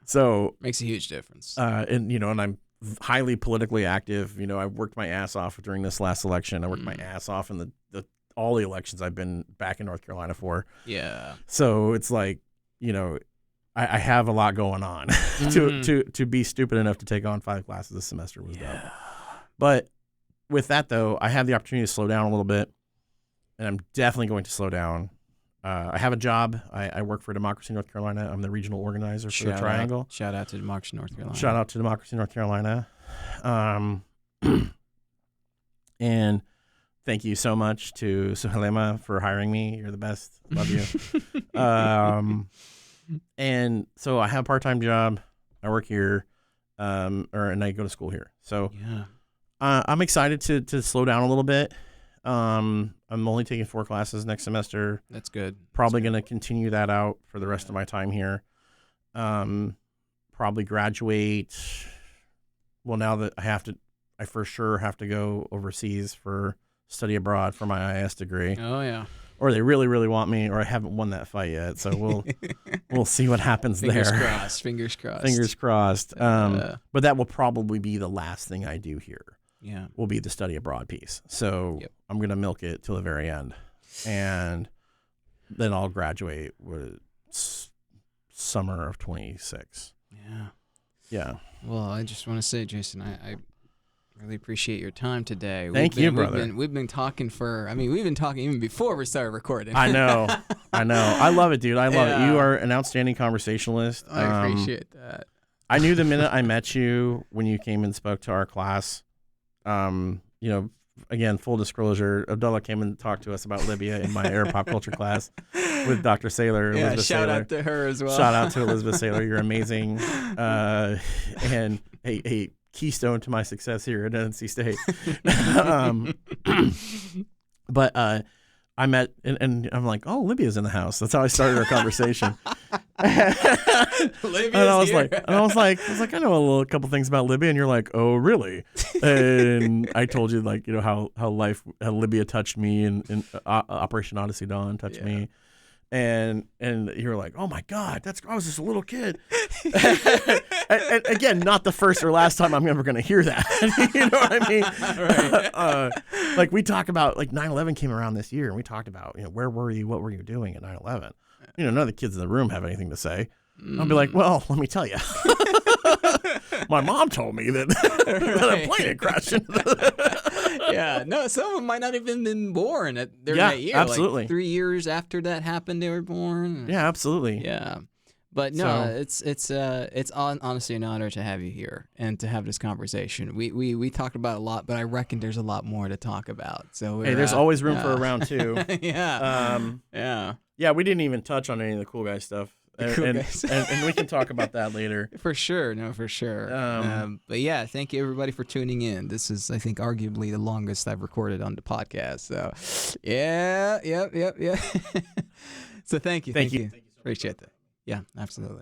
B: So
A: makes a huge difference.
B: And I'm highly politically active. I worked my ass off during this last election. I worked my ass off in all the elections I've been back in North Carolina for.
A: Yeah.
B: So it's like, I have a lot going on. To be stupid enough to take on 5 classes this semester was dumb. But with that, though, I have the opportunity to slow down a little bit, and I'm definitely going to slow down. I have a job. I work for Democracy North Carolina. I'm the regional organizer for the Triangle.
A: Shout out to Democracy North Carolina.
B: Shout out to Democracy North Carolina. And thank you so much to Suhelema for hiring me. You're the best. Love you. And so I have a part-time job. I work here, and I go to school here. So
A: Yeah.
B: I'm excited to slow down a little bit. I'm only taking 4 classes next semester.
A: That's good.
B: Probably going to continue that out for the rest of my time here. Probably graduate. Well, now that I for sure have to go overseas for study abroad for my IS degree.
A: Oh, yeah.
B: Or they really, really want me, or I haven't won that fight yet. So we'll see what happens
A: Fingers
B: there.
A: crossed. Fingers crossed.
B: Fingers crossed. But that will probably be the last thing I do here.
A: Yeah.
B: Will be the study abroad piece. So I'm going to milk it till the very end. And then I'll graduate with summer of 26.
A: Yeah.
B: Yeah.
A: Well, I just want to say, Jason, I really appreciate your time today.
B: Thank you, brother.
A: We've been talking we've been talking even before we started recording.
B: I know. I love it, dude. I love it. You are an outstanding conversationalist.
A: I appreciate that.
B: I knew the minute I met you when you came and spoke to our class. Again, full disclosure, Abdullah came and talked to us about Libya in my Arab pop culture class with Dr. Saylor.
A: Yeah,
B: Elizabeth
A: shout
B: Saylor.
A: out to her as well.
B: Shout out to Elizabeth Saylor. You're amazing. And a keystone to my success here at NC State. But I met, and I'm like, oh, Libya's in the house. That's how I started our conversation.
A: Libya's
B: and I was
A: here.
B: I know a couple things about Libya, and you're like, oh, really? And I told you how Libya touched me, and Operation Odyssey Dawn touched me. And you're like, oh my God, I was just a little kid. and again, not the first or last time I'm ever going to hear that. You know what I mean?
A: Right.
B: We talk about 9/11 came around this year, and we talked about where were you, what were you doing at 9/11? None of the kids in the room have anything to say. I'll be like, well, let me tell you. My mom told me that, that a plane had crashed into
A: Yeah, no, some of them might not even been born during that year.
B: Absolutely.
A: 3 years after that happened, they were born.
B: Yeah, absolutely.
A: Yeah, but no, it's honestly an honor to have you here and to have this conversation. We talked about a lot, but I reckon there's a lot more to talk about. So
B: there's always room for a round 2.
A: Yeah.
B: Yeah, we didn't even touch on any of the cool guy stuff. And we can talk about that later.
A: For sure. No, for sure. But yeah, thank you everybody for tuning in. This is, I think, arguably the longest I've recorded on the podcast. So yeah. So thank you.
B: Thank you.
A: Appreciate that. Yeah, absolutely.